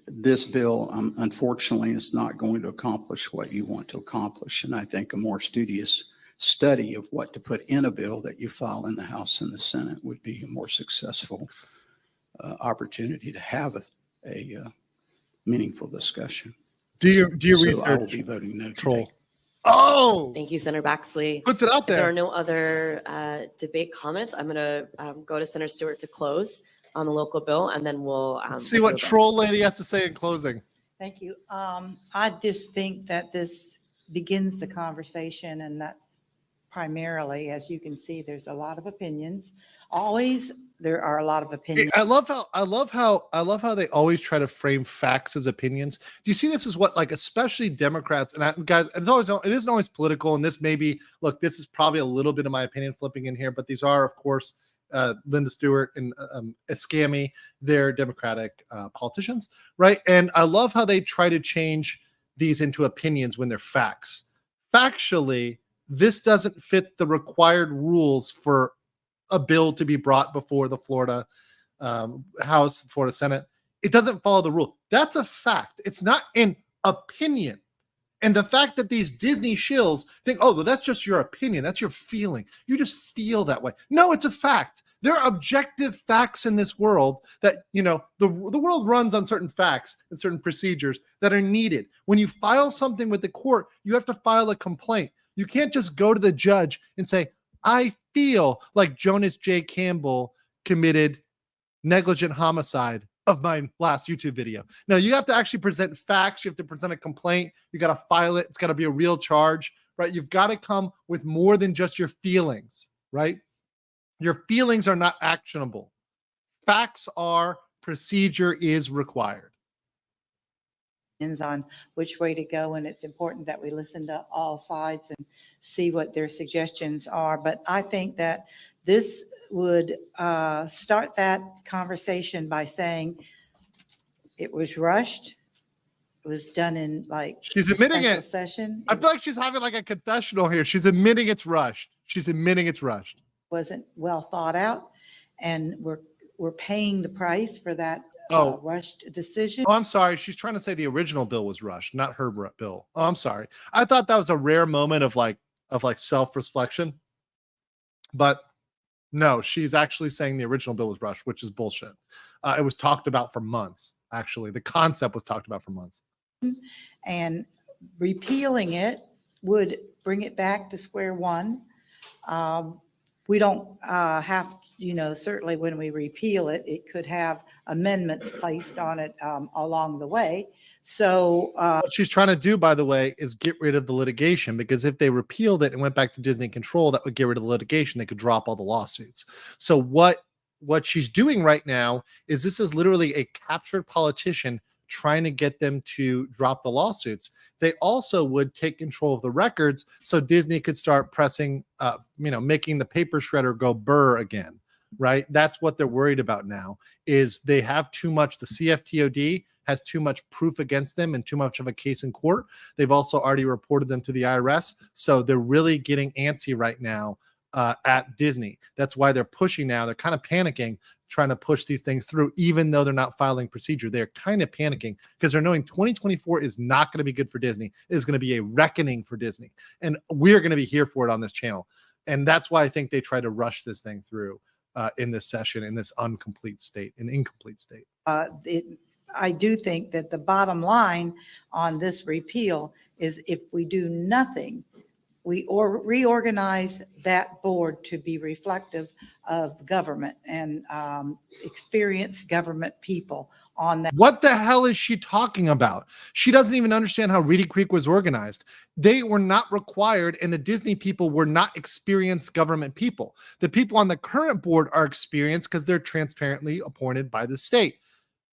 this bill, unfortunately, is not going to accomplish what you want to accomplish. And I think a more studious study of what to put in a bill that you file in the House and the Senate would be a more successful opportunity to have a meaningful discussion. Do you So I will research be voting no troll? today. Oh, Thank you, Senator Baxley. puts it out If there there. are no other debate comments, I'm going to go to Senator Stewart to close on the local bill, and then we'll Let's see do what a vote. troll lady has to say in closing. Thank you. I just think that this begins the conversation, and that's primarily, as you can see, there's a lot of opinions. Always, there are a lot of opinions. I love how they always try to frame facts as opinions. Do you see this as what, like, especially Democrats and guys, it isn't always political. And this may be, look, this is probably a little bit of my opinion flipping in here, but these are, of course, Linda Stewart and Escami, they're Democratic politicians, right? And I love how they try to change these into opinions when they're facts. Factually, this doesn't fit the required rules for a bill to be brought before the Florida House, Florida Senate. It doesn't follow the rule. That's a fact. It's not an opinion. And the fact that these Disney shills think, oh, well, that's just your opinion. That's your feeling. You just feel that way. No, it's a fact. There are objective facts in this world that, you know, the world runs on certain facts and certain procedures that are needed. When you file something with the court, you have to file a complaint. You can't just go to the judge and say, I feel like Jonas J. Campbell committed negligent homicide of my last YouTube video. No, you have to actually present facts. You have to present a complaint. You got to file it. It's got to be a real charge, right? You've got to come with more than just your feelings, right? Your feelings are not actionable. Facts are, procedure is required. On which way to go, and it's important that we listen to all sides and see what their suggestions are. But I think that this would start that conversation by saying it was rushed. It was done in like She's admitting special it. session. I feel like she's having like a confessional here. She's admitting it's rushed. She's admitting it's rushed. Wasn't well thought out, and we're paying the price for that rushed decision. Oh, I'm sorry. She's trying to say the original bill was rushed, not her bill. Oh, I'm sorry. I thought that was a rare moment of self-reflection. But no, she's actually saying the original bill was rushed, which is bullshit. It was talked about for months, actually. The concept was talked about for months. And repealing it would bring it back to square one. We don't have, certainly when we repeal it, it could have amendments placed on it along the way. So what she's trying to do, by the way, is get rid of the litigation, because if they repealed it and went back to Disney control, that would get rid of the litigation. They could drop all the lawsuits. So what she's doing right now is this is literally a captured politician trying to get them to drop the lawsuits. They also would take control of the records so Disney could start pressing, making the paper shredder go burr again, right? That's what they're worried about now, is they have too much. The CFTOD has too much proof against them and too much of a case in court. They've also already reported them to the IRS. So they're really getting antsy right now at Disney. That's why they're pushing now. They're kind of panicking, trying to push these things through, even though they're not filing procedure. They're kind of panicking because they're knowing 2024 is not going to be good for Disney. It is going to be a reckoning for Disney. And we're going to be here for it on this channel. And that's why I think they try to rush this thing through in this session, in this incomplete state. I do think that the bottom line on this repeal is if we do nothing, we reorganize that board to be reflective of government and experienced government people on that. What the hell is she talking about? She doesn't even understand how Reedy Creek was organized. They were not required, and the Disney people were not experienced government people. The people on the current board are experienced because they're transparently appointed by the state.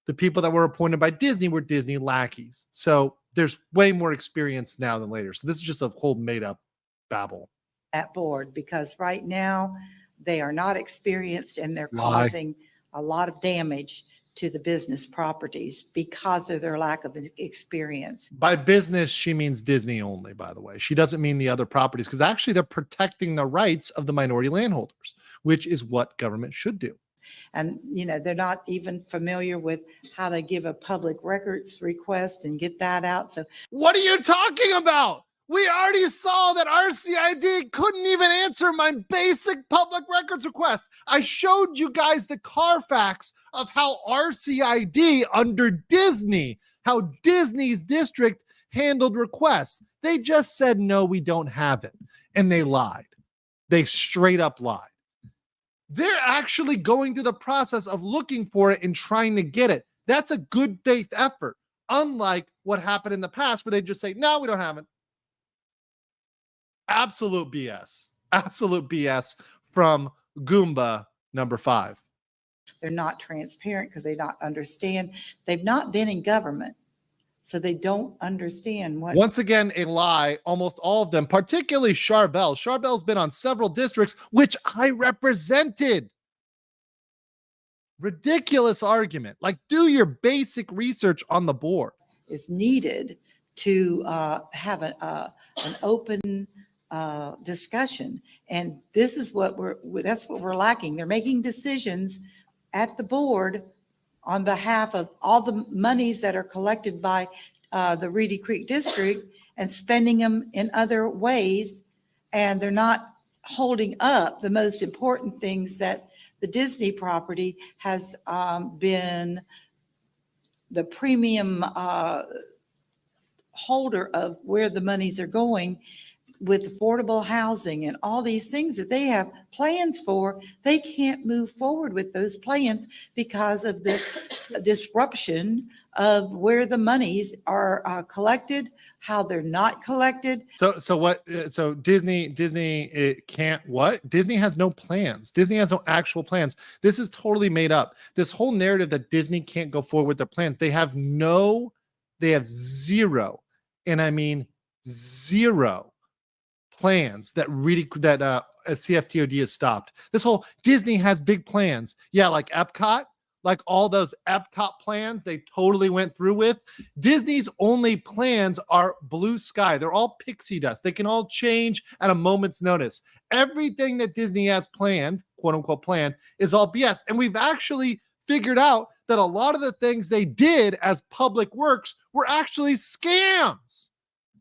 The people that were appointed by Disney were Disney lackeys. So there's way more experience now than later. So this is just a whole made up babble. That board, because right now they are not experienced and they're causing a lot of damage to the business properties because of their lack of experience. By business, she means Disney only, by the way. She doesn't mean the other properties, because actually they're protecting the rights of the minority landholders, which is what government should do. And, they're not even familiar with how to give a public records request and get that out. So What are you talking about? We already saw that RCID couldn't even answer my basic public records request. I showed you guys the Carfax of how RCID under Disney, how Disney's district handled requests. They just said, no, we don't have it. And they lied. They straight up lied. They're actually going through the process of looking for it and trying to get it. That's a good faith effort. Unlike what happened in the past where they just say, no, we don't have it. Absolute BS. Absolute BS from Goomba number 5. they're not transparent because they don't understand. They've not been in government, so they don't understand what. Once again, a lie. Almost all of them, particularly Charbel. Charbel's been on several districts, which I represented. Ridiculous argument. Like, do your basic research on the board. Is needed to have an open discussion. And this is what that's what we're lacking. They're making decisions at the board on behalf of all the monies that are collected by the Reedy Creek district and spending them in other ways. And they're not holding up the most important things that the Disney property has been the premium holder of where the monies are going with affordable housing and all these things that they have plans for. They can't move forward with those plans because of the disruption of where the monies are collected, how they're not collected. So Disney it can't what? Disney has no plans. Disney has no actual plans. This is totally made up. This whole narrative that Disney can't go forward with their plans. They have zero, and I mean zero plans that CFTOD has stopped. This whole Disney has big plans. Yeah, like Epcot, like all those Epcot plans they totally went through with. Disney's only plans are blue sky. They're all pixie dust. They can all change at a moment's notice. Everything that Disney has planned, quote unquote planned, is all BS. And we've actually figured out that a lot of the things they did as public works were actually scams.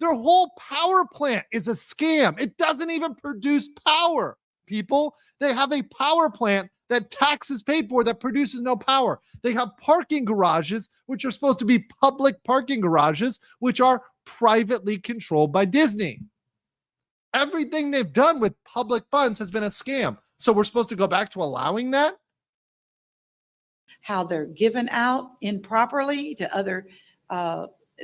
Their whole power plant is a scam. It doesn't even produce power, people. They have a power plant that taxes paid for that produces no power. They have parking garages, which are supposed to be public parking garages, which are privately controlled by Disney. Everything they've done with public funds has been a scam. So we're supposed to go back to allowing that? How they're given out improperly to other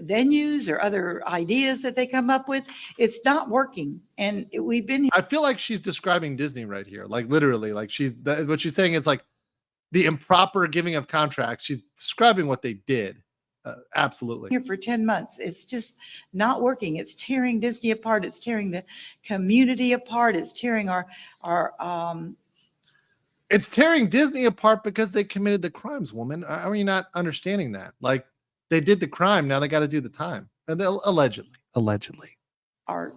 venues or other ideas that they come up with. It's not working. And we've been. I feel like she's describing Disney right here. Like literally, like what she's saying is like the improper giving of contracts. She's describing what they did. Absolutely. Here for 10 months. It's just not working. It's tearing Disney apart. It's tearing the community apart. It's tearing our It's tearing Disney apart because they committed the crimes, woman. Are you not understanding that? Like, they did the crime. Now they got to do the time. And allegedly. Our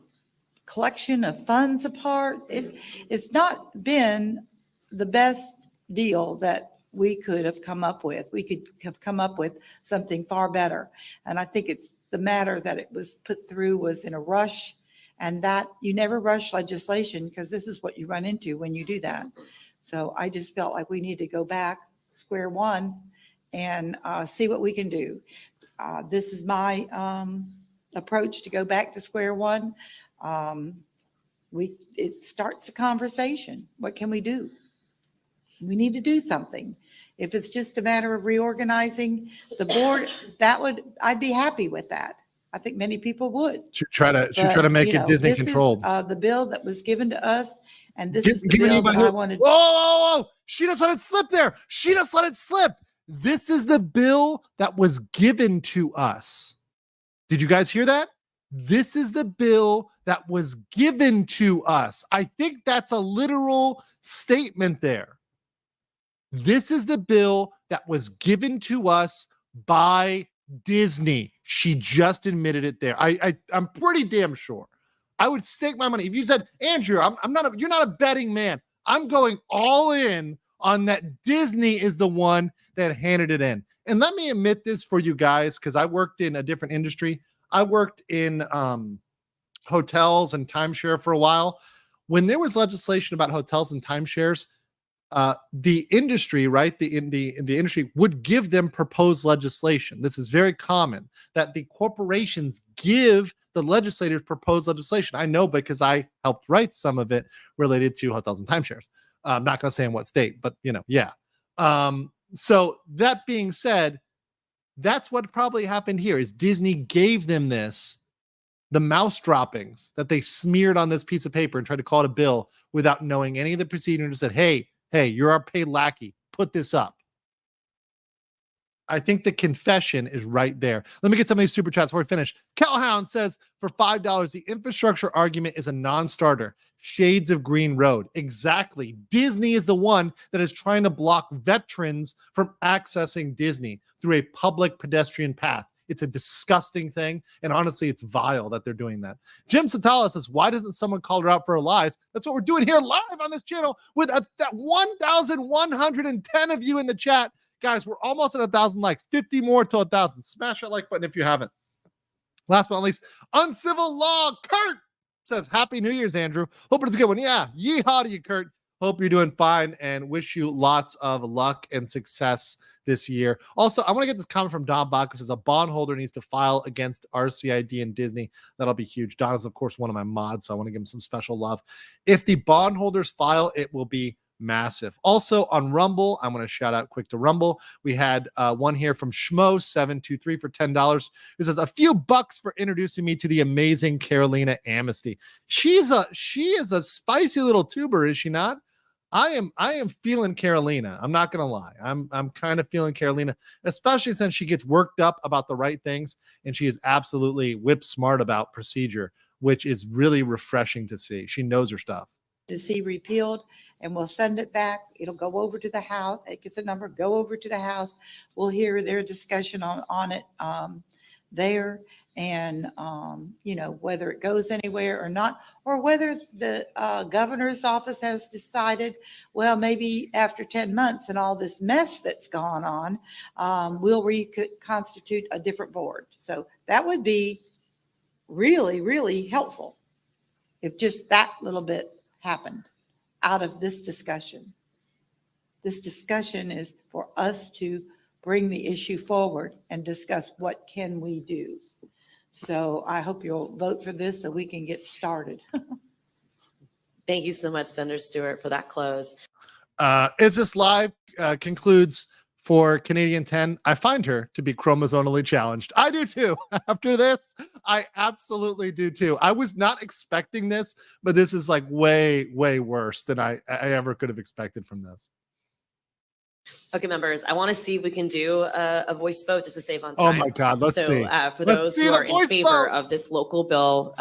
collection of funds apart. It's not been the best deal that we could have come up with. We could have come up with something far better. And I think it's the matter that it was put through was in a rush, and that you never rush legislation because this is what you run into when you do that. So I just felt like we need to go back square one and see what we can do. This is my approach to go back to square one. It starts a conversation. What can we do? We need to do something. If it's just a matter of reorganizing the board, I'd be happy with that. I think many people would. Should try to make it Disney controlled. This is the bill that was given to us. And this is the bill that I wanted. Whoa. She just let it slip there. She just let it slip. This is the bill that was given to us. Did you guys hear that? This is the bill that was given to us. I think that's a literal statement there. This is the bill that was given to us by Disney. She just admitted it there. I'm pretty damn sure. I would stake my money. If you said, Andrew, you're not a betting man. I'm going all in on that Disney is the one that handed it in. And let me admit this for you guys, because I worked in a different industry. I worked in hotels and timeshare for a while. When there was legislation about hotels and timeshares, the industry, right? The industry would give them proposed legislation. This is very common that the corporations give the legislators proposed legislation. I know because I helped write some of it related to hotels and timeshares. I'm not going to say in what state, but yeah. So that being said, that's what probably happened here is Disney gave them the mouse droppings that they smeared on this piece of paper and tried to call it a bill without knowing any of the procedure and just said, hey, you're our paid lackey. Put this up. I think the confession is right there. Let me get some of these super chats before we finish. Calhoun says, for $5, the infrastructure argument is a non-starter. Shades of Green Road. Exactly. Disney is the one that is trying to block veterans from accessing Disney through a public pedestrian path. It's a disgusting thing. And honestly, it's vile that they're doing that. Jim Satala says, why doesn't someone call her out for her lies? That's what we're doing here live on this channel with that 1,110 of you in the chat. Guys, we're almost at 1,000 likes. 50 more to 1,000. Smash that like button if you haven't. Last but not least, Uncivil Law. Kurt says, Happy New Year's, Andrew. Hope it's a good one. Yeah, yeehaw to you, Kurt. Hope you're doing fine and wish you lots of luck and success this year. Also, I want to get this comment from Don Bach, who says a bondholder needs to file against RCID and Disney. That'll be huge. Don is, of course, one of my mods, so I want to give him some special love. If the bondholders file, it will be massive. Also on Rumble, I'm going to shout out quick to Rumble. We had one here from Schmo723 for $10 who says a few bucks for introducing me to the amazing Carolina Amnesty. She is a spicy little tuber, is she not? I am feeling Carolina. I'm not gonna lie. I'm kind of feeling Carolina, especially since she gets worked up about the right things and she is absolutely whip smart about procedure, which is really refreshing to see. She knows her stuff. To see repealed, and we'll send it back. It'll go over to the House. It gets a number, go over to the House. We'll hear their discussion on it there, and whether it goes anywhere or not, or whether the governor's office has decided, well, maybe after 10 months and all this mess that's gone on, we'll reconstitute a different board. So that would be really, really helpful if just that little bit happened out of this discussion. This discussion is for us to bring the issue forward and discuss what can we do. So I hope you'll vote for this so we can get started. Thank you so much, Senator Stewart, for that close. Is This Live concludes for Canadian 10. I find her to be chromosomally challenged. I do too. After this, I absolutely do too. I was not expecting this, but this is like way, way worse than I ever could have expected from this. Okay, members, I want to see if we can do a voice vote just to save on time. Oh my God, let's see. For those who are in favor of this local bill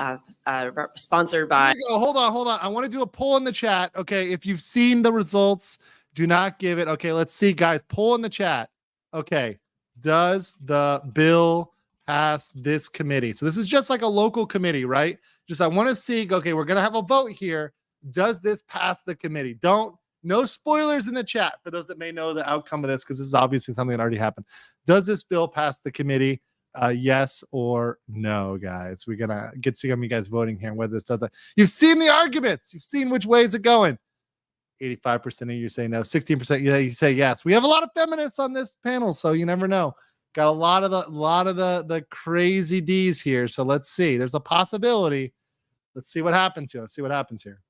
sponsored by... Hold on. I want to do a poll in the chat. Okay, if you've seen the results, do not give it. Okay, let's see, guys. Poll in the chat. Okay, does the bill pass this committee? So this is just like a local committee, right? I want to see, okay, we're going to have a vote here. Does this pass the committee? No spoilers in the chat for those that may know the outcome of this, because this is obviously something that already happened. Does this bill pass the committee? Yes or no, guys? We're going to get some of you guys voting here on whether this does that. You've seen the arguments. You've seen which way is it going. 85% of you say no. 16% you say yes. We have a lot of feminists on this panel, so you never know. Got a lot of the crazy D's here. So let's see. There's a possibility. Let's see what happens here. Let's see what happens here.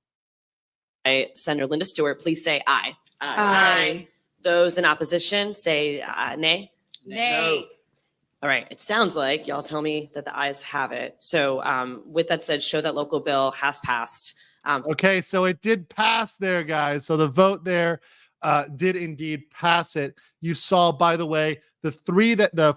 Senator Linda Stewart, please say aye. Aye. Those in opposition say nay. Nay. All right. It sounds like y'all tell me that the ayes have it. So with that said, show that local bill has passed. Okay, so it did pass there, guys. So the vote there did indeed pass it. You saw, by the way, the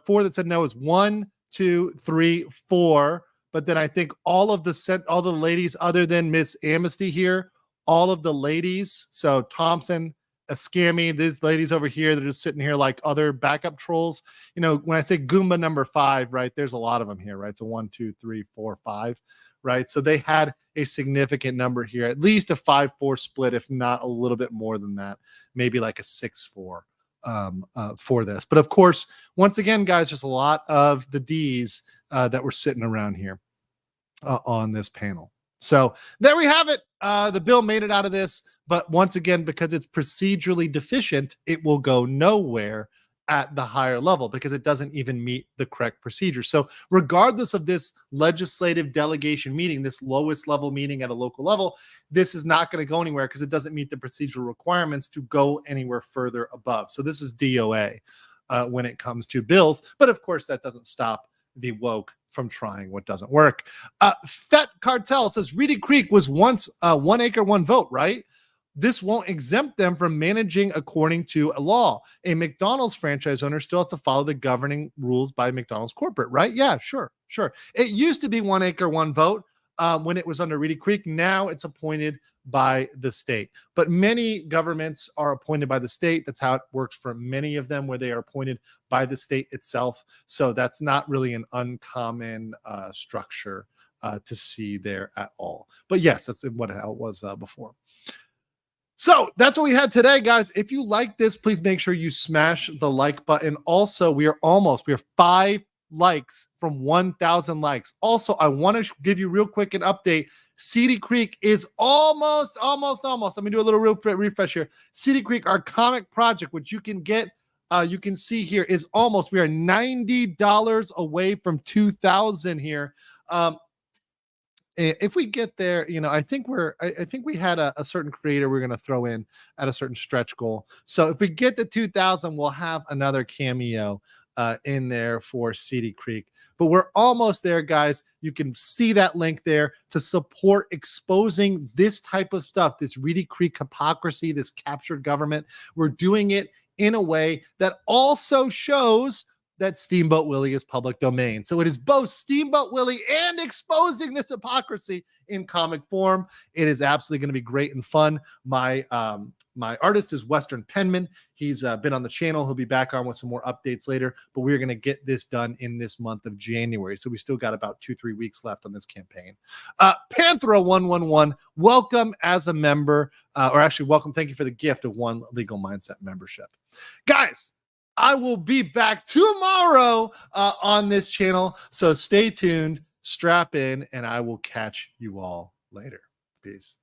four that said no is 1, 2, 3, 4. But then I think all the ladies other than Miss Amnesty here, all of the ladies, so Thompson, Ascami, these ladies over here, they're just sitting here like other backup trolls. When I say Goomba number 5, right, there's a lot of them here, right? So 1, 2, 3, 4, 5, right? So they had a significant number here, at least a 5-4 split, if not a little bit more than that, maybe like a 6-4 for this. But of course, once again, guys, there's a lot of the D's that were sitting around here on this panel. So there we have it. The bill made it out of this, but once again, because it's procedurally deficient, it will go nowhere at the higher level because it doesn't even meet the correct procedure. So regardless of this legislative delegation meeting, this lowest level meeting at a local level, this is not going to go anywhere because it doesn't meet the procedural requirements to go anywhere further above. So this is DOA when it comes to bills. But of course, that doesn't stop the woke from trying what doesn't work. Fet Cartel says Reedy Creek was once 1 acre, 1 vote, right? This won't exempt them from managing according to a law. A McDonald's franchise owner still has to follow the governing rules by McDonald's corporate, right? Yeah, sure. It used to be 1 acre, 1 vote when it was under Reedy Creek. Now it's appointed by the state. But many governments are appointed by the state. That's how it works for many of them, where they are appointed by the state itself. So that's not really an uncommon structure to see there at all. But yes, that's how it was before. So that's what we had today, guys. If you like this, please make sure you smash the like button. Also, we are 5 likes from 1,000 likes. Also, I want to give you real quick an update. Seedy Creek is almost. Let me do a little real refresh here. Seedy Creek, our comic project, which you can get, you can see here, is almost. We are $90 away from 2,000 here. If we get there, I think we had a certain creator we're going to throw in at a certain stretch goal. So if we get to 2,000, we'll have another cameo in there for Seedy Creek. But we're almost there, guys. You can see that link there to support exposing this type of stuff, this Reedy Creek hypocrisy, this captured government. We're doing it in a way that also shows that Steamboat Willie is public domain. So it is both Steamboat Willie and exposing this hypocrisy in comic form. It is absolutely going to be great and fun. My artist is Western Penman. He's been on the channel. He'll be back on with some more updates later, but we're going to get this done in this month of January. So we still got about 2-3 weeks left on this campaign. Panthera111, welcome as a member, or actually welcome. Thank you for the gift of 1 Legal Mindset membership. Guys, I will be back tomorrow on this channel. So stay tuned, strap in, and I will catch you all later. Peace.